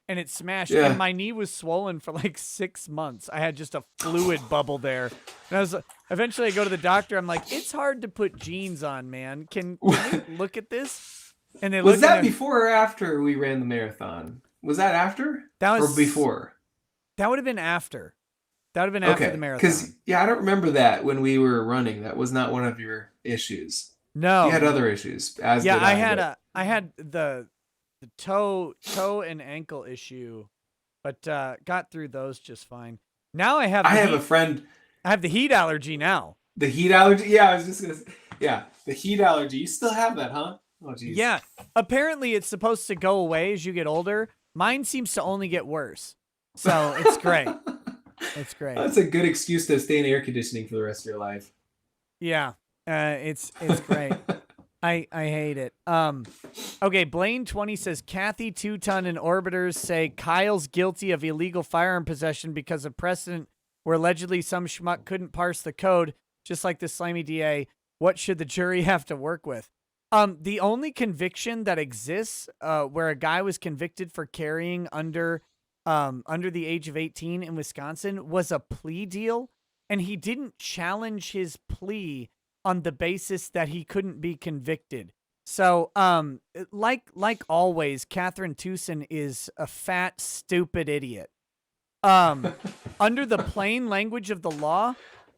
and it smashed. Yeah. And my knee was swollen for like 6 months. I had just a fluid bubble there. And I was eventually I go to the doctor. I'm like, it's hard to put jeans on, man. Can we look at this? And they Was look that and before or after we ran the marathon? Was that after? That was or before? That would have been after. That would have been after the marathon. Because I don't remember that when we were running. That was not one of your issues. No, you had other issues. As yeah, did I had the toe and ankle issue, but got through those just fine. Now I have a friend. I have the heat allergy now. The heat allergy? Yeah, I was just gonna say. Yeah, the heat allergy. You still have that, huh? Oh, geez. Yeah. Apparently, it's supposed to go away as you get older. Mine seems to only get worse. So it's great. It's great. That's a good excuse to stay in air conditioning for the rest of your life. Yeah. It's great. I hate it. Okay, Blaine20 says Kathy 2-ton and Orbiters say Kyle's guilty of illegal firearm possession because of precedent where allegedly some schmuck couldn't parse the code, just like the slimy DA. What should the jury have to work with? The only conviction that exists where a guy was convicted for carrying under the age of 18 in Wisconsin was a plea deal, and he didn't challenge his plea on the basis that he couldn't be convicted. So, like always, Catherine Tucson is a fat, stupid idiot. Under the plain language of the law,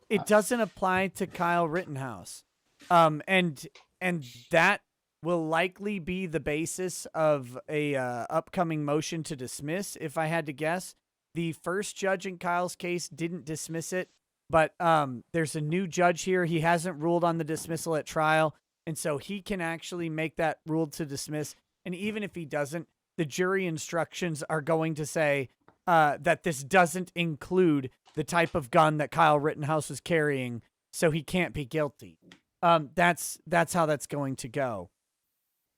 it doesn't apply to Kyle Rittenhouse. And that will likely be the basis of a upcoming motion to dismiss. If I had to guess, the first judge in Kyle's case didn't dismiss it, but there's a new judge here. He hasn't ruled on the dismissal at trial, and so he can actually make that rule to dismiss. And even if he doesn't, the jury instructions are going to say that this doesn't include the type of gun that Kyle Rittenhouse was carrying, so he can't be guilty. That's how that's going to go.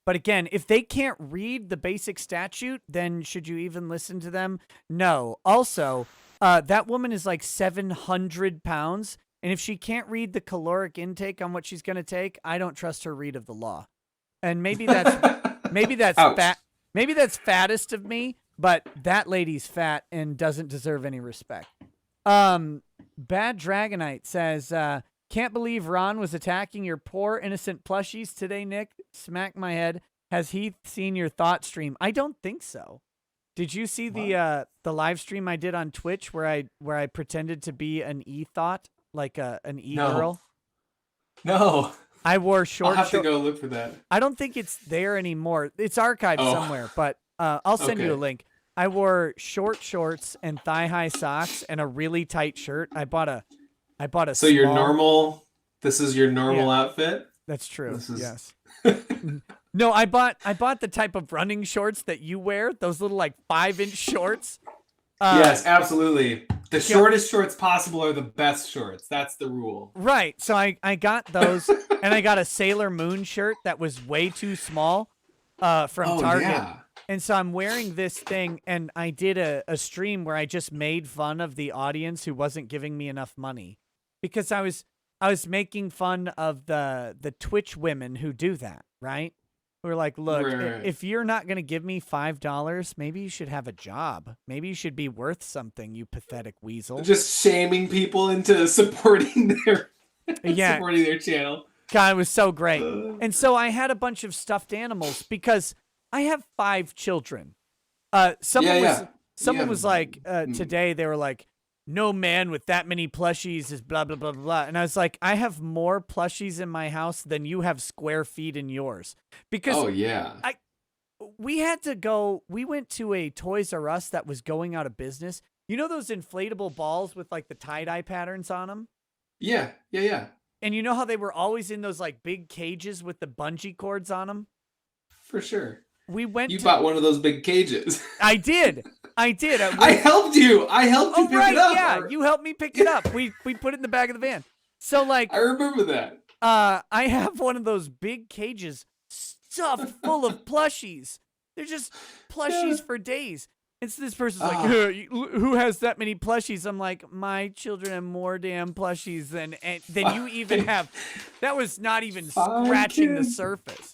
But again, if they can't read the basic statute, then should you even listen to them? No. Also, that woman is like 700 pounds. And if she can't read the caloric intake on what she's going to take, I don't trust her read of the law. And maybe that's fat. Maybe that's fattest of me, but that lady's fat and doesn't deserve any respect. Bad Dragonite says, can't believe Ron was attacking your poor innocent plushies today, Nick. Smack my head. Has Heath seen your thought stream? I don't think so. Did you see the live stream I did on Twitch where I pretended to be an e-thought, like an e-girl? No. I wore short. I'll have to go look for that. I don't think it's there anymore. It's archived somewhere, but I'll send you a link. I wore short shorts and thigh-high socks and a really tight shirt. I bought a So your normal, this is your normal outfit? That's true. Yes. No, I bought the type of running shorts that you wear, those little like 5-inch shorts. Yes, absolutely. The shortest shorts possible are the best shorts. That's the rule. Right. So I got those, and I got a Sailor Moon shirt that was way too small from Target. Yeah. And so I'm wearing this thing, and I did a stream where I just made fun of the audience who wasn't giving me enough money. Because I was making fun of the Twitch women who do that, right? Who are like, look, if you're not going to give me $5, maybe you should have a job. Maybe you should be worth something, you pathetic weasel. Just shaming people into supporting their channel. God, it was so great. And so I had a bunch of stuffed animals because I have 5 children. Someone was like, today they were like, no man with that many plushies is blah, blah, blah, blah. And I was like, I have more plushies in my house than you have square feet in yours. Because we went to a Toys R Us that was going out of business. You know those inflatable balls with like the tie-dye patterns on them? Yeah. And you know how they were always in those like big cages with the bungee cords on them? For sure. You bought one of those big cages. I did. I helped you. Pick it up. Yeah, you helped me pick it up. We put it in the back of the van. So like I remember that. I have one of those big cages stuffed full of plushies. They're just Yeah. plushies for days. And so this person's like, Ah, who has that many plushies? I'm like, my children have more damn plushies than you even five, have. That was not even five scratching the kids. surface.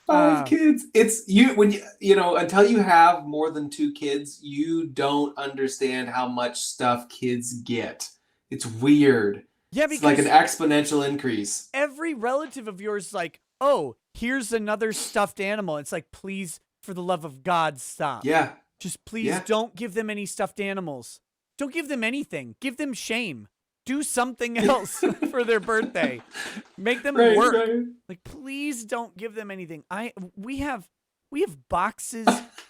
Five Uh, kids. It's you when you know until you have more than two kids, you don't understand how much stuff kids get. It's weird. yeah, It's like an because exponential increase. every relative of yours is like, oh, here's another stuffed animal. It's like, please, for the love of God, stop. Yeah. Just please Yeah. don't give them any stuffed animals. Don't give them anything. Give them shame. Do something else for their birthday. Make them Right, work. right. Like, please don't give them anything. We have boxes.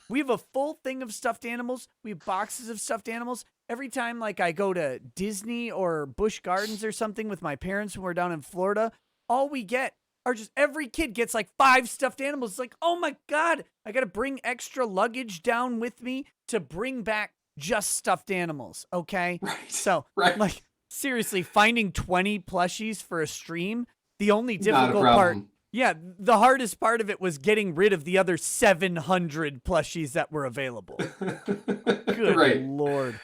We have a full thing of stuffed animals. We have boxes of stuffed animals. Every time like I go to Disney or Busch Gardens or something with my parents when we're down in Florida, all we get are just every kid gets like 5 stuffed animals. It's like, oh my God, I got to bring extra luggage down with me to bring back just stuffed animals. Okay. Right. So, Right. like, seriously, finding 20 plushies for a stream, the only Not a difficult part, problem. yeah, the hardest part of it was getting rid of the other 700 plushies that were available. Good Right. Lord.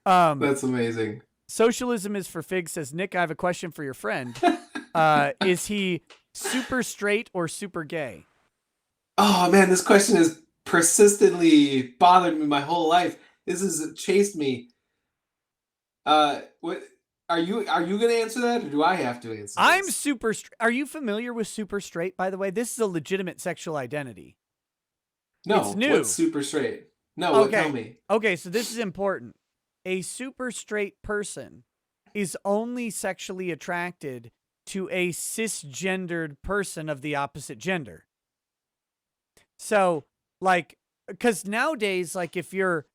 That's amazing. Socialism is for figs, says Nick. I have a question for your friend. Is he super straight or super gay? Oh man, this question has persistently bothered me my whole life. This has chased me. What are you gonna answer that, or do I have to answer I'm this? super straight. Are you familiar with super straight, by the way? This is a legitimate sexual identity. It's No. What's new. super straight? No. What? Tell Okay. me. Okay, so this is important. A super straight person is only sexually attracted to a cisgendered person of the opposite gender. So, like, because nowadays, like, if you're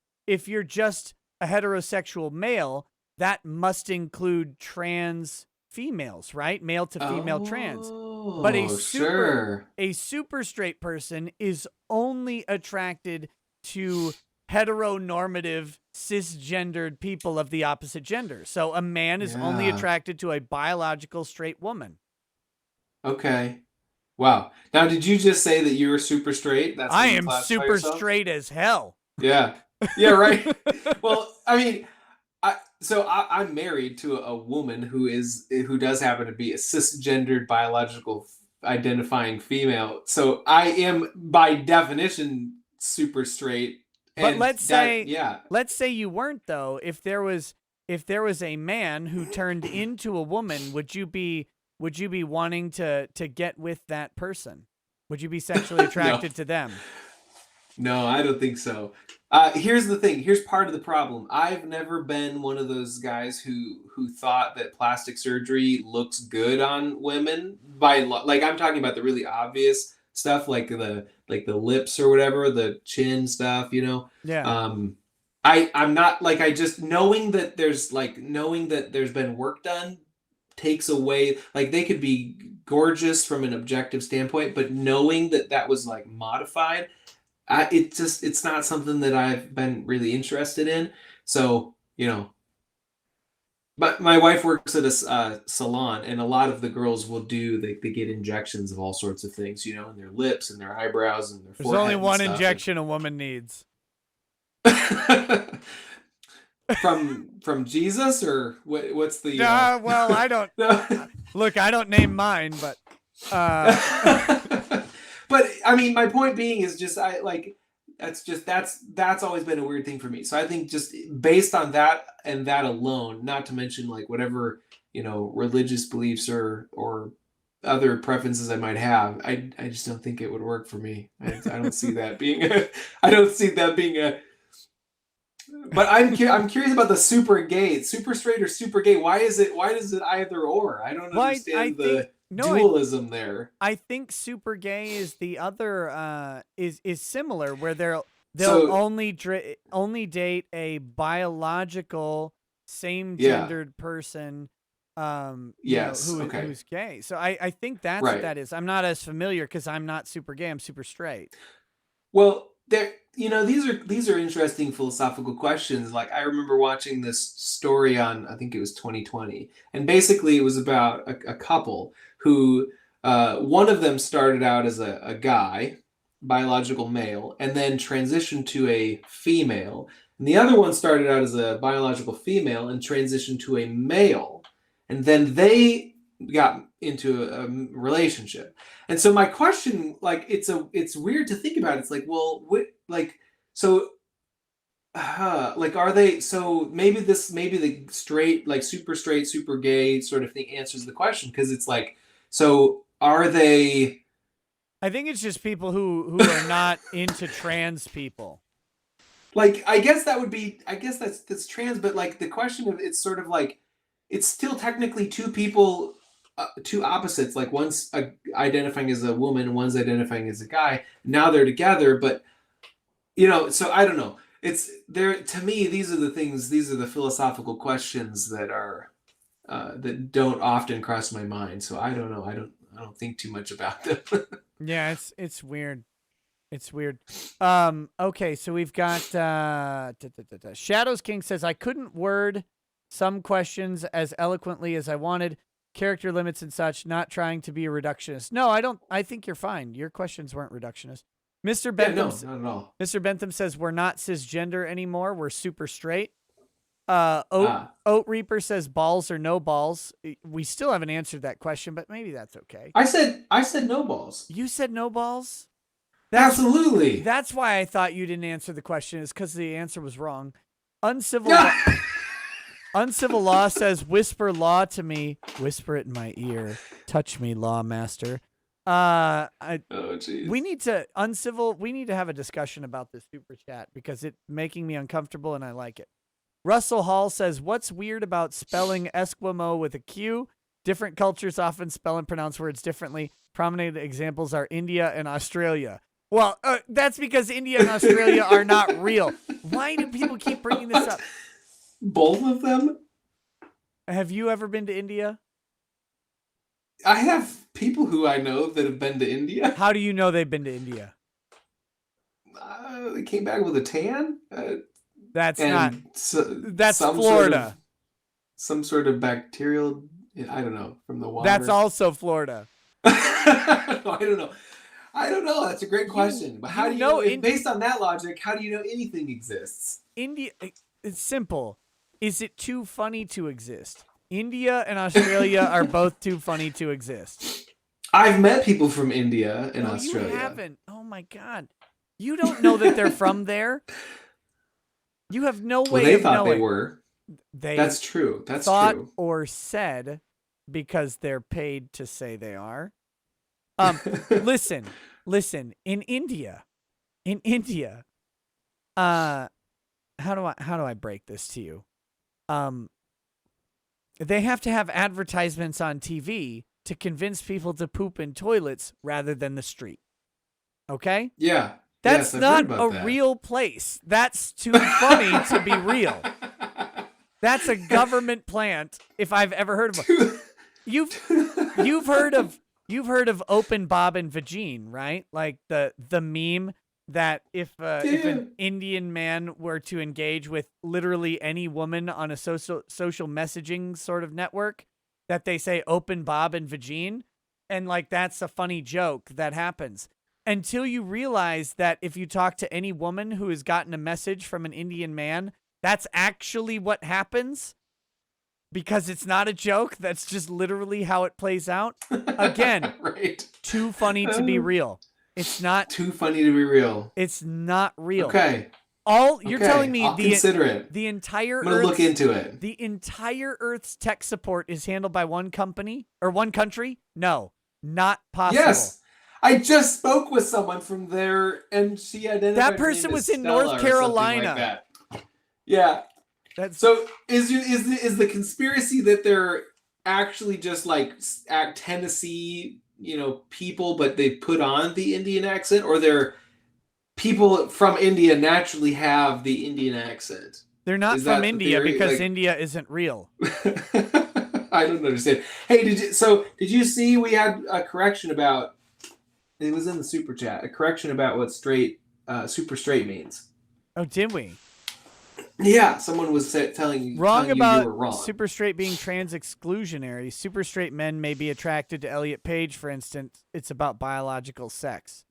just a heterosexual male, that must include trans females, right? Male to female trans. But Oh, sure. a super straight person is only attracted to heteronormative cisgendered people of the opposite gender. So a man is only Yeah. attracted to a biological straight woman. Okay. Wow. Now, did you just say that you were super straight? That's how I you am classify super yourself? straight as hell. Yeah. Yeah, right. Well, I mean, I'm married to a woman who does happen to be a cisgendered biological identifying female. So I am by definition super straight, But and let's that say yeah. let's say you weren't though. If there was a man who turned into a woman, would you be wanting to get with that person? Would you be sexually No. attracted to them? No, I don't think so. Here's the thing. Here's part of the problem. I've never been one of those guys who thought that plastic surgery looks good on women. Like I'm talking about the really obvious stuff, like the lips or whatever, the chin stuff. Yeah. Um, I'm not like I just knowing that there's been work done takes away, like they could be gorgeous from an objective standpoint, but knowing that that was like modified, it's not something that I've been really interested in. So, but my wife works at a salon, and a lot of the girls will they get injections of all sorts of things, in their lips and their eyebrows and their There's only forehead and one stuff. injection a woman needs. From Jesus, or what's the Well, I don't look. I don't name mine, but But I mean, my point being is just that's always been a weird thing for me. So I think just based on that and that alone, not to mention like whatever religious beliefs or other preferences I might have, I just don't think it would work for me. I don't see that being I don't see that being a. But I'm curious about the super straight or super gay. Why is it either or? I don't well, I understand think the no. dualism there. I think super gay is the other is similar where they'll So only date a biological same yeah, gendered person yes, okay, who's gay. So I think that's what right. that is. I'm not as familiar cuz I'm not super gay. I'm super straight. Well, these are interesting philosophical questions. Like I remember watching this story on, I think it was 2020, and basically it was about a couple who one of them started out as a guy, biological male and then transitioned to a female. And the other one started out as a biological female and transitioned to a male. And then they got into a relationship. And so my question, like, it's weird to think about. It's like, well, so like, are they, so maybe the straight, like super straight, super gay sort of thing answers the question, because it's like, so are they, I think it's just people who are not into trans people. like, I guess that's trans, but like the question of, it's sort of like, it's still technically two people, two opposites, like one's identifying as a woman, one's identifying as a guy. Now they're together, but so I don't know. It's there to me. These are the things. These are the philosophical questions that are that don't often cross my mind. So I don't know. I don't think too much about them. Yeah, it's weird. It's weird. Okay, so we've got Shadows King says I couldn't word some questions as eloquently as I wanted. Character limits and such, not trying to be a reductionist. No, I don't. I think you're fine. Your questions weren't reductionist. Mr. Yeah, no, Bentham, not at all. Mr. Bentham says we're not cisgender anymore. We're super straight. Oat Reaper says balls or no balls. We still haven't answered that question, but maybe that's okay. I said no balls. You said no balls? Absolutely. That's why I thought you didn't answer the question, is because the answer was wrong. Uncivil Law says, whisper law to me. Whisper it in my ear. Touch me, law master. Oh, jeez. We need to have a discussion about this super chat because it's making me uncomfortable and I like it. Russell Hall says, what's weird about spelling Esquimau with a Q? Different cultures often spell and pronounce words differently. Prominent examples are India and Australia. Well, that's because India and Australia are not real. Why do people keep bringing this up? Both of them? Have you ever been to India? I have people who I know that have been to India. How do you know they've been to India? They came back with a tan. That's some Florida. Some sort of bacterial, I don't know, from the water. That's also Florida. I don't know. That's a great question. But how do you know, based on that logic, how do you know anything exists? India, it's simple. Is it too funny to exist? India and Australia are both too funny to exist. I've met people from India and Australia. You haven't. Oh my God. You don't know that they're from there? You have no way of knowing. They thought they were. That's true. That's thought true. Or said because they're paid to say they are. Listen. In India, how do I break this to you? They have to have advertisements on TV to convince people to poop in toilets rather than the street. Okay? Yeah. That's not a real place. That's too funny to be real. That's a government plant, if I've ever heard of it. You've heard of Open Bob and Vagine, right? Like the meme that if an Indian man were to engage with literally any woman on a social messaging sort of network, that they say Open Bob and Vagine, and like that's a funny joke that happens. Until you realize that if you talk to any woman who has gotten a message from an Indian man, that's actually what happens. Because it's not a joke. That's just literally how it plays out. Again, right. Too funny to be real. It's not too funny to be real. It's not real. Okay. You're telling me consider it. The entire I'm gonna look into it. The entire Earth's tech support is handled by one company or one country? No, not possible. Yes. I just spoke with someone from there, and she identified that person was in North Carolina. Like that. Yeah. So is the conspiracy that they're actually just like Tennessee, people, but they put on the Indian accent, or they're people from India naturally have the Indian accent? They're not from India because India isn't real. I don't understand. Hey, did you see we had a correction about? It was in the super chat. A correction about what super straight means. Oh, did we? Yeah, someone was telling you you were wrong. Super straight being trans exclusionary. Super straight men may be attracted to Elliot Page, for instance. It's about biological sex.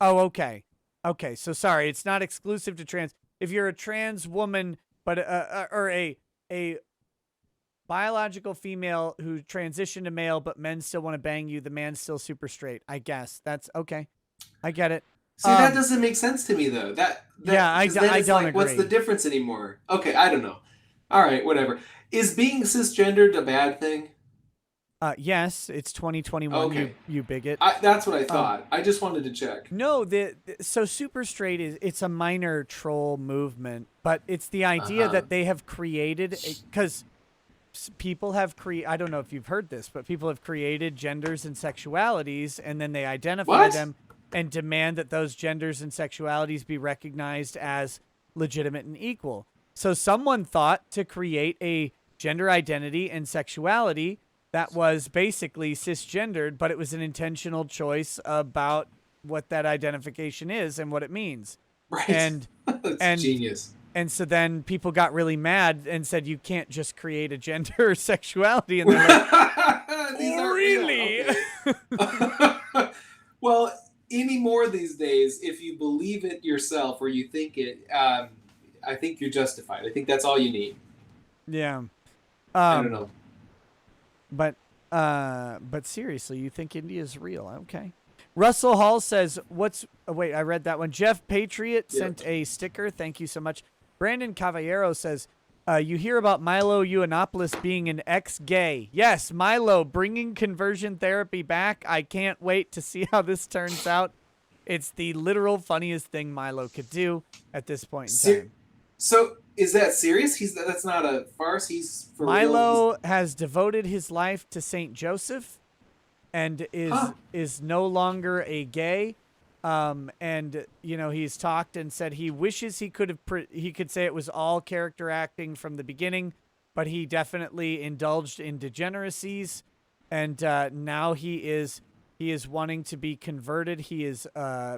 Oh, okay. Okay, so sorry, it's not exclusive to trans. If you're a trans woman, but or a biological female who transitioned to male, but men still want to bang you, the man's still super straight. I guess that's okay. I get it. See, that doesn't make sense to me though. Yeah, Because then I it's don't like, what's the agree. difference anymore? Okay, I don't know. All right, whatever. Is being cisgendered a bad thing? Yes, it's 2021. Okay, You bigot. that's what I Um, thought. I just wanted to check. no, so super straight is it's a minor troll movement, but it's the idea Uh-huh. that they have created because people have I don't know if you've heard this, but people have created genders and sexualities and then they identify What? them and demand that those genders and sexualities be recognized as legitimate and equal. So someone thought to create a gender identity and sexuality that was basically cisgendered, but it was an intentional choice about what that identification is and what it means. Right. And That's and genius. and so then people got really mad and said, you can't just create a gender or sexuality. And These they're like, aren't oh, real. really? Okay. Well, anymore these days, if you believe it yourself or you think it, I think you're justified. I think that's all you need. Yeah. I don't know. But seriously, you think India is real? Okay. Russell Hall says, "What's?" Oh, wait, I read that one. Jeff Patriot Yeah. sent a sticker. Thank you so much. Brandon Cavallero says, "You hear about Milo Yiannopoulos being an ex-gay? Yes, Milo bringing conversion therapy back. I can't wait to see how this turns out. It's the literal funniest thing Milo could do at this point in time." So is that serious? That's not a farce. He's for real. Milo has devoted his life to Saint Joseph and Huh. is no longer a gay. And you know, he's talked and said he wishes he could have he could say it was all character acting from the beginning, but he definitely indulged in degeneracies, and now he is wanting to be converted. He is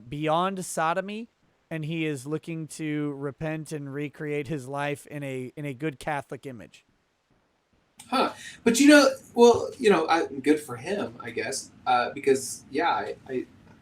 beyond sodomy, and he is looking to repent and recreate his life in a good Catholic image. Huh. But well, good for him, I guess, because yeah,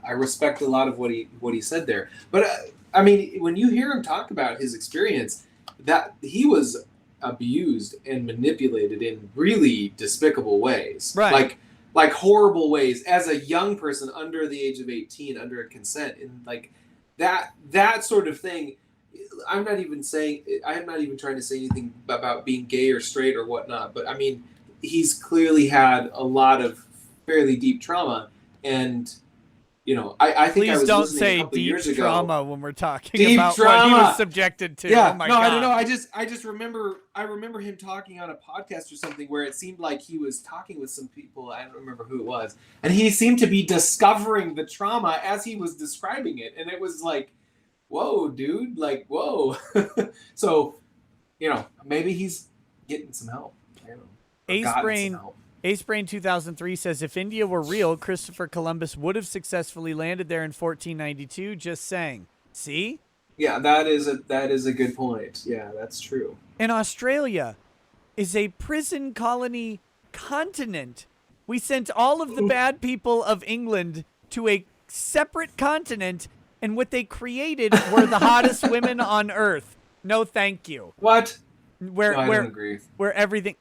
I respect a lot of what he said there. But I mean, when you hear him talk about his experience, that he was abused and manipulated in really despicable ways, Right. like horrible ways, as a young person under the age of 18, under consent, and like that sort of thing. I'm not even saying, I'm not even trying to say anything about being gay or straight or whatnot, but I mean, he's clearly had a lot of fairly deep trauma. And, I think I Please was don't listening a say couple deep years ago. trauma when we're talking Deep about what he trauma! was subjected to. Yeah, Oh my no, God. I don't know. I just remember, I remember him talking on a podcast or something where it seemed like he was talking with some people. I don't remember who it was. And he seemed to be discovering the trauma as he was describing it. And it was like, whoa, dude, like, whoa. So, maybe he's getting some help. I don't know. Or Ace gotten some Brain help. Ace Brain 2003 says if India were real, Christopher Columbus would have successfully landed there in 1492. Just saying. See? Yeah, that is a good point. Yeah, that's true. And Australia is a prison colony continent. We sent all of the bad people of England to a separate continent, and what they created were the hottest women on earth. No, thank you. What? Where No, I where don't agree. where everything.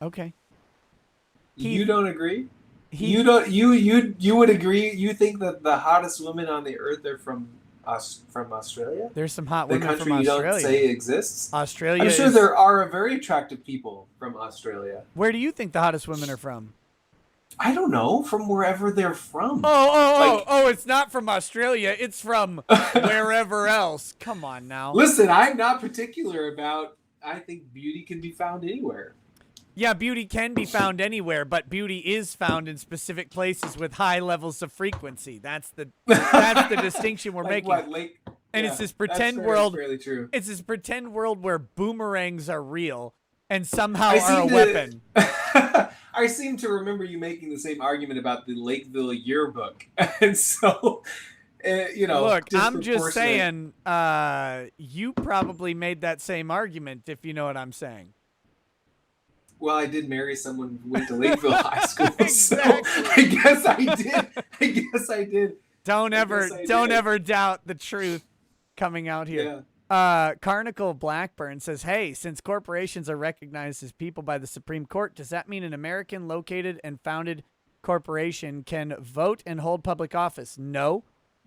Okay. You don't agree? He You don't. You would agree? You think that the hottest women on the earth are from Australia? There's some hot The women country from you Australia. don't say exists? Australia. I'm sure is, there are very attractive people from Australia. Where do you think the hottest women are from? I don't know, from wherever they're from. It's not from Australia. It's from wherever else. Come on now. Listen, I'm not particular about. I think beauty can be found anywhere. Yeah, beauty can be found anywhere, but beauty is found in specific places with high levels of frequency. That's the distinction we're making. What, Lake? And Yeah, it's this pretend that's world. fairly true. It's this pretend world where boomerangs are real and somehow I are seem a to- weapon. I seem to remember you making the same argument about the Lakeville yearbook, and so, Look, I'm just disproportionate. saying, you probably made that same argument, if you know what I'm saying. Well, I did marry someone who went to Lakeville High School, Exactly. so I guess I did. Don't I guess ever I don't did. ever doubt the truth coming out here. Yeah. Carnicle Blackburn says, "Hey, since corporations are recognized as people by the Supreme Court, does that mean an American located and founded corporation can vote and hold public office?" No.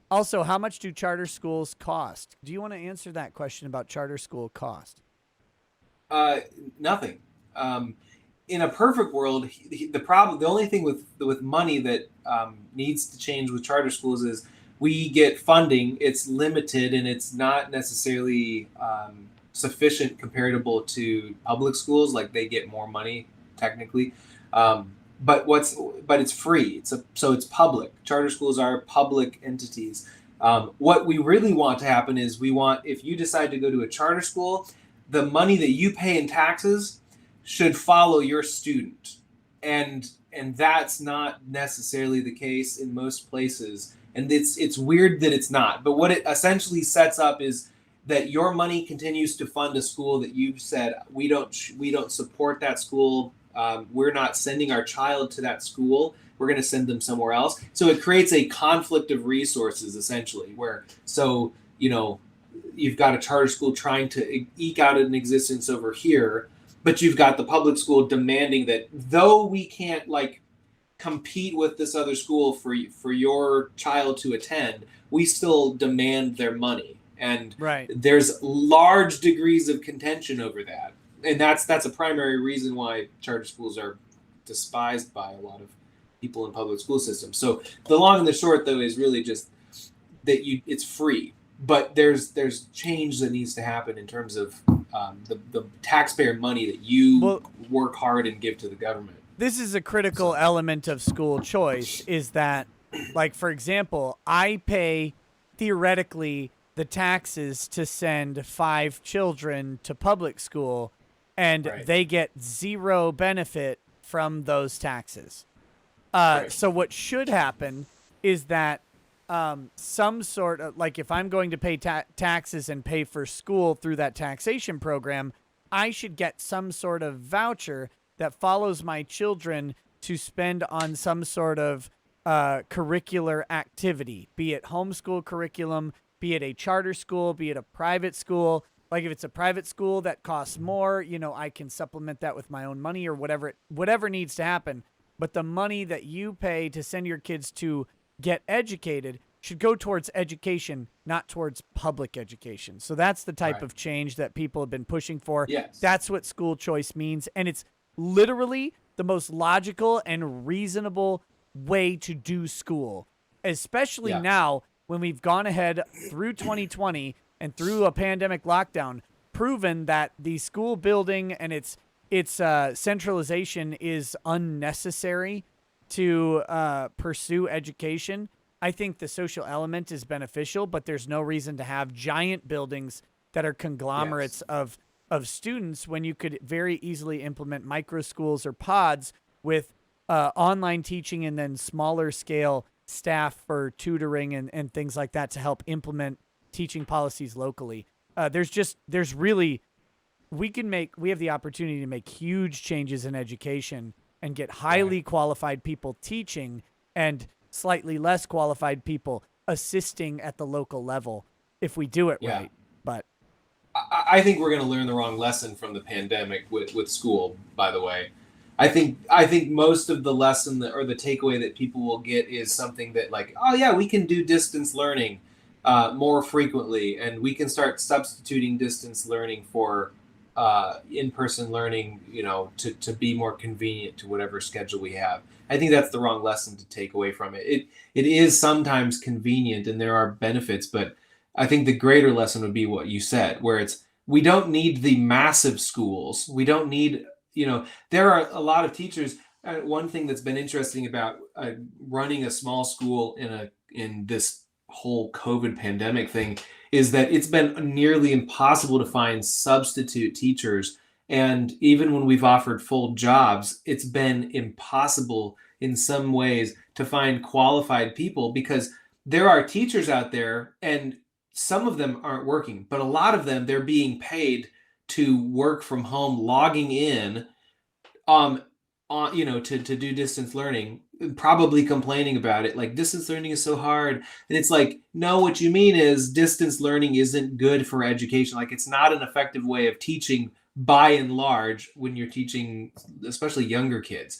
Also, how much do charter schools cost? Do you want to answer that question about charter school cost? Uh, Nothing. Um, in a perfect world, the only thing with money that needs to change with charter schools is we get funding. It's limited and it's not necessarily sufficient comparable to public schools. Like they get more money technically, um, but it's free. So it's public. Charter schools are public entities. What we really want to happen is we want, if you decide to go to a charter school, the money that you pay in taxes should follow your student, and that's not necessarily the case in most places, and it's weird that it's not. But what it essentially sets up is that your money continues to fund a school that you've said we don't support that school. We're not sending our child to that school. We're going to send them somewhere else. So it creates a conflict of resources essentially, where so you've got a charter school trying to eke out an existence over here, but you've got the public school demanding that though we can't like compete with this other school for your child to attend, we still demand their money. And Right. there's large degrees of contention over that. And that's a primary reason why charter schools are despised by a lot of people in public school systems. So the long and the short though is really just that it's free, but there's change that needs to happen in terms of the taxpayer money that you Well, work hard and give to the government. this is a critical element of school choice is that, like, for example, I pay theoretically the taxes to send 5 children to public school, and Right. they get zero benefit from those taxes. Right. So what should happen is that some sort of, like, if I'm going to pay taxes and pay for school through that taxation program, I should get some sort of voucher that follows my children to spend on some sort of curricular activity, be it homeschool curriculum, be it a charter school, be it a private school. Like if it's a private school that costs more, I can supplement that with my own money or whatever needs to happen. But the money that you pay to send your kids to get educated should go towards education, not towards public education. So that's the type Right. of change that people have been pushing for. Yes. That's what school choice means. And it's literally the most logical and reasonable way to do school, especially Yeah. now when we've gone ahead through 2020 and through a pandemic lockdown, proven that the school building and its centralization is unnecessary to pursue education. I think the social element is beneficial, but there's no reason to have giant buildings that are conglomerates Yes. of students when you could very easily implement micro schools or pods with online teaching and then smaller scale staff for tutoring and things like that to help implement teaching policies locally. There's really, we have the opportunity to make huge changes in education and get highly qualified people teaching and slightly less qualified people assisting at the local level if we do it Yeah. right. But I think we're going to learn the wrong lesson from the pandemic with school. By the way, I think most of the lesson or the takeaway that people will get is something that like, oh yeah, we can do distance learning more frequently, and we can start substituting distance learning for in-person learning, to be more convenient to whatever schedule we have. I think that's the wrong lesson to take away from it. It is sometimes convenient and there are benefits, but I think the greater lesson would be what you said, where we don't need the massive schools. We don't need, there are a lot of teachers. One thing that's been interesting about running a small school in this whole COVID pandemic thing is that it's been nearly impossible to find substitute teachers. And even when we've offered full jobs, it's been impossible in some ways to find qualified people because there are teachers out there and some of them aren't working, but a lot of them, they're being paid to work from home, logging in, on, to do distance learning, probably complaining about it, like distance learning is so hard. And it's like, no, what you mean is distance learning isn't good for education. Like, it's not an effective way of teaching by and large when you're teaching, especially younger kids.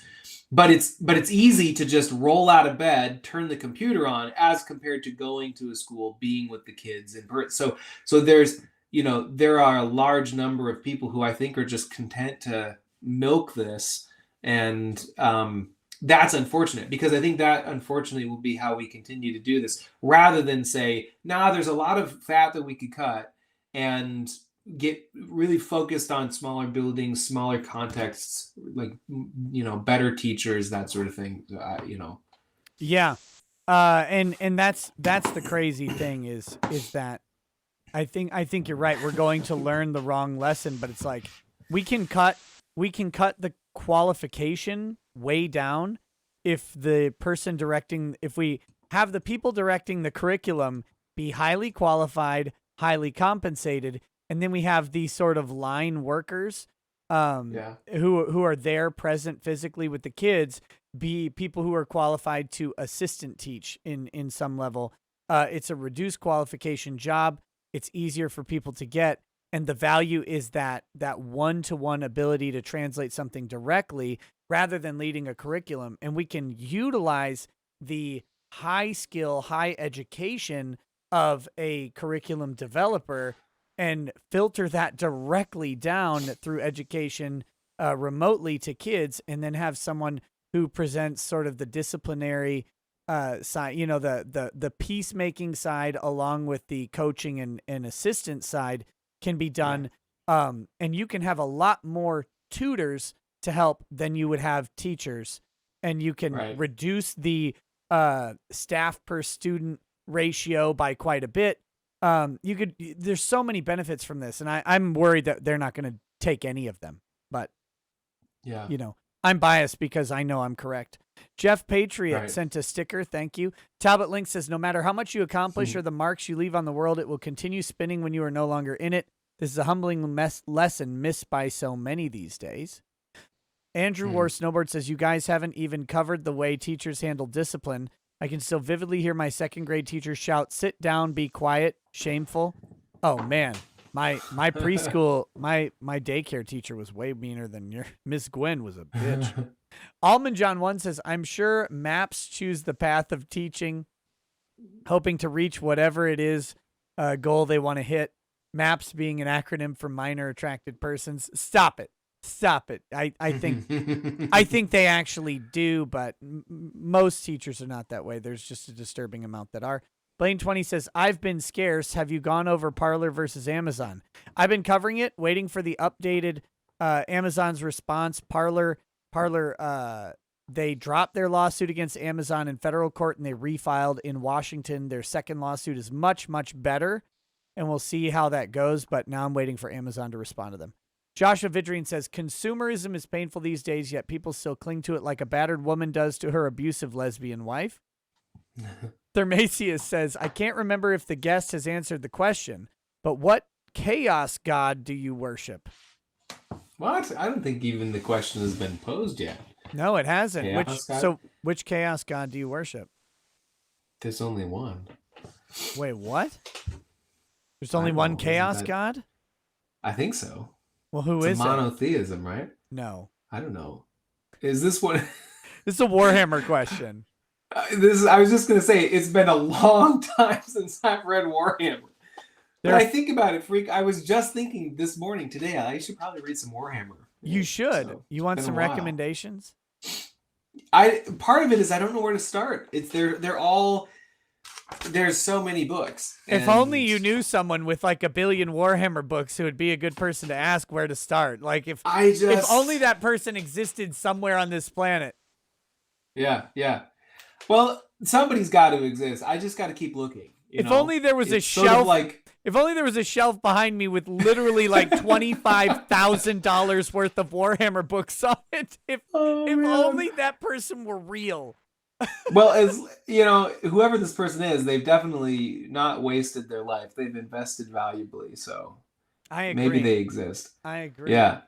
But it's easy to just roll out of bed, turn the computer on, as compared to going to a school, being with the kids in person. So there are a large number of people who I think are just content to milk this, and that's unfortunate, because I think that unfortunately will be how we continue to do this, rather than say, nah, there's a lot of fat that we could cut and get really focused on smaller buildings, smaller contexts, like, better teachers, that sort of thing. Yeah. And that's the crazy thing is that I think you're right. We're going to learn the wrong lesson, but it's like we can cut the qualification way down if we have the people directing the curriculum be highly qualified, highly compensated, and then we have these sort of line workers who are there present physically with the kids, be people who are qualified to assistant teach in some level. It's a reduced qualification job. It's easier for people to get. And the value is that one-to-one ability to translate something directly rather than leading a curriculum. And we can utilize the high skill, high education of a curriculum developer and filter that directly down through education remotely to kids, and then have someone who presents sort of the disciplinary side, the peacemaking side, along with the coaching and assistant side, can be done. And you can have a lot more tutors to help than you would have teachers, and you can reduce the staff per student ratio by quite a bit. There's so many benefits from this, and I'm worried that they're not going to take any of them, but I'm biased because I know I'm correct. Jeff Patriot sent a sticker. Thank you. Talbot Link says, no matter how much you accomplish or the marks you leave on the world, it will continue spinning when you are no longer in it. This is a humbling lesson missed by so many these days. Andrew War Snowboard says, you guys haven't even covered the way teachers handle discipline. I can still vividly hear my second grade teacher shout, sit down, be quiet, shameful. Oh, man. My preschool, my daycare teacher was way meaner than your Miss Gwen was a bitch. Almond John 1 says, I'm sure MAPS choose the path of teaching, hoping to reach whatever it is goal they want to hit. MAPS being an acronym for minor attracted persons. Stop it. I think they actually do, but most teachers are not that way. There's just a disturbing amount that are. Blaine 20 says, I've been scarce. Have you gone over Parler versus Amazon? I've been covering it, waiting for the updated Amazon's response. Parler, they dropped their lawsuit against Amazon in federal court, and they refiled in Washington. Their second lawsuit is much, much better, and we'll see how that goes, but now I'm waiting for Amazon to respond to them. Joshua Vidrine says, consumerism is painful these days, yet people still cling to it like a battered woman does to her abusive lesbian wife. Thermasius says, I can't remember if the guest has answered the question, but what chaos god do you worship? What? I don't think even the question has been posed yet. No, it hasn't. Which chaos god do you worship? There's only one. Wait, what? There's only one chaos god? I think so. Well, who it's is it? Monotheism, right? No. I don't know. Is this one? This is a Warhammer question. I was just going to say, it's been a long time since I've read Warhammer. But I think about it, Freak. I was just thinking this morning, today, I should probably read some Warhammer. You should. So you want some recommendations? Part of it is I don't know where to start. They're all... There's so many books. If only you knew someone with like a billion Warhammer books who would be a good person to ask where to start. Like if only that person existed somewhere on this planet. Yeah. Well, somebody's got to exist. I just got to keep looking. If only there was a shelf. If only there was a shelf behind me with literally like $25,000 worth of Warhammer books on it. If only that person were real. Well, as you know, whoever this person is, they've definitely not wasted their life. They've invested valuably, so I agree. Maybe they exist. I agree. Yeah.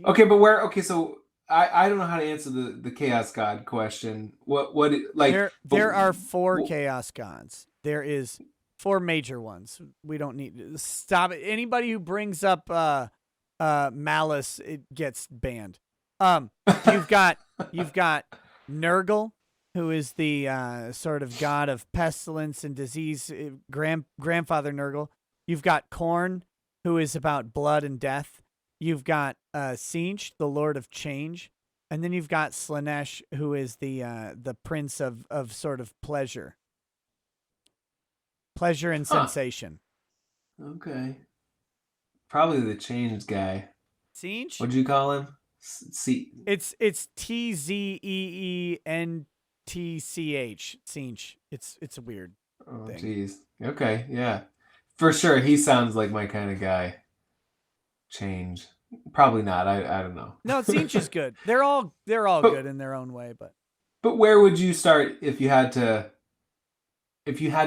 Okay, but so I don't know how to answer the chaos god question. Like, but There are four chaos gods. There is four major ones. We don't need to stop it. Anybody who brings up malice, it gets banned. Um, you've got you've got Nurgle, who is the sort of god of pestilence and disease. Grandfather Nurgle. You've got Korn, who is about blood and death. You've got Sinch, the Lord of Change, and then you've got Slanesh, who is the prince of sort of pleasure and huh? sensation. Okay, probably the changed guy. Sinch? What'd you call him? See. It's Tzeentch. Sinch. It's a weird Oh, thing. geez. Okay, yeah, for sure. He sounds like my kind of guy. Change. Probably not. I don't know. No, Sinch is good. They're all but good in their own way, but but where would you start if you had to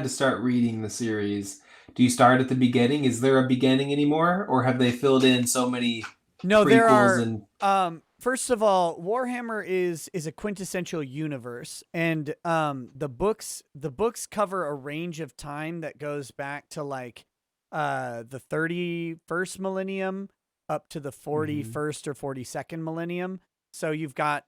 start reading the series? Do you start at the beginning? Is there a beginning anymore, or have they filled in so many no, there prequels are. and First of all, Warhammer is a quintessential universe, and the books cover a range of time that goes back to like the 31st millennium up to the Mhm. 41st or 42nd millennium. So you've got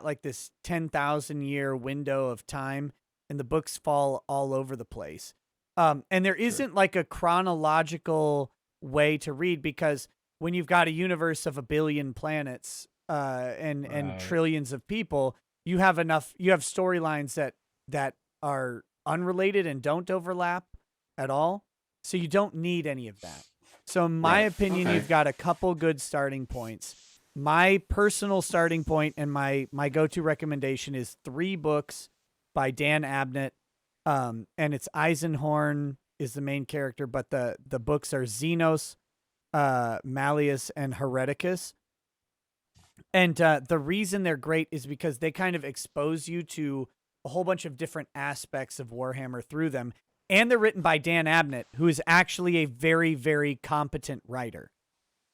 like this 10,000 year window of time, and the books fall all over the place. And there Sure. isn't like a chronological way to read because when you've got a universe of a billion planets and Right. trillions of people, you have storylines that are unrelated and don't overlap at all. So you don't need any of that. So in my Right. opinion, Okay. you've got a couple good starting points. My personal starting point and my go-to recommendation is 3 books by Dan Abnett. And it's Eisenhorn is the main character, but the books are Xenos, Malleus, and Hereticus. And the reason they're great is because they kind of expose you to a whole bunch of different aspects of Warhammer through them. And they're written by Dan Abnett, who is actually a very, very competent writer.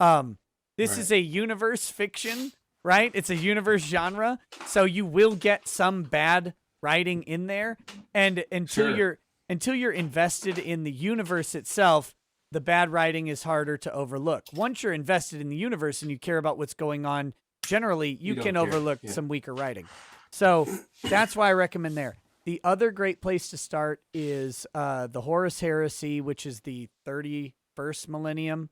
Um, this Right. is a universe fiction, right? It's a universe genre, so you will get some bad writing in there, and Sure. until you're invested in the universe itself, the bad writing is harder to overlook. Once you're invested in the universe and you care about what's going on, generally you You can don't care. overlook Yeah. some weaker writing. So that's why I recommend there. The other great place to start is the Horus Heresy, which is the 31st millennium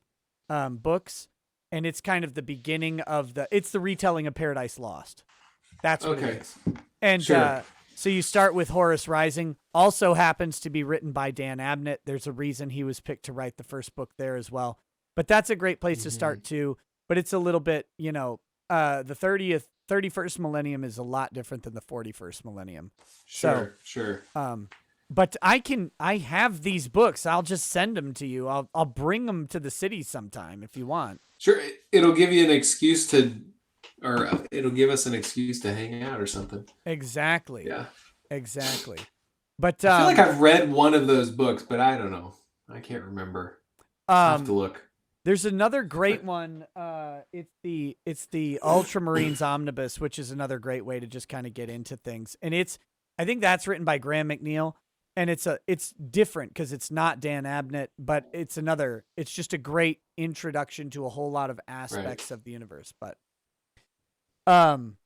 books, and it's kind of the beginning of it's the retelling of Paradise Lost. That's what it Okay. is. And Sure. so you start with Horus Rising. Also happens to be written by Dan Abnett. There's a reason he was picked to write the first book there as well. But that's a great place to Hmm. start too. But it's a little bit, the 31st millennium is a lot different than the 41st millennium. So, Sure. Sure. but I have these books. I'll just send them to you. I'll bring them to the city sometime if you want. Sure. It'll give you an excuse to, or it'll give us an excuse to hang out or something. Exactly. Yeah. Exactly. But I feel like I've read one of those books, but I don't know. I can't remember. I'll have to um look. there's another great one. It's the Ultramarines Omnibus, which is another great way to just kind of get into things. And I think that's written by Graham McNeil, and it's different because it's not Dan Abnett, but it's just a great introduction to a whole lot of Right. aspects of the universe. But um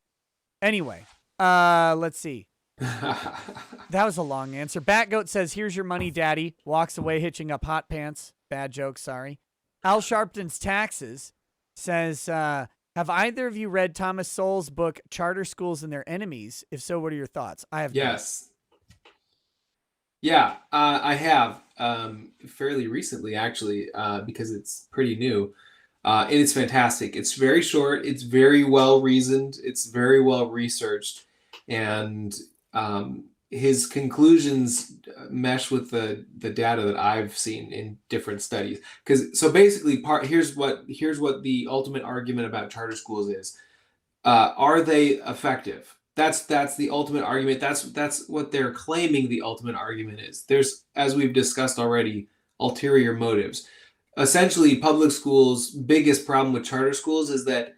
anyway, let's see. That was a long answer. Batgoat says, "Here's your money, Daddy." Walks away hitching up hot pants. Bad joke, sorry. Al Sharpton's Taxes says, "Have either of you read Thomas Sowell's book Charter Schools and Their Enemies? If so, what are your thoughts?" I have not. Yes. Yeah, I have fairly recently, actually, because it's pretty new. And it's fantastic. It's very short. It's very well reasoned. It's very well researched, and his conclusions mesh with the data that I've seen in different studies. Because so basically, here's what the ultimate argument about charter schools is: are they effective? That's the ultimate argument. That's what they're claiming the ultimate argument is. There's, as we've discussed already, ulterior motives. Essentially, public schools' biggest problem with charter schools is that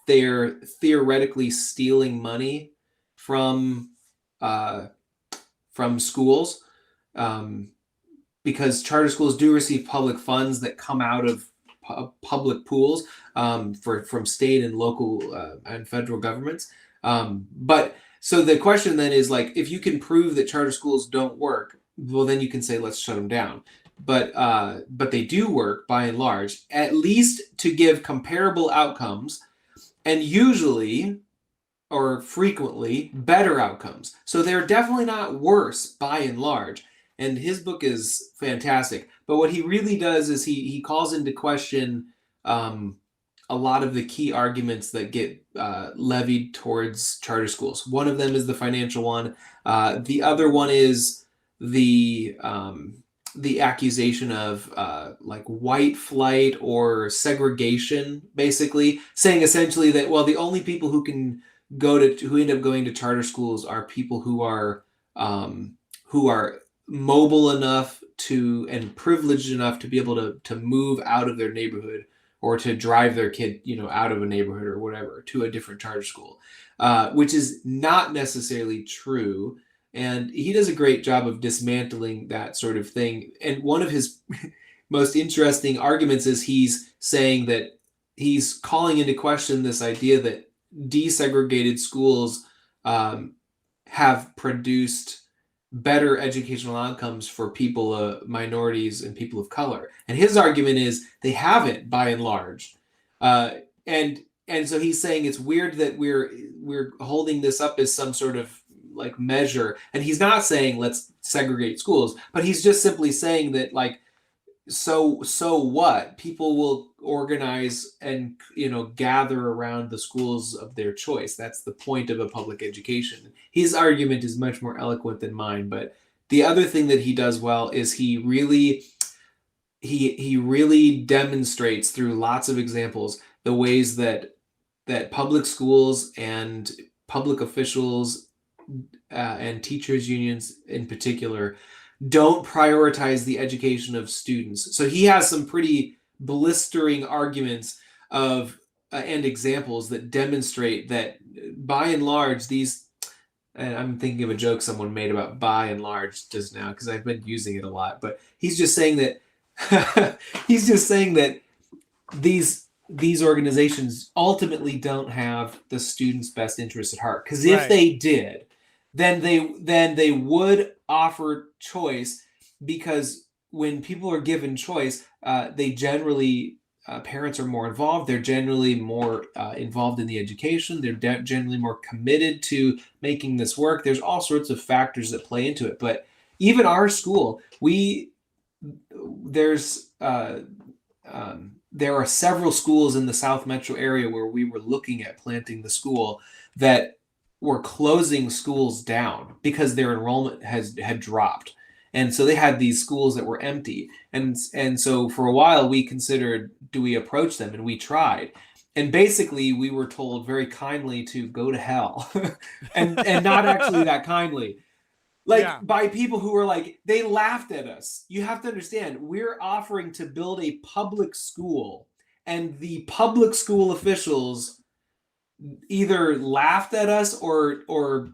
they're theoretically stealing money from schools, because charter schools do receive public funds that come out of public pools, from state and local and federal governments. But so the question then is, like, if you can prove that charter schools don't work, well, then you can say let's shut them down. But they do work by and large, at least to give comparable outcomes, and usually or frequently better outcomes. So they're definitely not worse by and large. And his book is fantastic. But what he really does is he calls into question a lot of the key arguments that get levied towards charter schools. One of them is the financial one. The other one is the accusation of like white flight or segregation, basically saying essentially that, well, the only people who end up going to charter schools are people who are mobile enough to and privileged enough to be able to move out of their neighborhood, or to drive their kid, out of a neighborhood or whatever to a different charter school, which is not necessarily true. And he does a great job of dismantling that sort of thing. And one of his most interesting arguments is he's saying that he's calling into question this idea that desegregated schools have produced better educational outcomes for people, minorities and people of color. And his argument is they haven't, by and large. And so he's saying it's weird that we're holding this up as some sort of like measure. And he's not saying let's segregate schools, but he's just simply saying that, like, so what? People will organize and gather around the schools of their choice. That's the point of a public education. His argument is much more eloquent than mine, but the other thing that he does well is he really demonstrates through lots of examples the ways that public schools and public officials and teachers unions in particular don't prioritize the education of students. So he has some pretty blistering arguments of and examples that demonstrate that, by and large, these. And I'm thinking of a joke someone made about by and large just now, because I've been using it a lot. But he's just saying that these organizations ultimately don't have the students' best interests at heart. Because if they did, then they would offer choice, because when people are given choice, they generally parents are more involved. They're generally more involved in the education. They're generally more committed to making this work. There's all sorts of factors that play into it. But even our school, there are several schools in the South Metro area where we were looking at planting the school that were closing schools down because their enrollment had dropped. And so they had these schools that were empty. And so for a while we considered, do we approach them? And we tried. And basically we were told very kindly to go to hell. and not actually that kindly. By people who were like, they laughed at us. You have to understand, we're offering to build a public school, and the public school officials either laughed at us or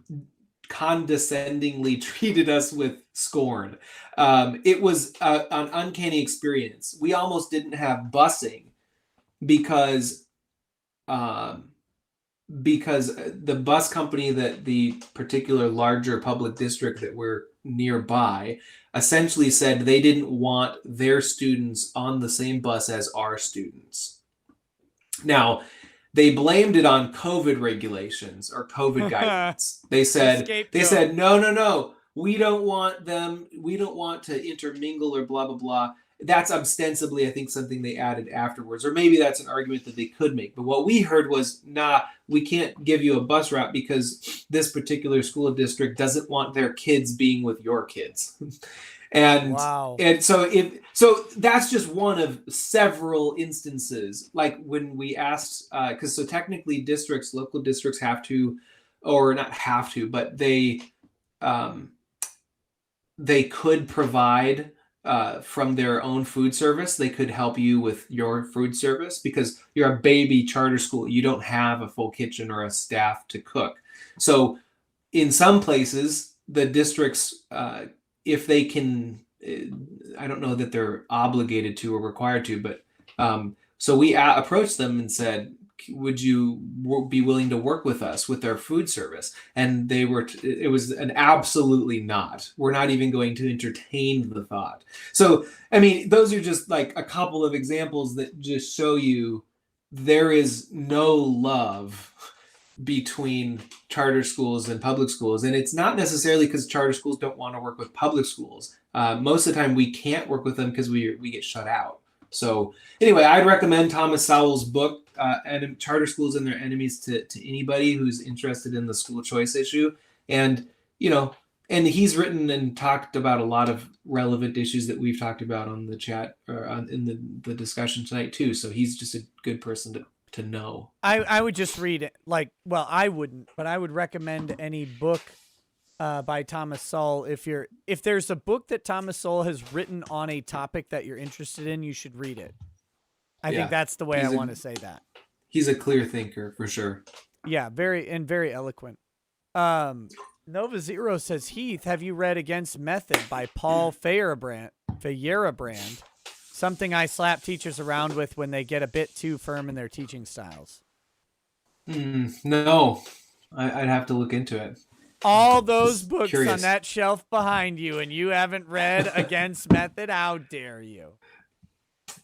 condescendingly treated us with scorn. It was an uncanny experience. We almost didn't have busing because the bus company that the particular larger public district that we're nearby essentially said they didn't want their students on the same bus as our students. Now, they blamed it on COVID regulations or COVID guidance. They said, no, we don't want them. We don't want to intermingle or blah, blah, blah. That's ostensibly, I think, something they added afterwards. Or maybe that's an argument that they could make. But what we heard was, nah, we can't give you a bus route because this particular school district doesn't want their kids being with your kids. And so that's just one of several instances. Like when we asked, because so technically local districts have to, or not have to, but they could provide from their own food service, they could help you with your food service because you're a baby charter school. You don't have a full kitchen or a staff to cook. So in some places, the districts, if they can, I don't know that they're obligated to or required to, but so we approached them and said, would you be willing to work with us with our food service? And they were, it was an absolutely not. We're not even going to entertain the thought. So, I mean, those are just like a couple of examples that just show you there is no love between charter schools and public schools. And it's not necessarily because charter schools don't want to work with public schools. Most of the time we can't work with them because we get shut out. So anyway, I'd recommend Thomas Sowell's book, Charter Schools and Their Enemies, to anybody who's interested in the school choice issue. And, you know, and he's written and talked about a lot of relevant issues that we've talked about on the chat or in the discussion tonight too. So he's just a good person to know. I would just read it. Like, well, I wouldn't, but I would recommend any book by Thomas Sowell. If there's a book that Thomas Sowell has written on a topic that you're interested in, you should read it. I think that's the way I want to say that. He's a clear thinker for sure. Yeah, very eloquent. Nova Zero says, Heath, have you read Against Method by Paul Feyerabend? Something I slap teachers around with when they get a bit too firm in their teaching styles. No, I'd have to look into it. All those books on that shelf behind you, and you haven't read Against Method? How dare you?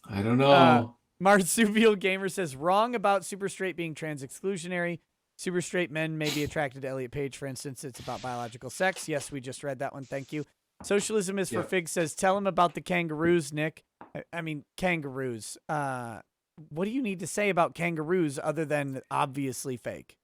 I don't know. Marsupial Gamer says, wrong about super straight being trans exclusionary. Super straight men may be attracted to Elliot Page, for instance. It's about biological sex. Yes, we just read that one. Thank you. Socialism is for Fig says, tell him about the kangaroos, Nick. I mean, kangaroos. What do you need to say about kangaroos other than obviously fake?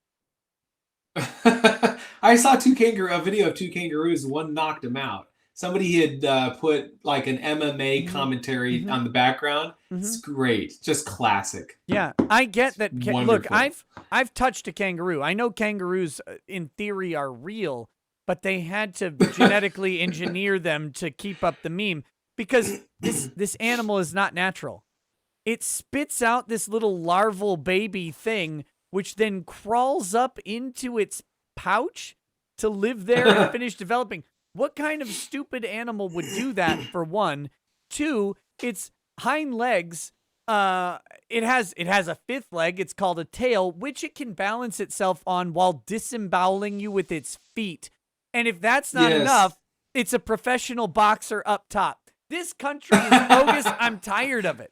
I saw a video of two kangaroos. One knocked him out. Somebody had put like an MMA commentary on the background. It's great. Just classic. Yeah, I get that. Look, I've touched a kangaroo. I know kangaroos in theory are real, but they had to genetically engineer them to keep up the meme because this animal is not natural. It spits out this little larval baby thing, which then crawls up into its pouch to live there and finish developing. What kind of stupid animal would do that, for one? Two, its hind legs, it has a fifth leg. It's called a tail, which it can balance itself on while disemboweling you with its feet. And if that's not enough, it's a professional boxer up top. This country is bogus. I'm tired of it.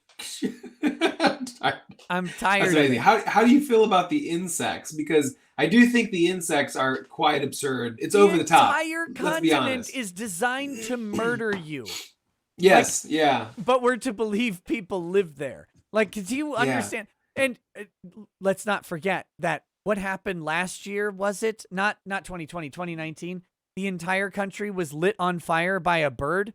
I'm tired of it. How do you feel about the insects? Because I do think the insects are quite absurd. It's over the top. The entire continent is designed to murder you. Yes, yeah. But we're to believe people live there. Like, do you understand? And let's not forget that what happened last year, was it? Not 2020, 2019. The entire country was lit on fire by a bird.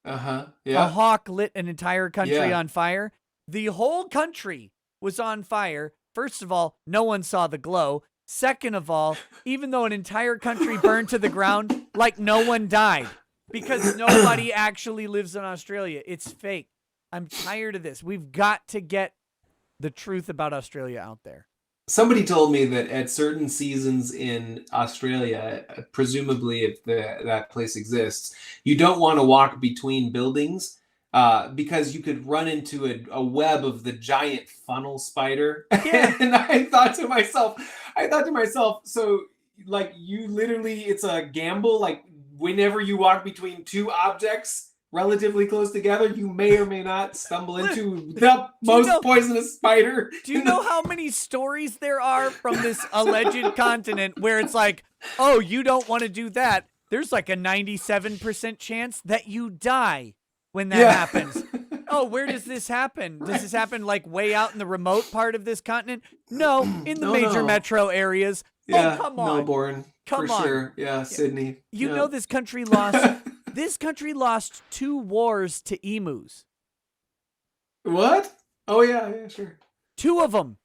Yeah. A hawk lit an entire country on fire. The whole country was on fire. First of all, no one saw the glow. Second of all, even though an entire country burned to the ground, like no one died because nobody actually lives in Australia. It's fake. I'm tired of this. We've got to get the truth about Australia out there. Somebody told me that at certain seasons in Australia, presumably if that place exists, you don't want to walk between buildings because you could run into a web of the giant funnel spider. Yeah. And I thought to myself, so like you literally, it's a gamble. Like whenever you walk between two objects relatively close together, you may or may not stumble into the most poisonous spider. Do you know how many stories there are from this alleged continent where it's like, oh, you don't want to do that? There's like a 97% chance that you die when that happens. Oh, where does this happen? Does this happen like way out in the remote part of this continent? No, in the major metro areas. Yeah, oh, come on. Melbourne, for sure. Yeah, Sydney. You know this country lost... This country lost 2 wars to emus. What? Oh, yeah, sure. 2 of them.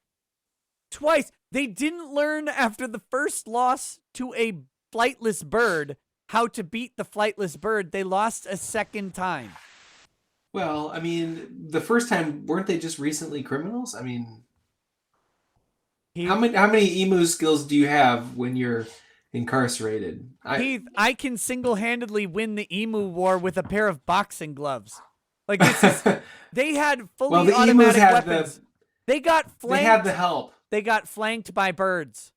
Twice. They didn't learn after the first loss to a flightless bird how to beat the flightless bird, they lost a second time. Well, I mean, the first time, weren't they just recently criminals? I mean, Heath, how many emu skills do you have when you're incarcerated? I can single-handedly win the emu war with a pair of boxing gloves. Like, this is, they had well, fully the emus automatic had weapons. They got they had the flanked. help. They got flanked by birds.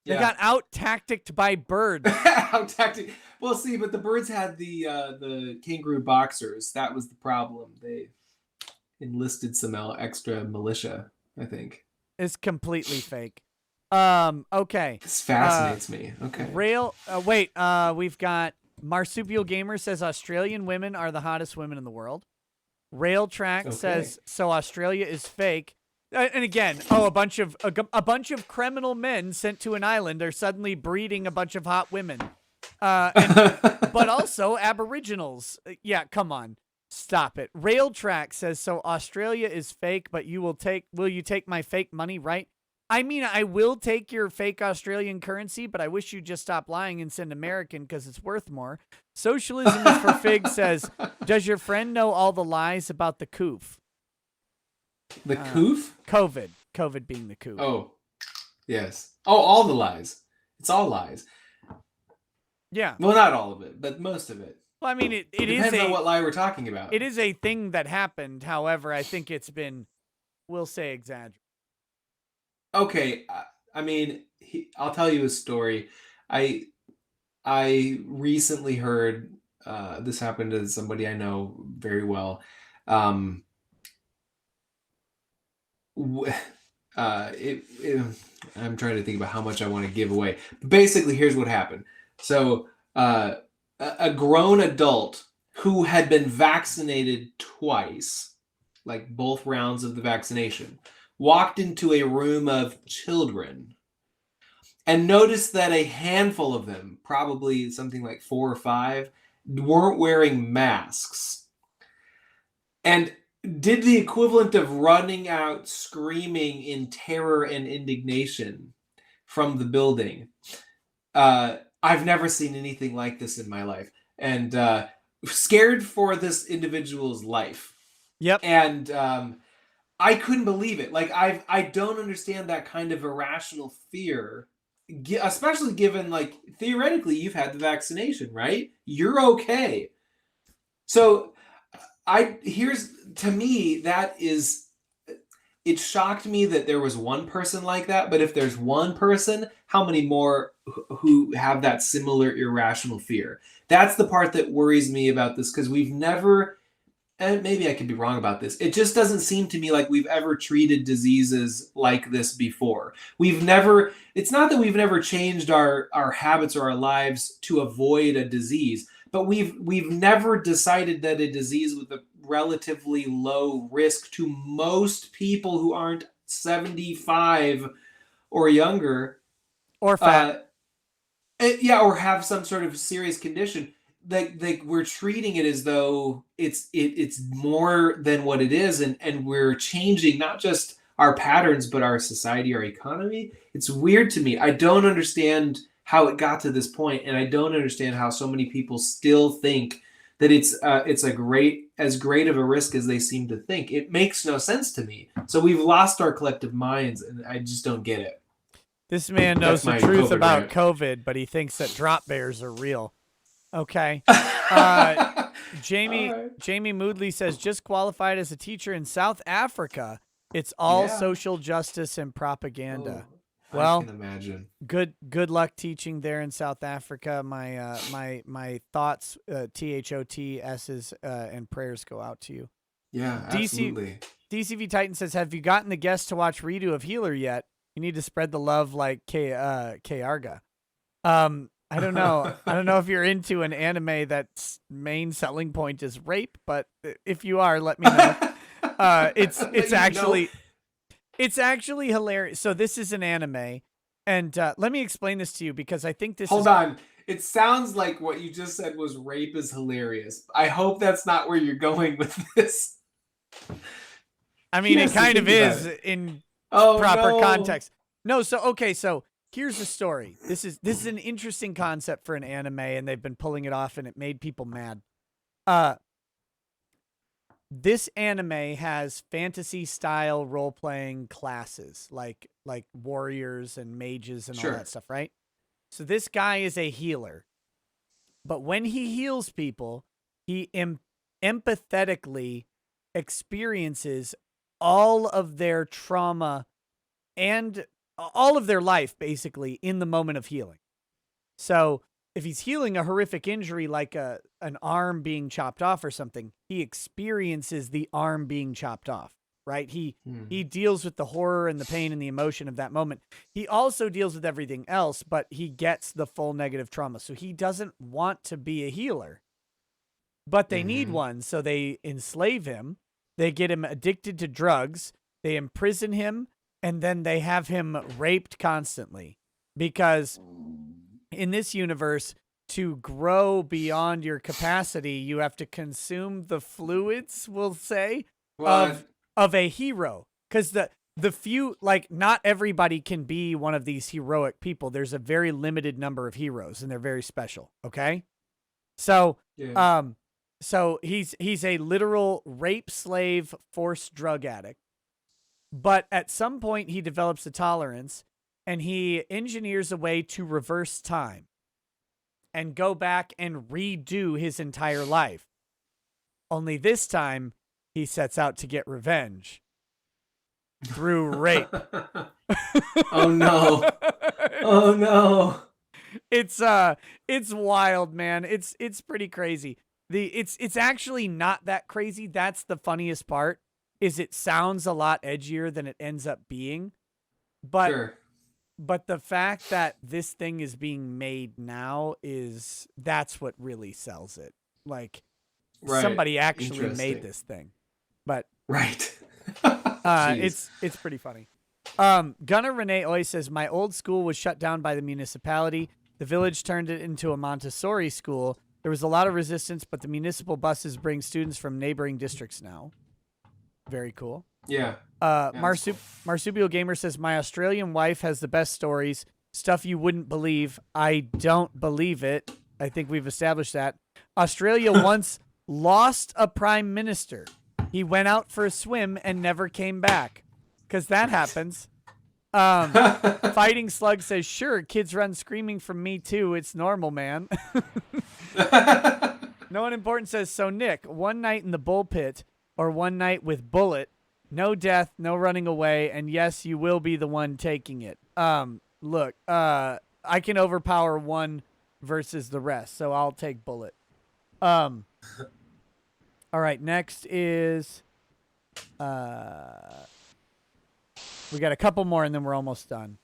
They Yeah. got out-tacticked by birds. How tactic. Well, see, but the birds had the kangaroo boxers. That was the problem. They enlisted some extra militia, I think. It's completely fake. Okay. This fascinates me. Okay. We've got Marsupial Gamer says Australian women are the hottest women in the world. Rail Track says so Australia is fake. And again, a bunch of criminal men sent to an island are suddenly breeding a bunch of hot women. But also Aboriginals. Yeah, come on. Stop it. Rail Track says so Australia is fake, but will you take my fake money, right? I mean, I will take your fake Australian currency, but I wish you'd just stop lying and send American because it's worth more. Socialism is for Fig says, does your friend know all the lies about the coof? The coof? COVID being the coof. Oh, yes. Oh, all the lies. It's all lies. Yeah. Well, not all of it, but most of it. Well, I mean, it depends on what lie we're talking about. It is a thing that happened. However, I think it's been, we'll say, exaggerated. Okay, I mean, I'll tell you a story. I recently heard this happened to somebody I know very well. I'm trying to think about how much I want to give away. But basically, here's what happened. So, a grown adult who had been vaccinated twice, like both rounds of the vaccination, walked into a room of children and noticed that a handful of them, probably something like 4 or 5, weren't wearing masks. And did the equivalent of running out screaming in terror and indignation from the building. I've never seen anything like this in my life. And scared for this individual's life. Yep. And I couldn't believe it. Like, I don't understand that kind of irrational fear, especially given, like, theoretically you've had the vaccination, right? You're okay. So to me, that is, it shocked me that there was one person like that, but if there's one person, how many more who have that similar irrational fear? That's the part that worries me about this, because we've never, and maybe I could be wrong about this, it just doesn't seem to me like we've ever treated diseases like this before. It's not that we've never changed our habits or our lives to avoid a disease, but we've never decided that a disease with a relatively low risk to most people who aren't 75 or younger, or fat, or have some sort of serious condition, like we're treating it as though it's more than what it is, and we're changing not just our patterns but our society, our economy. It's weird to me. I don't understand how it got to this point, and I don't understand how so many people still think that it's as great of a risk as they seem to think. It makes no sense to me. So we've lost our collective minds, and I just don't get it. This man knows the truth about COVID, but he thinks that drop bears are real. Okay. Jamie Moodley says, just qualified as a teacher in South Africa. It's all social justice and propaganda. Well, I can imagine. Good luck teaching there in South Africa. My thoughts, THOTS's and prayers go out to you. Yeah, absolutely. DCV Titan says, have you gotten the guests to watch redo of Healer yet? You need to spread the love like K Arga. I don't know. I don't know if you're into an anime that's main selling point is rape, but if you are, let me know. It's actually hilarious. So this is an anime, and let me explain this to you because I think this. Hold on. It sounds like what you just said was rape is hilarious. I hope that's not where you're going with this. I mean, it kind of is in proper context. No, so here's the story. This is an interesting concept for an anime, and they've been pulling it off, and it made people mad. This anime has fantasy style role playing classes like warriors and mages and all Sure. that stuff, right? So this guy is a healer, but when he heals people, he empathetically experiences all of their trauma and all of their life basically in the moment of healing. So if he's healing a horrific injury like an arm being chopped off or something, he experiences the arm being chopped off, right? He deals with the horror and the pain and the emotion of that moment. He also deals with everything else, but he gets the full negative trauma. So he doesn't want to be a healer, but they need one. So they enslave him. They get him addicted to drugs. They imprison him, and then they have him raped constantly because in this universe, to grow beyond your capacity, you have to consume the fluids, we'll say, of a hero. Because the few, like, not everybody can be one of these heroic people. There's a very limited number of heroes, and they're very special. Okay, so Yeah. so he's a literal rape slave, forced drug addict. But at some point, he develops a tolerance, and he engineers a way to reverse time and go back and redo his entire life. Only this time, he sets out to get revenge through rape. Oh no. Oh no. It's wild, man. It's pretty crazy. It's actually not that crazy. That's the funniest part. Is it sounds a lot edgier than it ends up being. But Sure. But the fact that this thing is being made now that's what really sells it. Like Right. somebody actually Interesting. made this thing. But Right. Jeez. it's pretty funny. Gunnar Renee Oy says my old school was shut down by the municipality. The village turned it into a Montessori school. There was a lot of resistance, but the municipal buses bring students from neighboring districts now. Very cool. Yeah. Marsupial Gamer says, my Australian wife has the best stories. Stuff you wouldn't believe. I don't believe it. I think we've established that. Australia once lost a prime minister. He went out for a swim and never came back. Because that happens. Fighting Slug says, sure, kids run screaming from me too. It's normal, man. No one important says, so Nick, one night in the bull pit or one night with Bullet, no death, no running away, and yes, you will be the one taking it. Look, I can overpower one versus the rest, so I'll take Bullet. All right, next is we got a couple more and then we're almost done.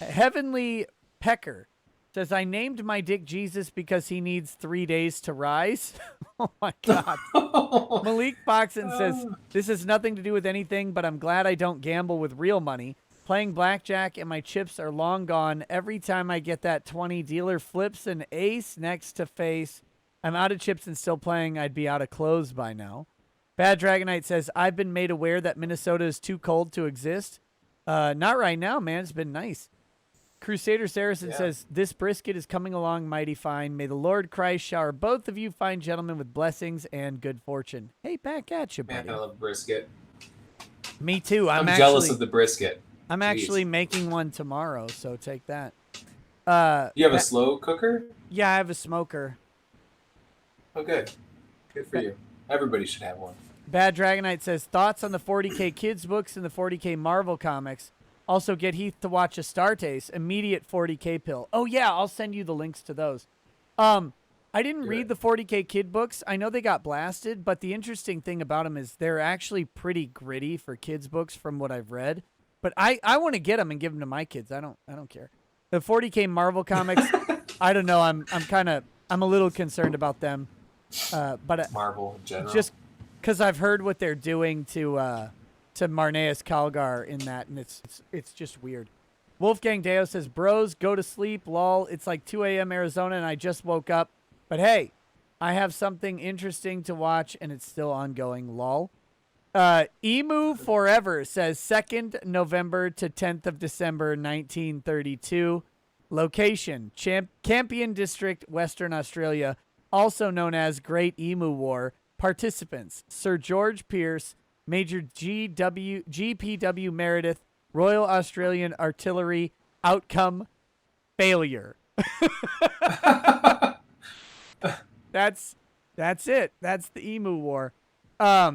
Heavenly Pecker says, I named my dick Jesus because he needs 3 days to rise. Oh my God. Malik Boxon says, this has nothing to do with anything, but I'm glad I don't gamble with real money. Playing blackjack and my chips are long gone. Every time I get that 20, dealer flips an ace next to face. I'm out of chips and still playing. I'd be out of clothes by now. Bad Dragonite says, I've been made aware that Minnesota is too cold to exist. Not right now, man. It's been nice. Crusader Saracen says, this brisket is coming along mighty fine. May the Lord Christ shower both of you fine gentlemen with blessings and good fortune. Hey, back at you, buddy. Man, I love brisket. Me too. I'm jealous of the brisket. I'm actually making one tomorrow, so take that. You have a slow cooker? Yeah, I have a smoker. Oh, good. Good for you. Everybody should have one. Bad Dragonite says, thoughts on the 40K Kids books and the 40K Marvel comics. Also, get Heath to watch Astartes, immediate 40K pill. Oh, yeah, I'll send you the links to those. I didn't read the 40K Kid books. I know they got blasted, but the interesting thing about them is they're actually pretty gritty for kids books from what I've read. But I want to get them and give them to my kids. I don't care. The 40K Marvel comics, I don't know. I'm a little concerned about them. But Marvel in general. Just because I've heard what they're doing to Marneus Calgar in that, and it's just weird. Wolfgang Deo says, bros, go to sleep, lol. It's like 2 a.m. Arizona, and I just woke up. But hey, I have something interesting to watch, and it's still ongoing, lol. Emu Forever says 2nd November to 10th of December 1932. Location, Campion District, Western Australia, also known as Great Emu War. Participants, Sir George Pierce, Major GPW Meredith, Royal Australian Artillery. Outcome, failure. That's it. That's the Emu War. Oh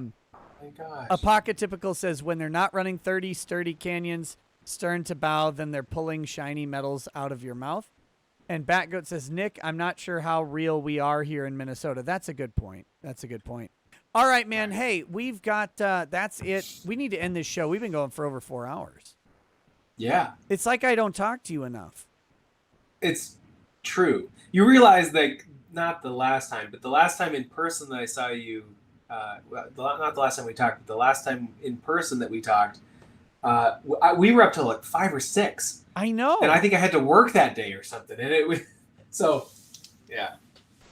my gosh. Apocatypical says when they're not running 30 sturdy canyons, stern to bow, then they're pulling shiny metals out of your mouth. And Batgoat says, Nick, I'm not sure how real we are here in Minnesota. That's a good point. All right, man. Hey, we've got, that's it. We need to end this show. We've been going for over 4 hours. Yeah. It's like I don't talk to you enough. It's true. You realize that not the last time, but the last time in person that I saw you, not the last time we talked, but the last time in person that we talked, we were up till like 5 or 6. I know. And I think I had to work that day or something. And it was, so, yeah.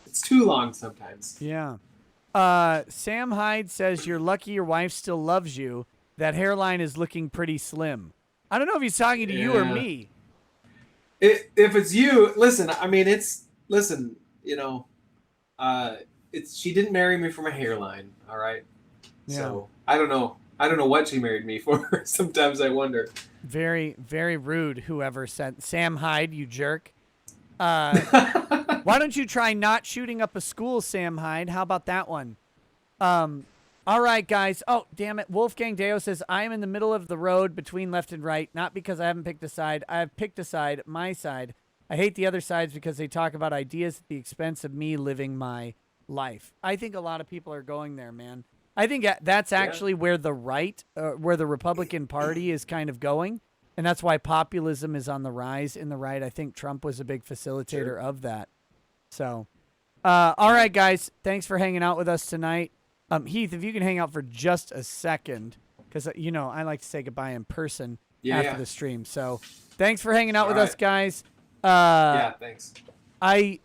It's too long sometimes. Yeah. Sam Hyde says, you're lucky your wife still loves you. That hairline is looking pretty slim. I don't know if he's talking to you or me. If it's you, listen, I mean, she didn't marry me for my hairline, all right? Yeah. So I don't know what she married me for. Sometimes I wonder. Very, very rude, whoever said Sam Hyde, you jerk. Why don't you try not shooting up a school, Sam Hyde? How about that one? All right, guys. Oh, damn it. Wolfgang Deo says, I am in the middle of the road between left and right, not because I haven't picked a side. I have picked a side, my side. I hate the other sides because they talk about ideas at the expense of me living my life. I think a lot of people are going there, man. I think that's actually where the right, where the Republican Party is kind of going. And that's why populism is on the rise in the right. I think Trump was a big facilitator of that. So, all right, guys. Thanks for hanging out with us tonight. Heath, if you can hang out for just a second, because, I like to say goodbye in person after the stream. So thanks for hanging out with us, guys. Thanks. I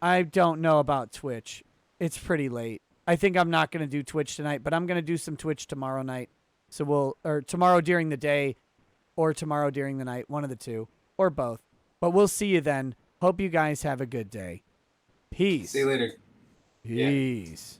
don't know about Twitch. It's pretty late. I think I'm not going to do Twitch tonight, but I'm going to do some Twitch tomorrow night. So tomorrow during the day or tomorrow during the night, one of the two, or both. But we'll see you then. Hope you guys have a good day. Peace. See you later. Peace.